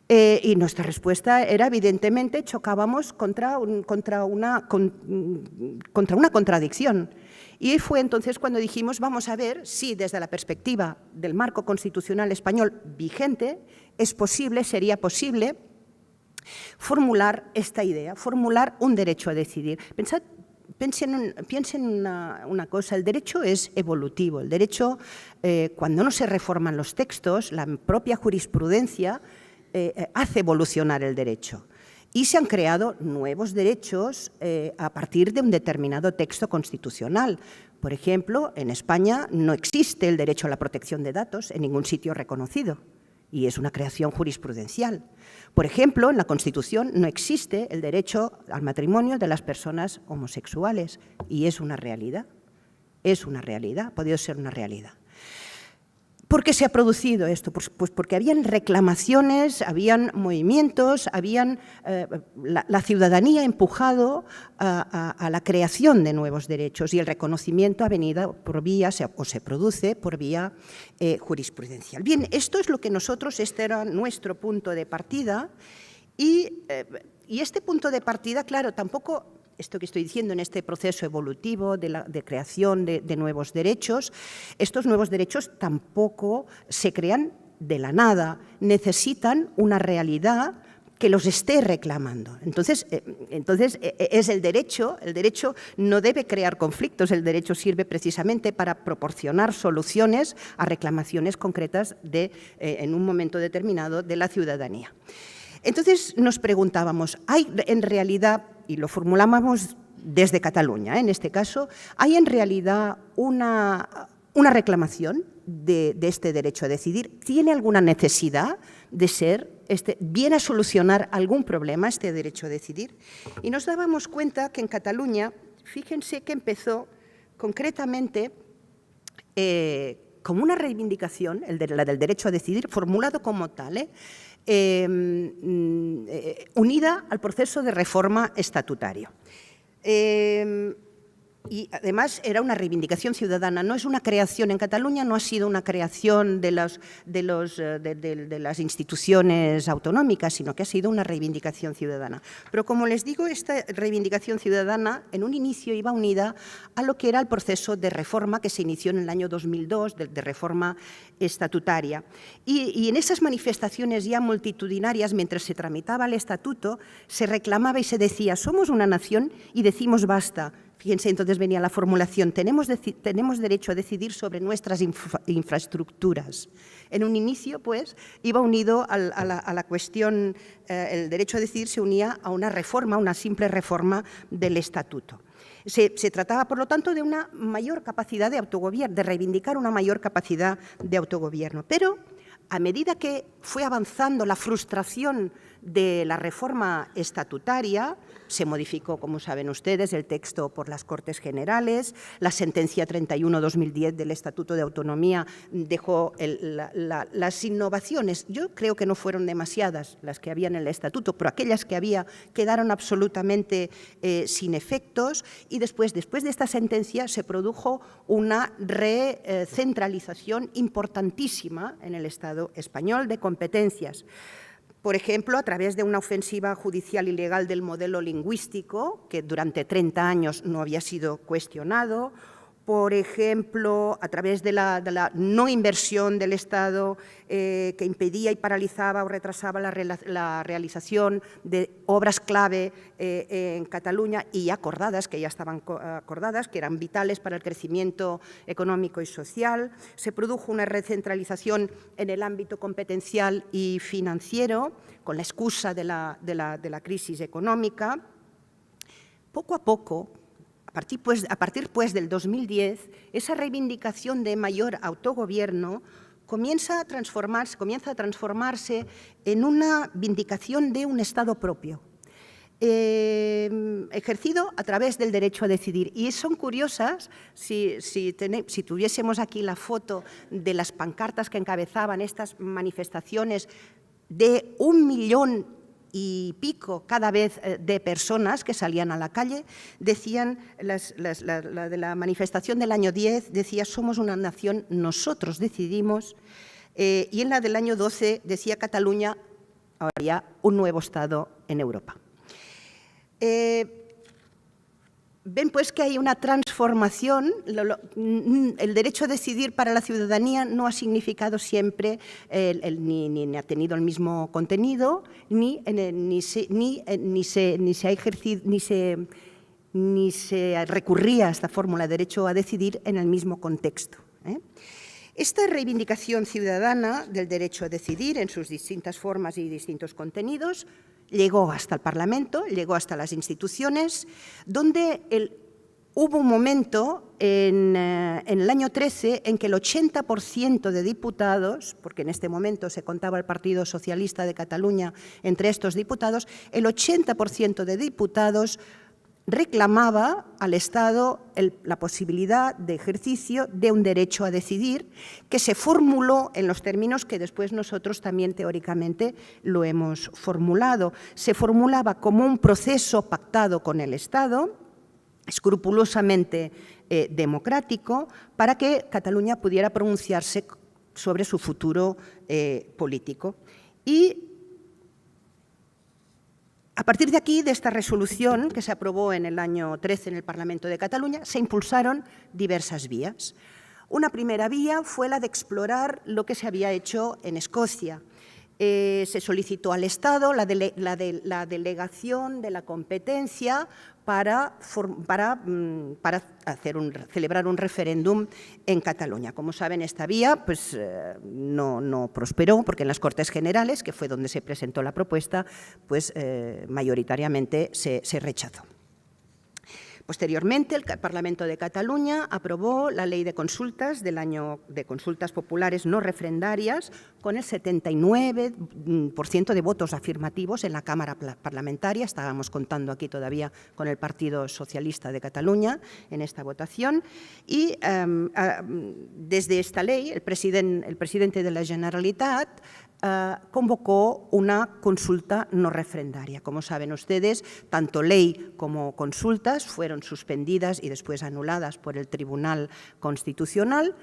Y nuestra respuesta era, evidentemente, chocábamos contra una contradicción. Y fue entonces cuando dijimos, vamos a ver si desde la perspectiva del marco constitucional español vigente es posible, sería posible, formular esta idea, formular un derecho a decidir. Piensen una cosa, el derecho es evolutivo. El derecho, cuando no se reforman los textos, la propia jurisprudencia hace evolucionar el derecho. Y se han creado nuevos derechos a partir de un determinado texto constitucional. Por ejemplo, en España no existe el derecho a la protección de datos en ningún sitio reconocido, y es una creación jurisprudencial. Por ejemplo, en la Constitución no existe el derecho al matrimonio de las personas homosexuales, y es una realidad. Es una realidad, ha podido ser una realidad. ¿Por qué se ha producido esto? Pues porque habían reclamaciones, habían movimientos, la ciudadanía ha empujado a la creación de nuevos derechos y el reconocimiento ha venido por vía, o se produce por vía jurisprudencial. Bien, esto es lo que nosotros, este era nuestro punto de partida y este punto de partida, claro, tampoco... Esto que estoy diciendo en este proceso evolutivo de creación de nuevos derechos, estos nuevos derechos tampoco se crean de la nada, necesitan una realidad que los esté reclamando. Entonces es el derecho no debe crear conflictos, el derecho sirve precisamente para proporcionar soluciones a reclamaciones concretas en un momento determinado de la ciudadanía. Entonces nos preguntábamos, ¿hay en realidad, y lo formulábamos desde Cataluña, en este caso, ¿hay en realidad una reclamación de este derecho a decidir? ¿Tiene alguna necesidad de ser, viene a solucionar algún problema este derecho a decidir? Y nos dábamos cuenta que en Cataluña, fíjense que empezó concretamente como una reivindicación, la del derecho a decidir, formulado como tal, unida al proceso de reforma estatutario. Y además era una reivindicación ciudadana, no es una creación en Cataluña, no ha sido una creación de las instituciones autonómicas, sino que ha sido una reivindicación ciudadana. Pero como les digo, esta reivindicación ciudadana en un inicio iba unida a lo que era el proceso de reforma que se inició en el año 2002, de reforma estatutaria. Y en esas manifestaciones ya multitudinarias, mientras se tramitaba el estatuto, se reclamaba y se decía, somos una nación y decimos basta. Fíjense, entonces venía la formulación, tenemos derecho a decidir sobre nuestras infraestructuras. En un inicio, pues, iba unido a la cuestión, el derecho a decidir se unía a una reforma, una simple reforma del estatuto. Se trataba, por lo tanto, de una mayor capacidad de autogobierno, de reivindicar una mayor capacidad de autogobierno. Pero, a medida que fue avanzando la frustración de la reforma estatutaria, se modificó, como saben ustedes, el texto por las Cortes Generales, la sentencia 31/2010 del Estatuto de Autonomía dejó las innovaciones. Yo creo que no fueron demasiadas las que había en el Estatuto, pero aquellas que había quedaron absolutamente sin efectos y después de esta sentencia se produjo una recentralización importantísima en el Estado español de competencias. Por ejemplo, a través de una ofensiva judicial ilegal del modelo lingüístico, que durante 30 años no había sido cuestionado. Por ejemplo, a través de la no inversión del Estado que impedía y paralizaba o retrasaba la realización de obras clave en Cataluña y acordadas, que ya estaban acordadas, que eran vitales para el crecimiento económico y social. Se produjo una recentralización en el ámbito competencial y financiero, con la excusa de la crisis económica. Poco a poco, a partir pues del 2010, esa reivindicación de mayor autogobierno comienza a transformarse en una vindicación de un Estado propio. ejercido a través del derecho a decidir. Y son curiosas, si tuviésemos aquí la foto de las pancartas que encabezaban estas manifestaciones de 1 millón y pico cada vez de personas que salían a la calle, decían, la de la manifestación del año 10 decía «Somos una nación, nosotros decidimos», y en la del año 12 decía «Cataluña habría un nuevo Estado en Europa». Ven pues que hay una transformación. El derecho a decidir para la ciudadanía no ha significado siempre, ni ha tenido el mismo contenido, ni se recurría a esta fórmula de derecho a decidir en el mismo contexto. Esta reivindicación ciudadana del derecho a decidir en sus distintas formas y distintos contenidos llegó hasta el Parlamento, llegó hasta las instituciones, donde hubo un momento en el año 13 en que el 80% de diputados, porque en este momento se contaba el Partido Socialista de Cataluña entre estos diputados, el 80% de diputados reclamaba al Estado la posibilidad de ejercicio de un derecho a decidir, que se formuló en los términos que después nosotros también teóricamente lo hemos formulado. Se formulaba como un proceso pactado con el Estado, escrupulosamente democrático, para que Cataluña pudiera pronunciarse sobre su futuro político. Y a partir de aquí, de esta resolución que se aprobó en el año 13 en el Parlamento de Cataluña, se impulsaron diversas vías. Una primera vía fue la de explorar lo que se había hecho en Escocia. Se solicitó al Estado la delegación de la competencia para celebrar un referéndum en Cataluña. Como saben, esta vía pues, no prosperó, porque en las Cortes Generales, que fue donde se presentó la propuesta, pues, mayoritariamente se rechazó. Posteriormente, el Parlamento de Cataluña aprobó la Ley de Consultas del año de consultas populares no refrendarias con el 79% de votos afirmativos en la Cámara Parlamentaria. Estábamos contando aquí todavía con el Partido Socialista de Cataluña en esta votación. Y desde esta ley, el presidente de la Generalitat convocó una consulta no refrendaria. Como saben ustedes, tanto ley como consultas fueron suspendidas y después anuladas por el Tribunal Constitucional,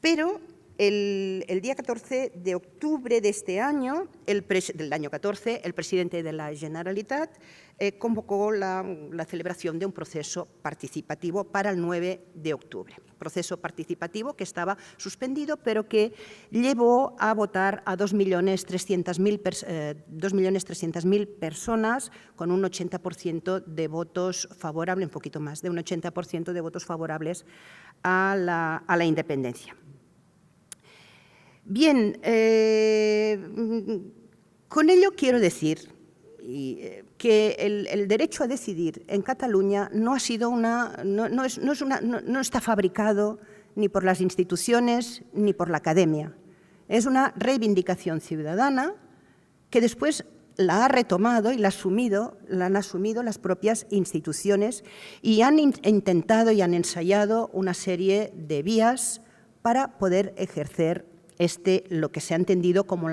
pero el día 14 de octubre de este año, del año 14, el presidente de la Generalitat convocó la celebración de un proceso participativo para el 9 de octubre. Proceso participativo que estaba suspendido, pero que llevó a votar a 2.300.000 personas con un 80% de votos favorables, un poquito más de un 80% de votos favorables a la independencia. Bien, con ello quiero decir que el derecho a decidir en Cataluña no está fabricado ni por las instituciones ni por la academia. Es una reivindicación ciudadana que después la ha retomado y la han asumido las propias instituciones y han intentado y han ensayado una serie de vías para poder ejercer lo que se ha entendido como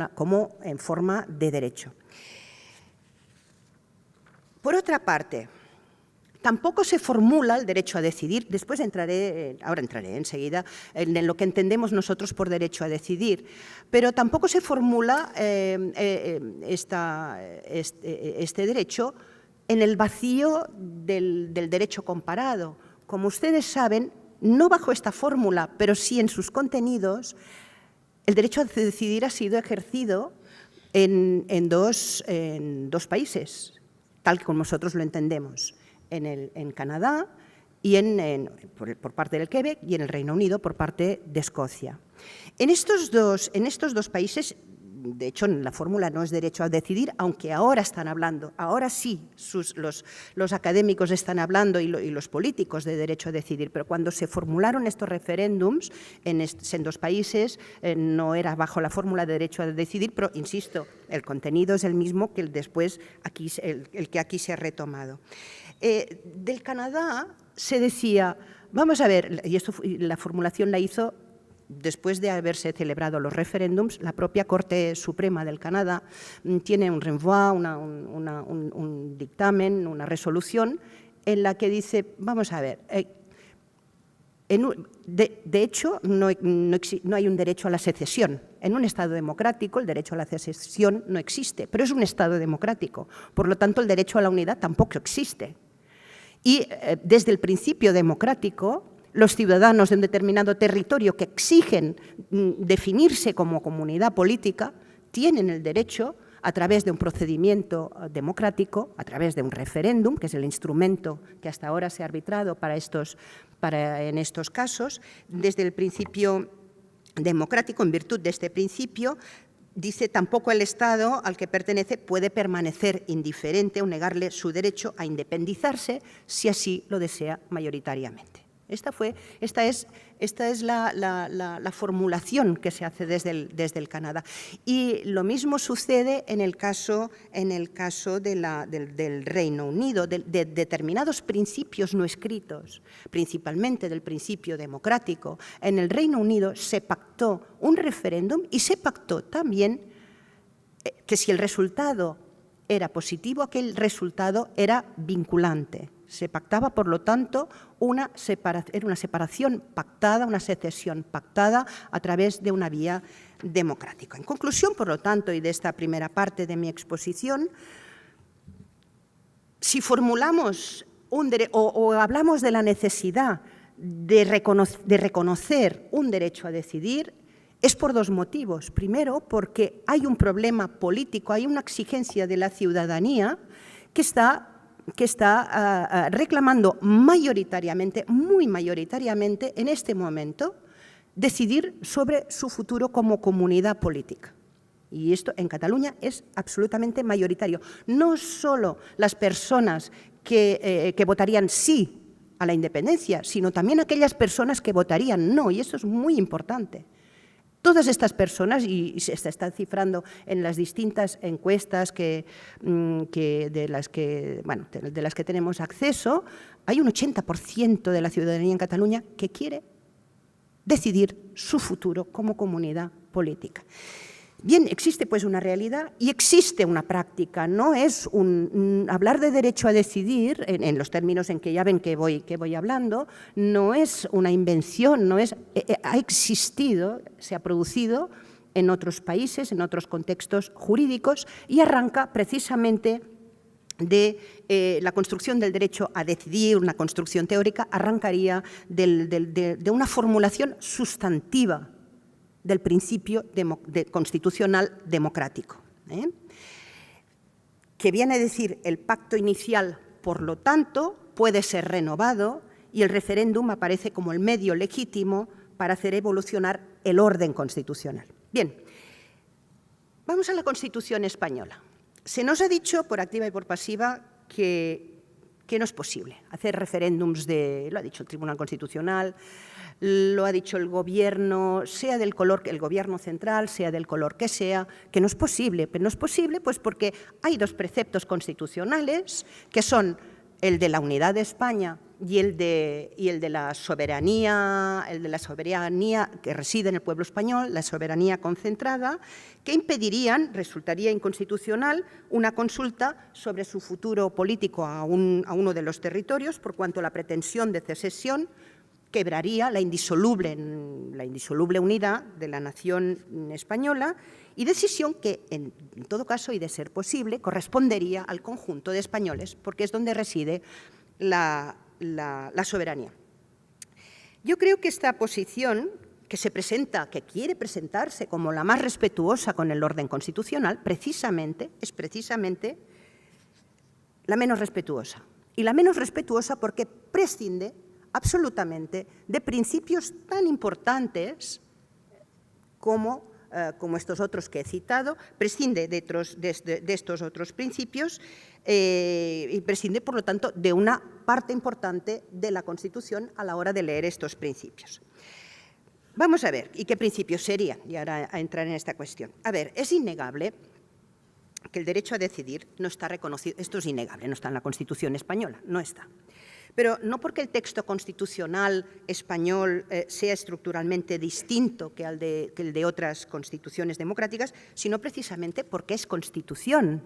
en forma de derecho. Por otra parte, tampoco se formula el derecho a decidir, ahora entraré enseguida en lo que entendemos nosotros por derecho a decidir, pero tampoco se formula este derecho en el vacío del derecho comparado. Como ustedes saben, no bajo esta fórmula, pero sí en sus contenidos, el derecho a decidir ha sido ejercido en dos países, tal como nosotros lo entendemos, en Canadá y por parte del Quebec y en el Reino Unido por parte de Escocia. En estos dos países de hecho, la fórmula no es derecho a decidir, aunque ahora están hablando, ahora sí los académicos están hablando y los políticos de derecho a decidir, pero cuando se formularon estos referéndums en dos países no era bajo la fórmula de derecho a decidir, pero insisto, el contenido es el mismo que el que aquí se ha retomado. Del Canadá se decía, vamos a ver, y la formulación la hizo después de haberse celebrado los referéndums, la propia Corte Suprema del Canadá tiene un renvoi, un dictamen, una resolución en la que dice, vamos a ver, de hecho no hay un derecho a la secesión. En un Estado democrático el derecho a la secesión no existe, pero es un Estado democrático. Por lo tanto, el derecho a la unidad tampoco existe. Y desde el principio democrático, los ciudadanos de un determinado territorio que exigen definirse como comunidad política tienen el derecho, a través de un procedimiento democrático, a través de un referéndum, que es el instrumento que hasta ahora se ha arbitrado en estos casos, desde el principio democrático, en virtud de este principio, dice tampoco el Estado al que pertenece puede permanecer indiferente o negarle su derecho a independizarse si así lo desea mayoritariamente. Esta es la formulación que se hace desde el Canadá. Y lo mismo sucede en el caso del Reino Unido, de determinados principios no escritos, principalmente del principio democrático. En el Reino Unido se pactó un referéndum y se pactó también que si el resultado era positivo, aquel resultado era vinculante. Se pactaba, por lo tanto, era una separación pactada, una secesión pactada a través de una vía democrática. En conclusión, por lo tanto, y de esta primera parte de mi exposición, si formulamos o hablamos de la necesidad de reconocer un derecho a decidir, es por dos motivos. Primero, porque hay un problema político, hay una exigencia de la ciudadanía que está reclamando mayoritariamente, muy mayoritariamente, en este momento, decidir sobre su futuro como comunidad política. Y esto en Cataluña es absolutamente mayoritario. No solo las personas que votarían sí a la independencia, sino también aquellas personas que votarían no, y eso es muy importante. Todas estas personas, y se está cifrando en las distintas encuestas de las que tenemos acceso, hay un 80% de la ciudadanía en Cataluña que quiere decidir su futuro como comunidad política. Bien, existe pues una realidad y existe una práctica. No es hablar de derecho a decidir, en los términos en que ya ven que voy hablando, no es una invención, ha existido, se ha producido en otros países, en otros contextos jurídicos y arranca precisamente de la construcción del derecho a decidir, una construcción teórica, arrancaría de una formulación sustantiva del principio constitucional democrático, que viene a decir el pacto inicial, por lo tanto, puede ser renovado y el referéndum aparece como el medio legítimo para hacer evolucionar el orden constitucional. Bien, vamos a la Constitución española. Se nos ha dicho por activa y por pasiva que no es posible hacer referéndums lo ha dicho el Tribunal Constitucional, lo ha dicho el Gobierno, sea del color que el Gobierno central, sea del color que sea, que no es posible. Pero no es posible pues porque hay dos preceptos constitucionales que son el de la unidad de España y el de la soberanía que reside en el pueblo español, la soberanía concentrada, que resultaría inconstitucional una consulta sobre su futuro político a uno de los territorios, por cuanto la pretensión de secesión quebraría la indisoluble unidad de la nación española y decisión que, en todo caso, y de ser posible, correspondería al conjunto de españoles, porque es donde reside la soberanía. Yo creo que esta posición, que quiere presentarse como la más respetuosa con el orden constitucional, es precisamente la menos respetuosa. Y la menos respetuosa porque prescinde absolutamente de principios tan importantes como como estos otros que he citado, prescinde de estos otros principios y prescinde, por lo tanto, de una parte importante de la Constitución a la hora de leer estos principios. Vamos a ver, ¿y qué principios serían? Y ahora a entrar en esta cuestión. A ver, es innegable que el derecho a decidir no está reconocido. Esto es innegable, no está en la Constitución española, no está. Pero no porque el texto constitucional español sea estructuralmente distinto que el de otras constituciones democráticas, sino precisamente porque es Constitución.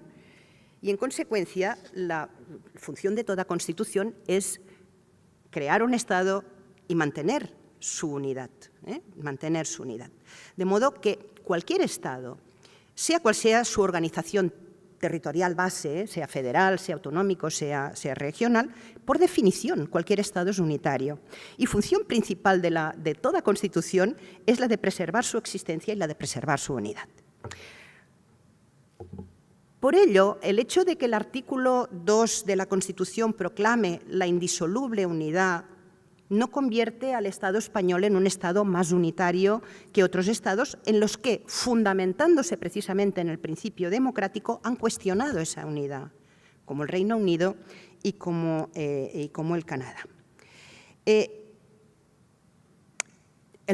Y, en consecuencia, la función de toda Constitución es crear un Estado y mantener su unidad. Mantener su unidad. De modo que cualquier Estado, sea cual sea su organización territorial base, sea federal, sea autonómico, sea regional, por definición, cualquier Estado es unitario. Y función principal de toda Constitución es la de preservar su existencia y la de preservar su unidad. Por ello, el hecho de que el artículo 2 de la Constitución proclame la indisoluble unidad no convierte al Estado español en un Estado más unitario que otros Estados en los que, fundamentándose precisamente en el principio democrático, han cuestionado esa unidad, como el Reino Unido y como el Canadá. El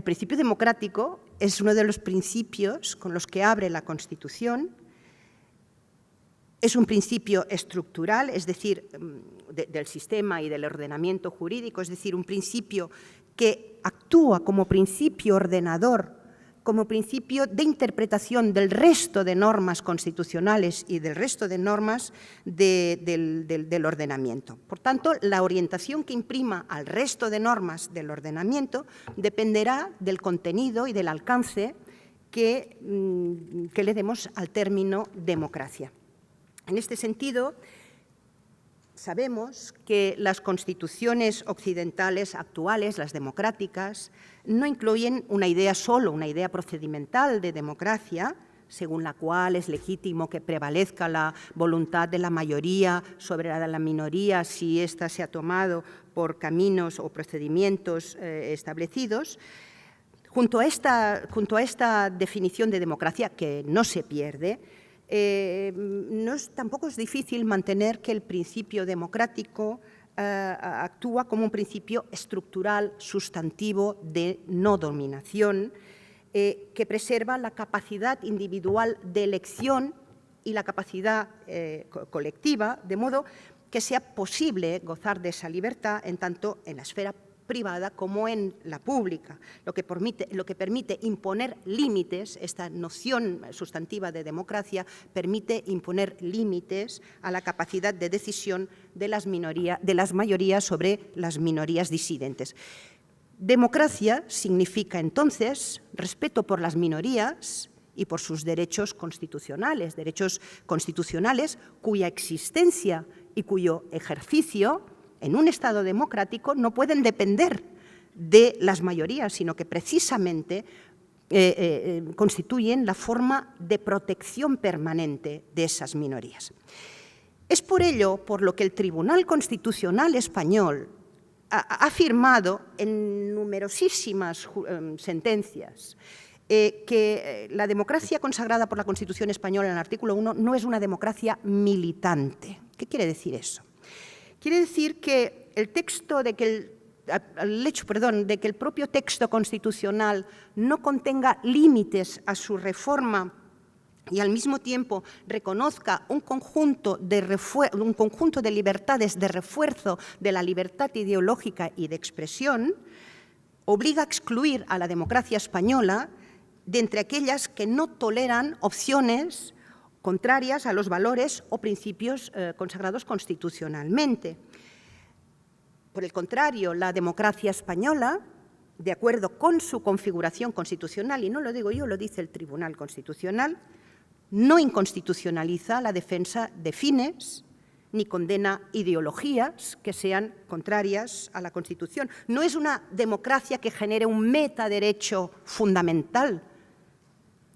principio democrático es uno de los principios con los que abre la Constitución. Es un principio estructural, es decir, del sistema y del ordenamiento jurídico, es decir, un principio que actúa como principio ordenador, como principio de interpretación del resto de normas constitucionales y del resto de normas del ordenamiento. Por tanto, la orientación que imprima al resto de normas del ordenamiento dependerá del contenido y del alcance que le demos al término democracia. En este sentido, sabemos que las constituciones occidentales actuales, las democráticas, no incluyen una idea solo, una idea procedimental de democracia, según la cual es legítimo que prevalezca la voluntad de la mayoría sobre la de la minoría si ésta se ha tomado por caminos o procedimientos establecidos. Junto a esta definición de democracia, que no se pierde, tampoco es difícil mantener que el principio democrático actúa como un principio estructural, sustantivo de no dominación, que preserva la capacidad individual de elección y la capacidad colectiva, de modo que sea posible gozar de esa libertad en tanto en la esfera privada como en la pública, lo que permite imponer límites. Esta noción sustantiva de democracia permite imponer límites a la capacidad de decisión de las mayorías sobre las minorías disidentes. Democracia significa entonces respeto por las minorías y por sus derechos constitucionales cuya existencia y cuyo ejercicio en un Estado democrático no pueden depender de las mayorías, sino que precisamente constituyen la forma de protección permanente de esas minorías. Es por ello por lo que el Tribunal Constitucional español ha afirmado en numerosísimas sentencias que la democracia consagrada por la Constitución española en el artículo 1 no es una democracia militante. ¿Qué quiere decir eso? Quiere decir que el hecho de que el propio texto constitucional no contenga límites a su reforma y al mismo tiempo reconozca un conjunto de libertades de refuerzo de la libertad ideológica y de expresión, obliga a excluir a la democracia española de entre aquellas que no toleran opciones contrarias a los valores o principios consagrados constitucionalmente. Por el contrario, la democracia española, de acuerdo con su configuración constitucional, y no lo digo yo, lo dice el Tribunal Constitucional, no inconstitucionaliza la defensa de fines ni condena ideologías que sean contrarias a la Constitución. No es una democracia que genere un metaderecho fundamental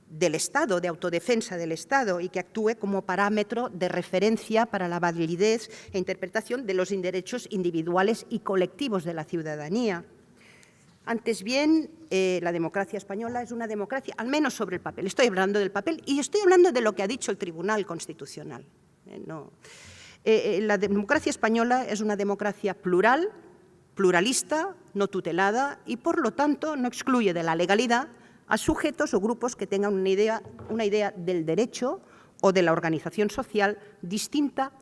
del Estado, de autodefensa del Estado, y que actúe como parámetro de referencia para la validez e interpretación de los derechos individuales y colectivos de la ciudadanía. Antes bien, la democracia española es una democracia, al menos sobre el papel. Estoy hablando del papel y estoy hablando de lo que ha dicho el Tribunal Constitucional. La democracia española es una democracia plural, pluralista, no tutelada y, por lo tanto, no excluye de la legalidad a sujetos o grupos que tengan una idea del derecho o de la organización social distinta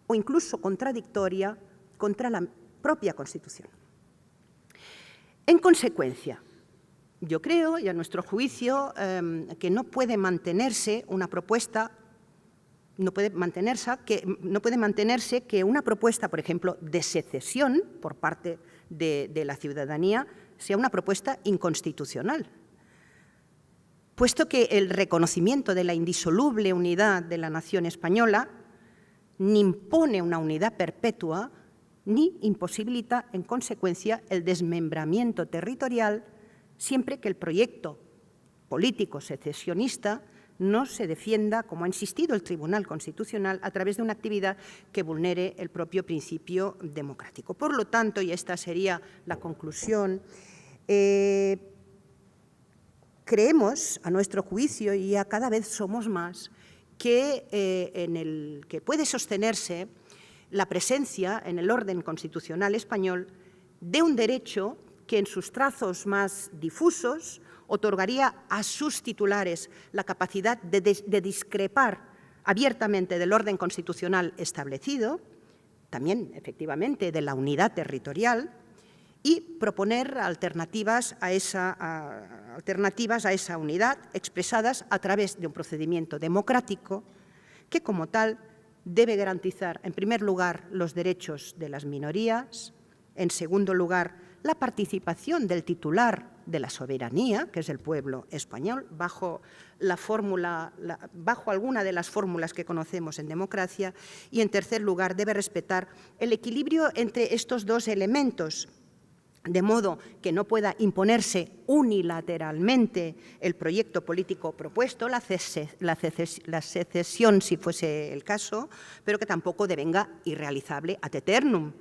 o incluso contradictoria contra la propia Constitución. En consecuencia, yo creo, y a nuestro juicio, que no puede mantenerse una propuesta, no puede mantenerse que una propuesta, por ejemplo, de secesión por parte de la ciudadanía sea una propuesta inconstitucional, puesto que el reconocimiento de la indisoluble unidad de la nación española ni impone una unidad perpetua ni imposibilita, en consecuencia, el desmembramiento territorial siempre que el proyecto político secesionista no se defienda, como ha insistido el Tribunal Constitucional, a través de una actividad que vulnere el propio principio democrático. Por lo tanto, y esta sería la conclusión, creemos, a nuestro juicio, y ya cada vez somos más, que puede sostenerse la presencia en el orden constitucional español de un derecho que en sus trazos más difusos otorgaría a sus titulares la capacidad de discrepar abiertamente del orden constitucional establecido, también, efectivamente, de la unidad territorial, y proponer alternativas a esa unidad expresadas a través de un procedimiento democrático que, como tal, debe garantizar, en primer lugar, los derechos de las minorías, en segundo lugar, la participación del titular de la soberanía, que es el pueblo español, bajo alguna de las fórmulas que conocemos en democracia, y, en tercer lugar, debe respetar el equilibrio entre estos dos elementos, de modo que no pueda imponerse unilateralmente el proyecto político propuesto, la secesión si fuese el caso, pero que tampoco devenga irrealizable ad eternum,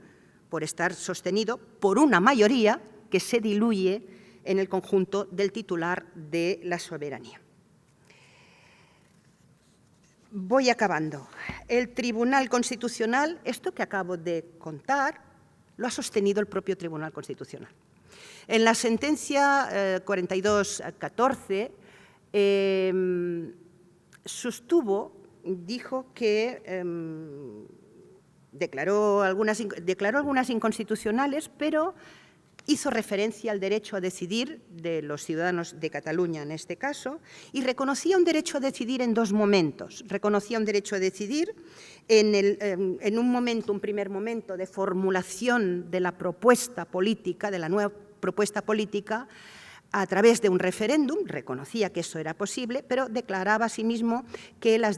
por estar sostenido por una mayoría que se diluye en el conjunto del titular de la soberanía. Voy acabando. El Tribunal Constitucional, esto que acabo de contar, lo ha sostenido el propio Tribunal Constitucional. En la sentencia 4214 dijo que declaró algunas inconstitucionales, pero hizo referencia al derecho a decidir de los ciudadanos de Cataluña en este caso y reconocía un derecho a decidir en dos momentos. Reconocía un derecho a decidir en un primer momento de formulación de la propuesta política, de la nueva propuesta política, a través de un referéndum, reconocía que eso era posible, pero declaraba asimismo que las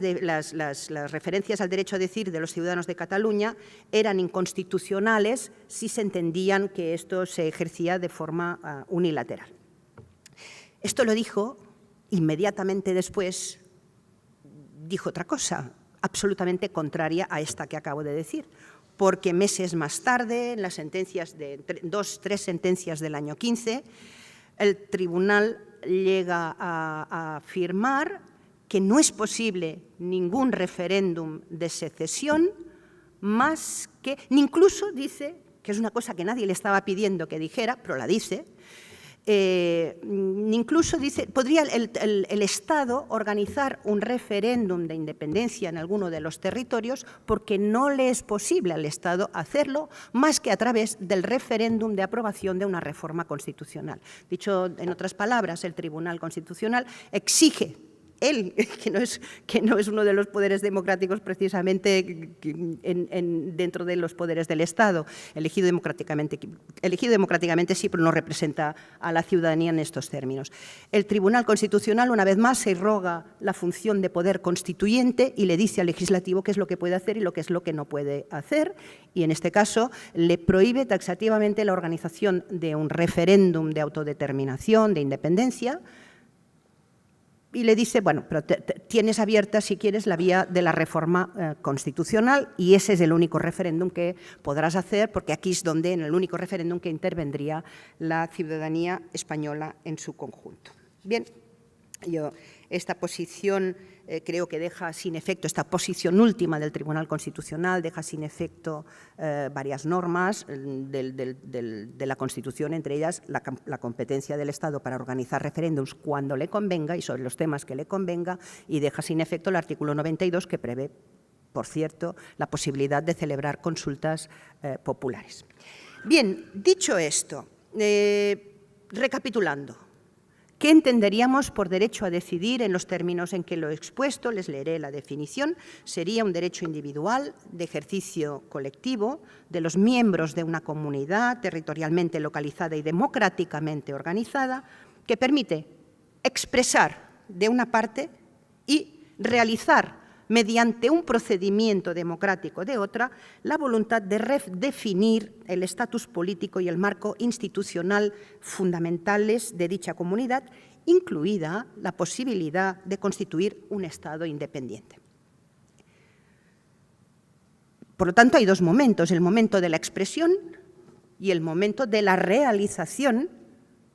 referencias al derecho a decidir de los ciudadanos de Cataluña eran inconstitucionales si se entendían que esto se ejercía de forma unilateral. Esto lo dijo, inmediatamente después dijo otra cosa, absolutamente contraria a esta que acabo de decir, porque meses más tarde, en las sentencias tres sentencias del año 15, el tribunal llega a afirmar que no es posible ningún referéndum de secesión más que, incluso dice, que es una cosa que nadie le estaba pidiendo que dijera, pero la dice, incluso dice, podría el Estado organizar un referéndum de independencia en alguno de los territorios porque no le es posible al Estado hacerlo más que a través del referéndum de aprobación de una reforma constitucional. Dicho en otras palabras, el Tribunal Constitucional exige, él, que no es uno de los poderes democráticos precisamente dentro de los poderes del Estado, elegido democráticamente sí, pero no representa a la ciudadanía en estos términos. El Tribunal Constitucional, una vez más, se irroga la función de poder constituyente y le dice al legislativo qué es lo que puede hacer y qué es lo que no puede hacer, y en este caso le prohíbe taxativamente la organización de un referéndum de autodeterminación, de independencia, y le dice, bueno, pero tienes abierta, si quieres, la vía de la reforma constitucional y ese es el único referéndum que podrás hacer, porque aquí es donde, en el único referéndum que intervendría la ciudadanía española en su conjunto. Bien, yo esta posición creo que deja sin efecto, esta posición última del Tribunal Constitucional deja sin efecto varias normas de la Constitución, entre ellas la competencia del Estado para organizar referéndums cuando le convenga y sobre los temas que le convenga, y deja sin efecto el artículo 92 que prevé, por cierto, la posibilidad de celebrar consultas populares. Bien, dicho esto, recapitulando, ¿qué entenderíamos por derecho a decidir en los términos en que lo he expuesto? Les leeré la definición. Sería un derecho individual de ejercicio colectivo de los miembros de una comunidad territorialmente localizada y democráticamente organizada que permite expresar de una parte y realizar mediante un procedimiento democrático de otra, la voluntad de redefinir el estatus político y el marco institucional fundamentales de dicha comunidad, incluida la posibilidad de constituir un Estado independiente. Por lo tanto, hay dos momentos, el momento de la expresión y el momento de la realización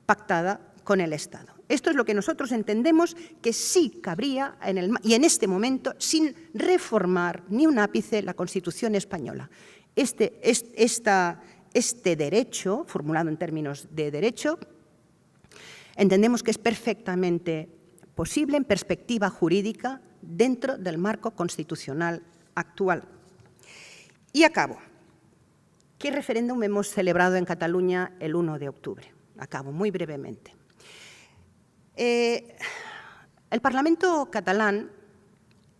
pactada con el Estado. Esto es lo que nosotros entendemos que sí cabría y en este momento, sin reformar ni un ápice la Constitución española. Este derecho, formulado en términos de derecho, entendemos que es perfectamente posible en perspectiva jurídica dentro del marco constitucional actual. Y acabo. ¿Qué referéndum hemos celebrado en Cataluña el 1 de octubre? Acabo muy brevemente. El Parlamento catalán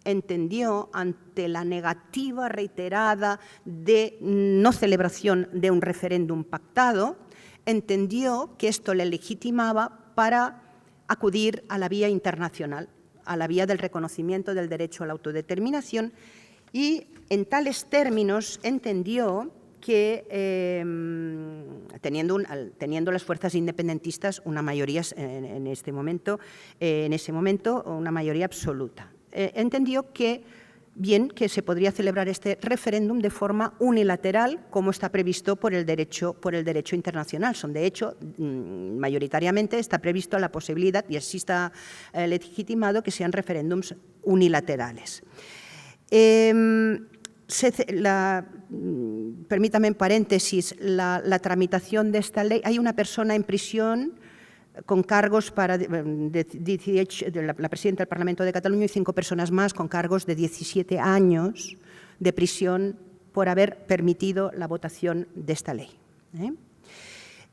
entendió, ante la negativa reiterada de no celebración de un referéndum pactado, entendió que esto le legitimaba para acudir a la vía internacional, a la vía del reconocimiento del derecho a la autodeterminación, y en tales términos entendió que teniendo las fuerzas independentistas una mayoría en ese momento, una mayoría absoluta. Entendió que se podría celebrar este referéndum de forma unilateral, como está previsto por el derecho internacional. De hecho, mayoritariamente está previsto la posibilidad, y así está legitimado, que sean referéndums unilaterales. Permítame en paréntesis, la tramitación de esta ley, hay una persona en prisión con cargos la presidenta del Parlamento de Cataluña y 5 personas más con cargos de 17 años de prisión por haber permitido la votación de esta ley.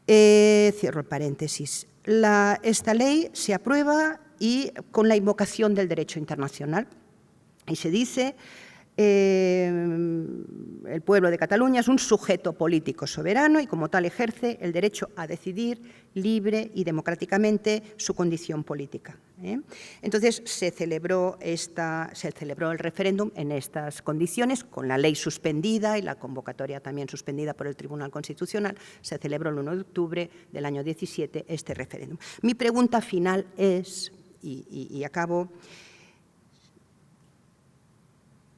Cierro el paréntesis. Esta ley se aprueba y con la invocación del derecho internacional y se dice: el pueblo de Cataluña es un sujeto político soberano y como tal ejerce el derecho a decidir libre y democráticamente su condición política. Entonces se celebró el referéndum en estas condiciones, con la ley suspendida y la convocatoria también suspendida por el Tribunal Constitucional. Se celebró el 1 de octubre del año 17 este referéndum. Mi pregunta final es, y acabo,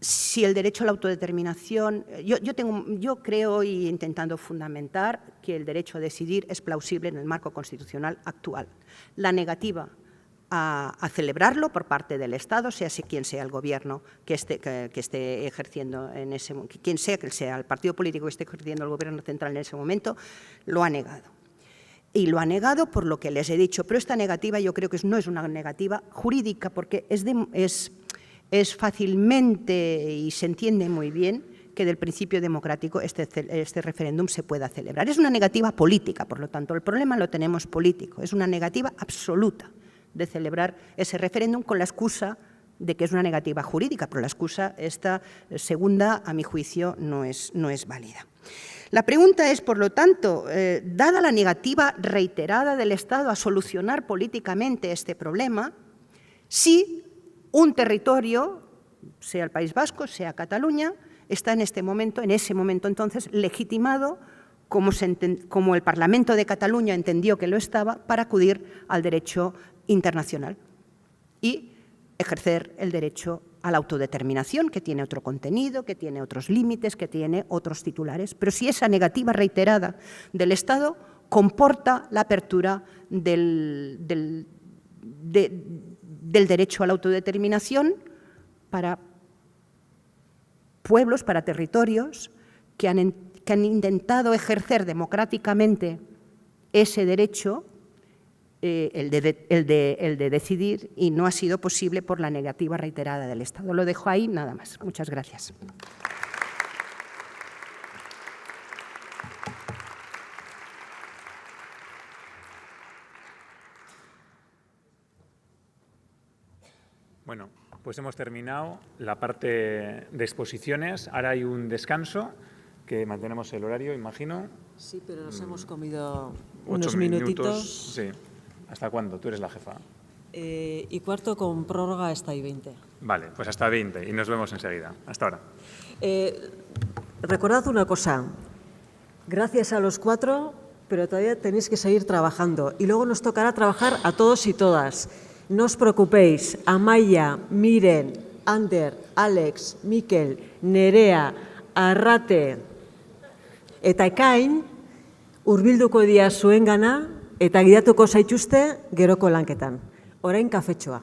si el derecho a la autodeterminación, yo creo, y intentando fundamentar, que el derecho a decidir es plausible en el marco constitucional actual. La negativa a celebrarlo por parte del Estado, sea quien sea el gobierno que esté ejerciendo en ese momento, quien sea que sea el partido político que esté ejerciendo el gobierno central en ese momento, lo ha negado. Y lo ha negado por lo que les he dicho, pero esta negativa yo creo que no es una negativa jurídica, porque es fácilmente y se entiende muy bien que del principio democrático este referéndum se pueda celebrar. Es una negativa política, por lo tanto, el problema lo tenemos político. Es una negativa absoluta de celebrar ese referéndum con la excusa de que es una negativa jurídica, pero la excusa esta segunda, a mi juicio, no es válida. La pregunta es, por lo tanto, dada la negativa reiterada del Estado a solucionar políticamente este problema, si un territorio, sea el País Vasco, sea Cataluña, está en ese momento entonces legitimado, como el Parlamento de Cataluña entendió que lo estaba, para acudir al derecho internacional. y ejercer el derecho a la autodeterminación, que tiene otro contenido, que tiene otros límites, que tiene otros titulares. Pero si esa negativa reiterada del Estado comporta la apertura del derecho a la autodeterminación para pueblos, para territorios que han intentado ejercer democráticamente ese derecho, el de decidir, y no ha sido posible por la negativa reiterada del Estado. Lo dejo ahí, nada más. Muchas gracias. Bueno, pues hemos terminado la parte de exposiciones. Ahora hay un descanso, que mantenemos el horario, imagino. Sí, pero nos hemos comido 8 unos minutitos. Sí. ¿Hasta cuándo? Tú eres la jefa. Y cuarto con prórroga hasta ahí 20. Vale, pues hasta 20 y nos vemos enseguida. Hasta ahora. Recordad una cosa, gracias a los 4, pero todavía tenéis que seguir trabajando y luego nos tocará trabajar a todos y todas. No os preocupéis, Amaia, Miren, Ander, Alex, Mikel, Nerea, Arrate eta Ekain hurbilduko dira zuengana eta gidatuko zaituzte geroko lanketan. Orain kafetxoa.